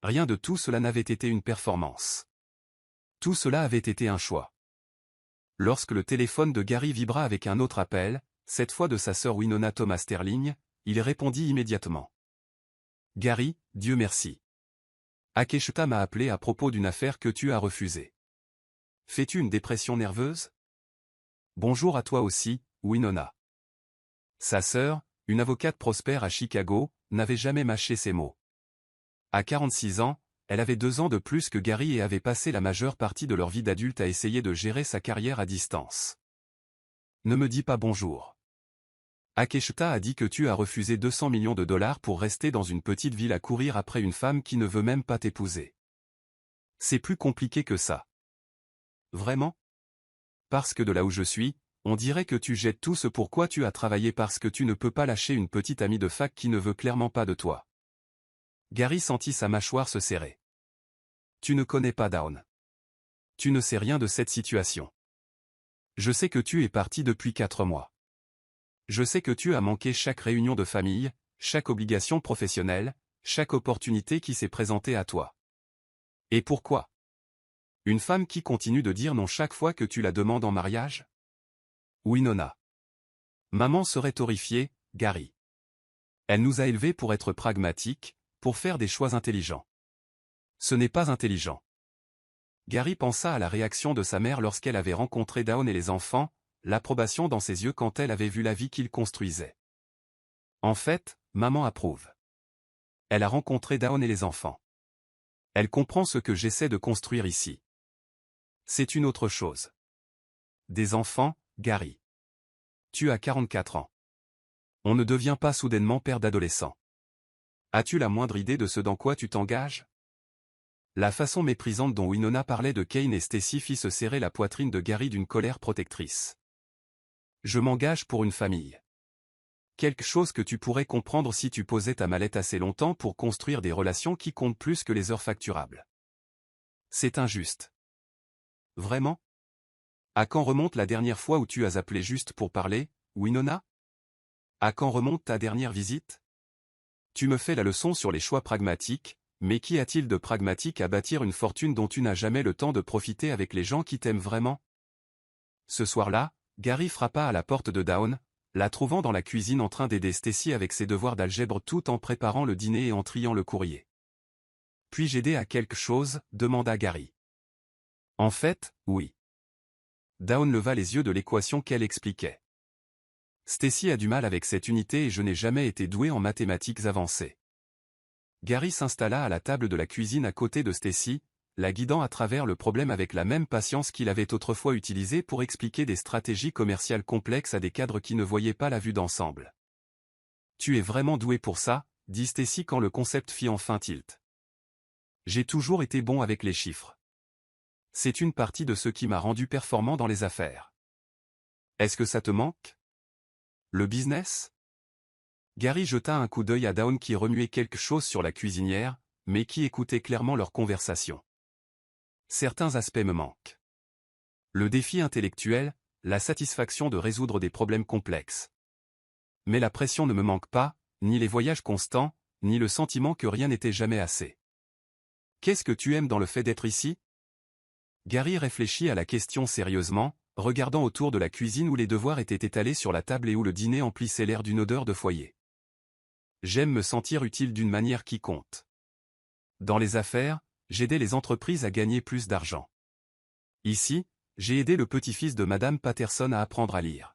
Rien de tout cela n'avait été une performance. Tout cela avait été un choix. Lorsque le téléphone de Gary vibra avec un autre appel, cette fois de sa sœur Winona Thomas Sterling, il répondit immédiatement. « Gary, Dieu merci. Akeshita m'a appelé à propos d'une affaire que tu as refusée. Fais-tu une dépression nerveuse? Bonjour à toi aussi, Winona. » Sa sœur, une avocate prospère à Chicago, n'avait jamais mâché ses mots. À 46 ans, elle avait 2 ans de plus que Gary et avait passé la majeure partie de leur vie d'adulte à essayer de gérer sa carrière à distance. Ne me dis pas bonjour. Akeshita a dit que tu as refusé 200 millions de dollars pour rester dans une petite ville à courir après une femme qui ne veut même pas t'épouser. C'est plus compliqué que ça. Vraiment? Parce que de là où je suis, on dirait que tu jettes tout ce pourquoi tu as travaillé parce que tu ne peux pas lâcher une petite amie de fac qui ne veut clairement pas de toi. Gary sentit sa mâchoire se serrer. Tu ne connais pas Dawn. Tu ne sais rien de cette situation. Je sais que tu es parti depuis 4 mois. Je sais que tu as manqué chaque réunion de famille, chaque obligation professionnelle, chaque opportunité qui s'est présentée à toi. Et pourquoi? Une femme qui continue de dire non chaque fois que tu la demandes en mariage? Winona. Maman serait horrifiée, Gary. Elle nous a élevés pour être pragmatiques, pour faire des choix intelligents. Ce n'est pas intelligent. Gary pensa à la réaction de sa mère lorsqu'elle avait rencontré Dawn et les enfants, l'approbation dans ses yeux quand elle avait vu la vie qu'ils construisaient. En fait, maman approuve. Elle a rencontré Dawn et les enfants. Elle comprend ce que j'essaie de construire ici. C'est une autre chose. Des enfants, Gary. Tu as 44 ans. On ne devient pas soudainement père d'adolescent. As-tu la moindre idée de ce dans quoi tu t'engages? La façon méprisante dont Winona parlait de Kane et Stacy fit se serrer la poitrine de Gary d'une colère protectrice. Je m'engage pour une famille. Quelque chose que tu pourrais comprendre si tu posais ta mallette assez longtemps pour construire des relations qui comptent plus que les heures facturables. C'est injuste. Vraiment? À quand remonte la dernière fois où tu as appelé juste pour parler, Winona? À quand remonte ta dernière visite? Tu me fais la leçon sur les choix pragmatiques, mais qu'y a-t-il de pragmatique à bâtir une fortune dont tu n'as jamais le temps de profiter avec les gens qui t'aiment vraiment? Ce soir-là, Gary frappa à la porte de Dawn, la trouvant dans la cuisine en train d'aider Stacy avec ses devoirs d'algèbre tout en préparant le dîner et en triant le courrier. « Puis-je aider à quelque chose ?» demanda Gary. « En fait, oui. » Dawn leva les yeux de l'équation qu'elle expliquait. « Stacy a du mal avec cette unité et je n'ai jamais été doué en mathématiques avancées. » Gary s'installa à la table de la cuisine à côté de Stacy, la guidant à travers le problème avec la même patience qu'il avait autrefois utilisée pour expliquer des stratégies commerciales complexes à des cadres qui ne voyaient pas la vue d'ensemble. « Tu es vraiment doué pour ça », dit Stacy quand le concept fit enfin tilt. « J'ai toujours été bon avec les chiffres. C'est une partie de ce qui m'a rendu performant dans les affaires. Est-ce que ça te manque? Le business? » Gary jeta un coup d'œil à Dawn qui remuait quelque chose sur la cuisinière, mais qui écoutait clairement leur conversation. Certains aspects me manquent. Le défi intellectuel, la satisfaction de résoudre des problèmes complexes. Mais la pression ne me manque pas, ni les voyages constants, ni le sentiment que rien n'était jamais assez. Qu'est-ce que tu aimes dans le fait d'être ici? Gary réfléchit à la question sérieusement, regardant autour de la cuisine où les devoirs étaient étalés sur la table et où le dîner emplissait l'air d'une odeur de foyer. J'aime me sentir utile d'une manière qui compte. Dans les affaires, j'aidais les entreprises à gagner plus d'argent. Ici, j'ai aidé le petit-fils de Madame Patterson à apprendre à lire.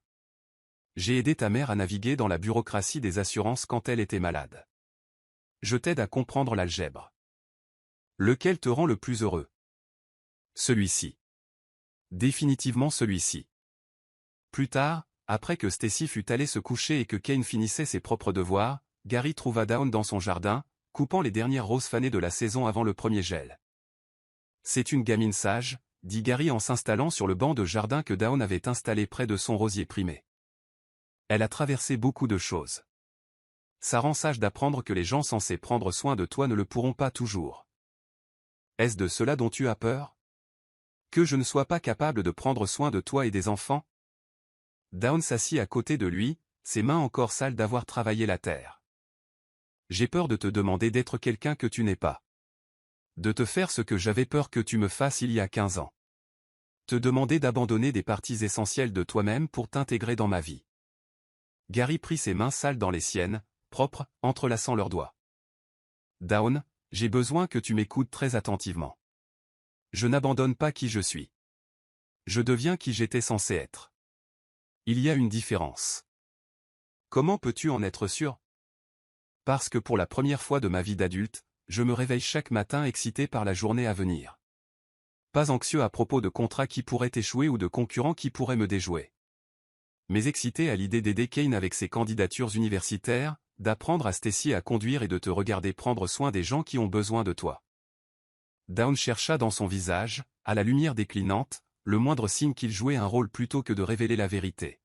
J'ai aidé ta mère à naviguer dans la bureaucratie des assurances quand elle était malade. Je t'aide à comprendre l'algèbre. Lequel te rend le plus heureux? Celui-ci. Définitivement celui-ci. Plus tard, après que Stacy fut allée se coucher et que Kane finissait ses propres devoirs, Gary trouva Dawn dans son jardin, coupant les dernières roses fanées de la saison avant le premier gel. C'est une gamine sage, dit Gary en s'installant sur le banc de jardin que Dawn avait installé près de son rosier primé. Elle a traversé beaucoup de choses. Ça rend sage d'apprendre que les gens censés prendre soin de toi ne le pourront pas toujours. Est-ce de cela dont tu as peur? Que je ne sois pas capable de prendre soin de toi et des enfants? Dawn s'assit à côté de lui, ses mains encore sales d'avoir travaillé la terre. J'ai peur de te demander d'être quelqu'un que tu n'es pas. De te faire ce que j'avais peur que tu me fasses il y a 15 ans. Te demander d'abandonner des parties essentielles de toi-même pour t'intégrer dans ma vie. Gary prit ses mains sales dans les siennes, propres, entrelaçant leurs doigts. Dawn, j'ai besoin que tu m'écoutes très attentivement. Je n'abandonne pas qui je suis. Je deviens qui j'étais censé être. Il y a une différence. Comment peux-tu en être sûr? Parce que pour la première fois de ma vie d'adulte, je me réveille chaque matin excité par la journée à venir. Pas anxieux à propos de contrats qui pourraient échouer ou de concurrents qui pourraient me déjouer. mais excité à l'idée d'aider Kane avec ses candidatures universitaires, d'apprendre à Stacy à conduire et de te regarder prendre soin des gens qui ont besoin de toi. Dawn chercha dans son visage, à la lumière déclinante, le moindre signe qu'il jouait un rôle plutôt que de révéler la vérité.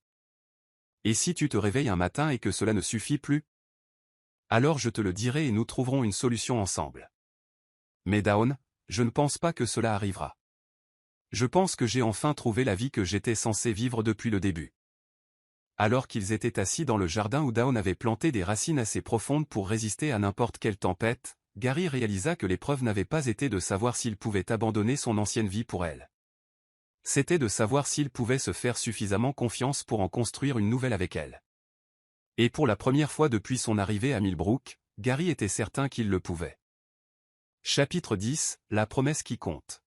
Et si tu te réveilles un matin et que cela ne suffit plus? Alors je te le dirai et nous trouverons une solution ensemble. Mais Dawn, je ne pense pas que cela arrivera. Je pense que j'ai enfin trouvé la vie que j'étais censé vivre depuis le début. Alors qu'ils étaient assis dans le jardin où Dawn avait planté des racines assez profondes pour résister à n'importe quelle tempête, Gary réalisa que l'épreuve n'avait pas été de savoir s'il pouvait abandonner son ancienne vie pour elle. C'était de savoir s'il pouvait se faire suffisamment confiance pour en construire une nouvelle avec elle. Et pour la première fois depuis son arrivée à Millbrook, Gary était certain qu'il le pouvait. Chapitre 10, la promesse qui compte.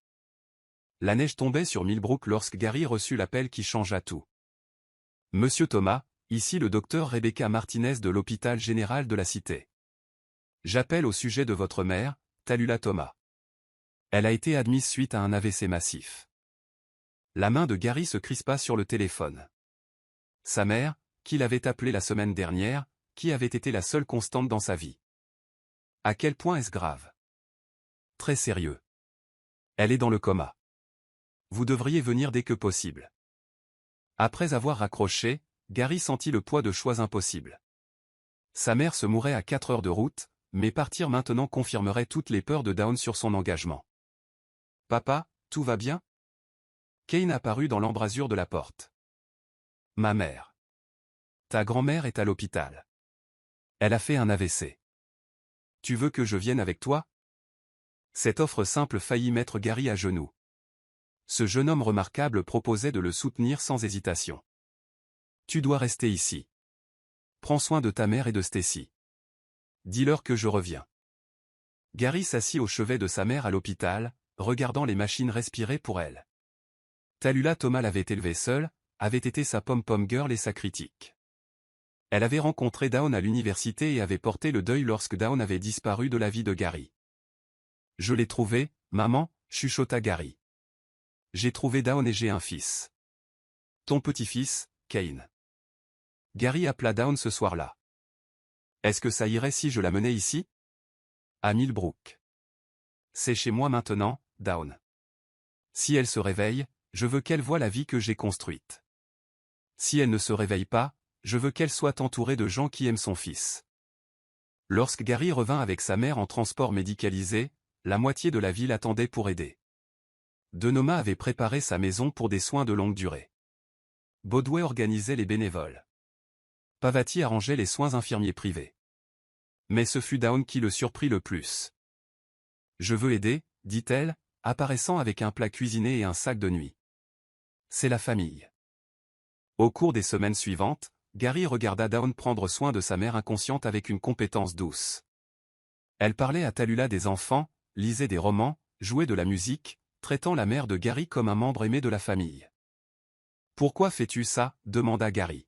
La neige tombait sur Millbrook lorsque Gary reçut l'appel qui changea tout. Monsieur Thomas, ici le docteur Rebecca Martinez de l'hôpital général de la cité. J'appelle au sujet de votre mère, Tallulah Thomas. Elle a été admise suite à un AVC massif. La main de Gary se crispa sur le téléphone. Sa mère, qu'il avait appelée la semaine dernière, qui avait été la seule constante dans sa vie. À quel point est-ce grave? Très sérieux. Elle est dans le coma. Vous devriez venir dès que possible. Après avoir raccroché, Gary sentit le poids de choix impossibles. Sa mère se mourait à 4 heures de route, mais partir maintenant confirmerait toutes les peurs de Dawn sur son engagement. Papa, tout va bien? Kane apparut dans l'embrasure de la porte. Ma mère. Ta grand-mère est à l'hôpital. Elle a fait un AVC. Tu veux que je vienne avec toi? Cette offre simple faillit mettre Gary à genoux. Ce jeune homme remarquable proposait de le soutenir sans hésitation. Tu dois rester ici. Prends soin de ta mère et de Stacy. Dis-leur que je reviens. Gary s'assit au chevet de sa mère à l'hôpital, regardant les machines respirer pour elle. Tallulah Thomas l'avait élevée seule, avait été sa pom-pom girl et sa critique. Elle avait rencontré Dawn à l'université et avait porté le deuil lorsque Dawn avait disparu de la vie de Gary. Je l'ai trouvé, maman, chuchota Gary. J'ai trouvé Dawn et j'ai un fils. Ton petit-fils, Kane. Gary appela Dawn ce soir-là. Est-ce que ça irait si je la menais ici? À Millbrook. C'est chez moi maintenant, Dawn. Si elle se réveille, je veux qu'elle voie la vie que j'ai construite. Si elle ne se réveille pas, je veux qu'elle soit entourée de gens qui aiment son fils. Lorsque Gary revint avec sa mère en transport médicalisé, la moitié de la ville attendait pour aider. Denoma avait préparé sa maison pour des soins de longue durée. Bodway organisait les bénévoles. Pavati arrangeait les soins infirmiers privés. Mais ce fut Dawn qui le surprit le plus. Je veux aider, dit-elle, apparaissant avec un plat cuisiné et un sac de nuit. C'est la famille. Au cours des semaines suivantes, Gary regarda Dawn prendre soin de sa mère inconsciente avec une compétence douce. Elle parlait à Tallulah des enfants, lisait des romans, jouait de la musique, traitant la mère de Gary comme un membre aimé de la famille. « Pourquoi fais-tu ça » demanda Gary.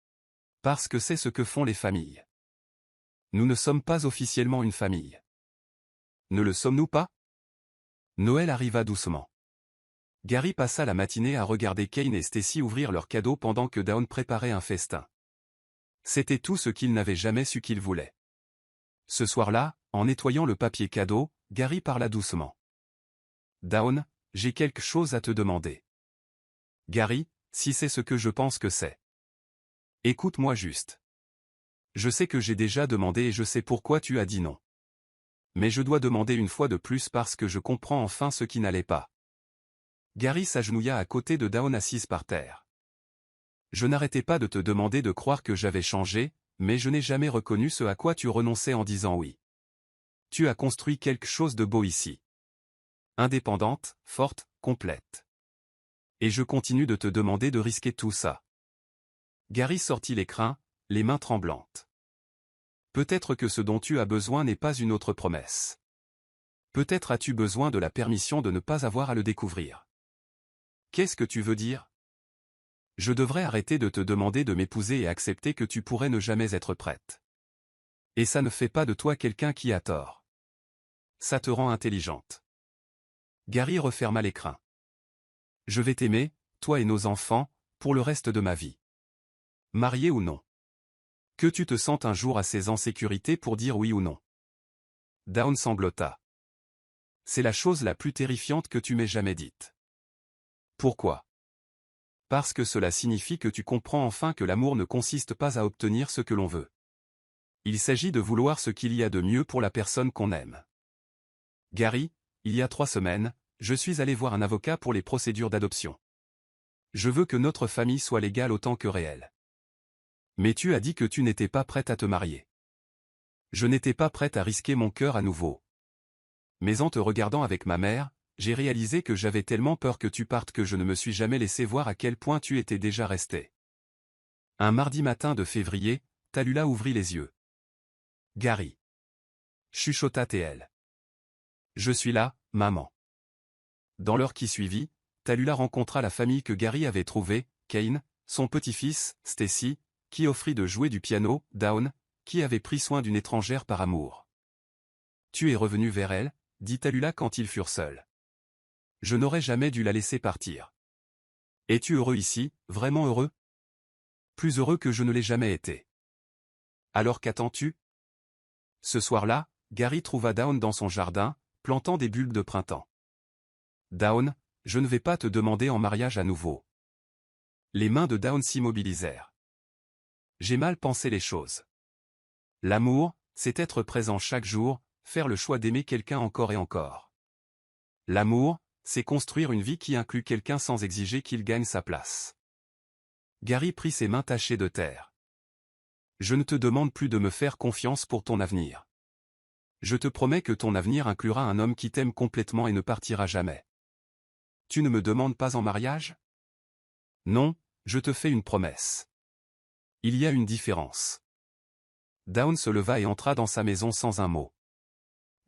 « Parce que c'est ce que font les familles. Nous ne sommes pas officiellement une famille. Ne le sommes-nous pas? » Noël arriva doucement. Gary passa la matinée à regarder Kane et Stacy ouvrir leurs cadeaux pendant que Dawn préparait un festin. C'était tout ce qu'il n'avait jamais su qu'il voulait. Ce soir-là, en nettoyant le papier cadeau, Gary parla doucement. Dawn, j'ai quelque chose à te demander. Gary, si c'est ce que je pense que c'est. Écoute-moi juste. Je sais que j'ai déjà demandé et je sais pourquoi tu as dit non. Mais je dois demander une fois de plus parce que je comprends enfin ce qui n'allait pas. Gary s'agenouilla à côté de Dawn assise par terre. Je n'arrêtais pas de te demander de croire que j'avais changé, mais je n'ai jamais reconnu ce à quoi tu renonçais en disant oui. Tu as construit quelque chose de beau ici. Indépendante, forte, complète. Et je continue de te demander de risquer tout ça. Gary sortit l'écrin, les mains tremblantes. Peut-être que ce dont tu as besoin n'est pas une autre promesse. Peut-être as-tu besoin de la permission de ne pas avoir à le découvrir. Qu'est-ce que tu veux dire? Je devrais arrêter de te demander de m'épouser et accepter que tu pourrais ne jamais être prête. Et ça ne fait pas de toi quelqu'un qui a tort. Ça te rend intelligente. Gary referma l'écrin. Je vais t'aimer, toi et nos enfants, pour le reste de ma vie. Marié ou non? Que tu te sentes un jour assez en sécurité pour dire oui ou non? Dawn sanglota. C'est la chose la plus terrifiante que tu m'aies jamais dite. Pourquoi? Parce que cela signifie que tu comprends enfin que l'amour ne consiste pas à obtenir ce que l'on veut. Il s'agit de vouloir ce qu'il y a de mieux pour la personne qu'on aime. Gary, il y a 3 semaines, je suis allé voir un avocat pour les procédures d'adoption. Je veux que notre famille soit légale autant que réelle. Mais tu as dit que tu n'étais pas prête à te marier. Je n'étais pas prête à risquer mon cœur à nouveau. Mais en te regardant avec ma mère, j'ai réalisé que j'avais tellement peur que tu partes que je ne me suis jamais laissé voir à quel point tu étais déjà resté. Un mardi matin de février, Tallulah ouvrit les yeux. Gary. Chuchota T.L. Je suis là, maman. Dans l'heure qui suivit, Tallulah rencontra la famille que Gary avait trouvée, Kane, son petit-fils, Stacy, qui offrit de jouer du piano, Dawn, qui avait pris soin d'une étrangère par amour. Tu es revenu vers elle, dit Tallulah quand ils furent seuls. Je n'aurais jamais dû la laisser partir. Es-tu heureux ici, vraiment heureux? Plus heureux que je ne l'ai jamais été. Alors qu'attends-tu? Ce soir-là, Gary trouva Dawn dans son jardin, plantant des bulbes de printemps. Dawn, je ne vais pas te demander en mariage à nouveau. Les mains de Dawn s'immobilisèrent. J'ai mal pensé les choses. L'amour, c'est être présent chaque jour, faire le choix d'aimer quelqu'un encore et encore. L'amour, c'est construire une vie qui inclut quelqu'un sans exiger qu'il gagne sa place. Gary prit ses mains tachées de terre. Je ne te demande plus de me faire confiance pour ton avenir. Je te promets que ton avenir inclura un homme qui t'aime complètement et ne partira jamais. Tu ne me demandes pas en mariage? Non, je te fais une promesse. Il y a une différence. Dawn se leva et entra dans sa maison sans un mot.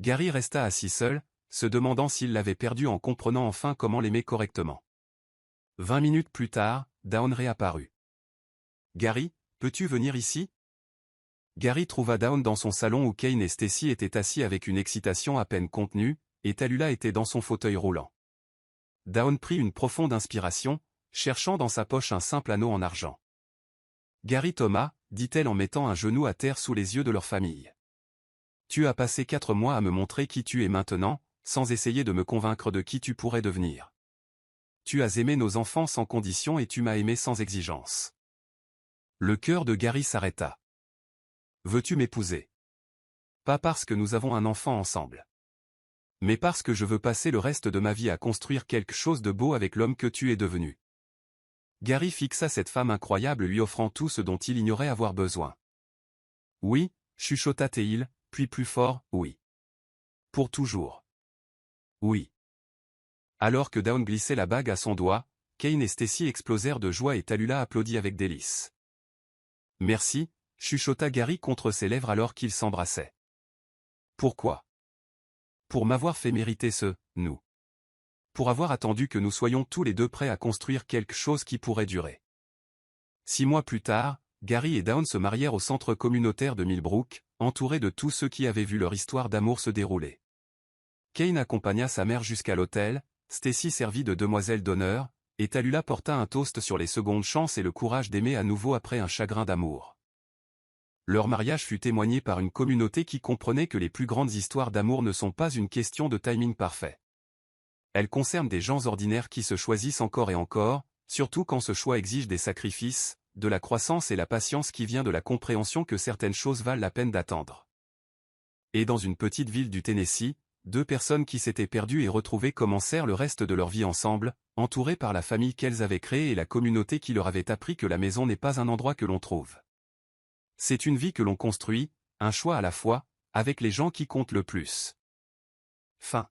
Gary resta assis seul, se demandant s'il l'avait perdue en comprenant enfin comment l'aimer correctement. 20 minutes plus tard, Dawn réapparut. Gary, peux-tu venir ici? Gary trouva Dawn dans son salon où Kane et Stacy étaient assis avec une excitation à peine contenue, et Tallulah était dans son fauteuil roulant. Dawn prit une profonde inspiration, cherchant dans sa poche un simple anneau en argent. Gary Thomas, dit-elle en mettant un genou à terre sous les yeux de leur famille. Tu as passé 4 mois à me montrer qui tu es maintenant, sans essayer de me convaincre de qui tu pourrais devenir. Tu as aimé nos enfants sans condition et tu m'as aimé sans exigence. Le cœur de Gary s'arrêta. Veux-tu m'épouser? Pas parce que nous avons un enfant ensemble. Mais parce que je veux passer le reste de ma vie à construire quelque chose de beau avec l'homme que tu es devenu. Gary fixa cette femme incroyable lui offrant tout ce dont il ignorait avoir besoin. Oui, chuchota T.L., puis plus fort, oui. Pour toujours. Oui. Alors que Dawn glissait la bague à son doigt, Kane et Stacy explosèrent de joie et Tallulah applaudit avec délice. Merci, chuchota Gary contre ses lèvres alors qu'ils s'embrassaient. Pourquoi? Pour m'avoir fait mériter ce « nous ». Pour avoir attendu que nous soyons tous les deux prêts à construire quelque chose qui pourrait durer. 6 mois plus tard, Gary et Dawn se marièrent au centre communautaire de Millbrook, entourés de tous ceux qui avaient vu leur histoire d'amour se dérouler. Kane accompagna sa mère jusqu'à l'hôtel, Stacy servit de demoiselle d'honneur, et Tallulah porta un toast sur les secondes chances et le courage d'aimer à nouveau après un chagrin d'amour. Leur mariage fut témoigné par une communauté qui comprenait que les plus grandes histoires d'amour ne sont pas une question de timing parfait. Elles concernent des gens ordinaires qui se choisissent encore et encore, surtout quand ce choix exige des sacrifices, de la croissance et la patience qui vient de la compréhension que certaines choses valent la peine d'attendre. Et dans une petite ville du Tennessee, 2 personnes qui s'étaient perdues et retrouvées commencèrent le reste de leur vie ensemble, entourées par la famille qu'elles avaient créée et la communauté qui leur avait appris que la maison n'est pas un endroit que l'on trouve. C'est une vie que l'on construit, un choix à la fois, avec les gens qui comptent le plus. Fin.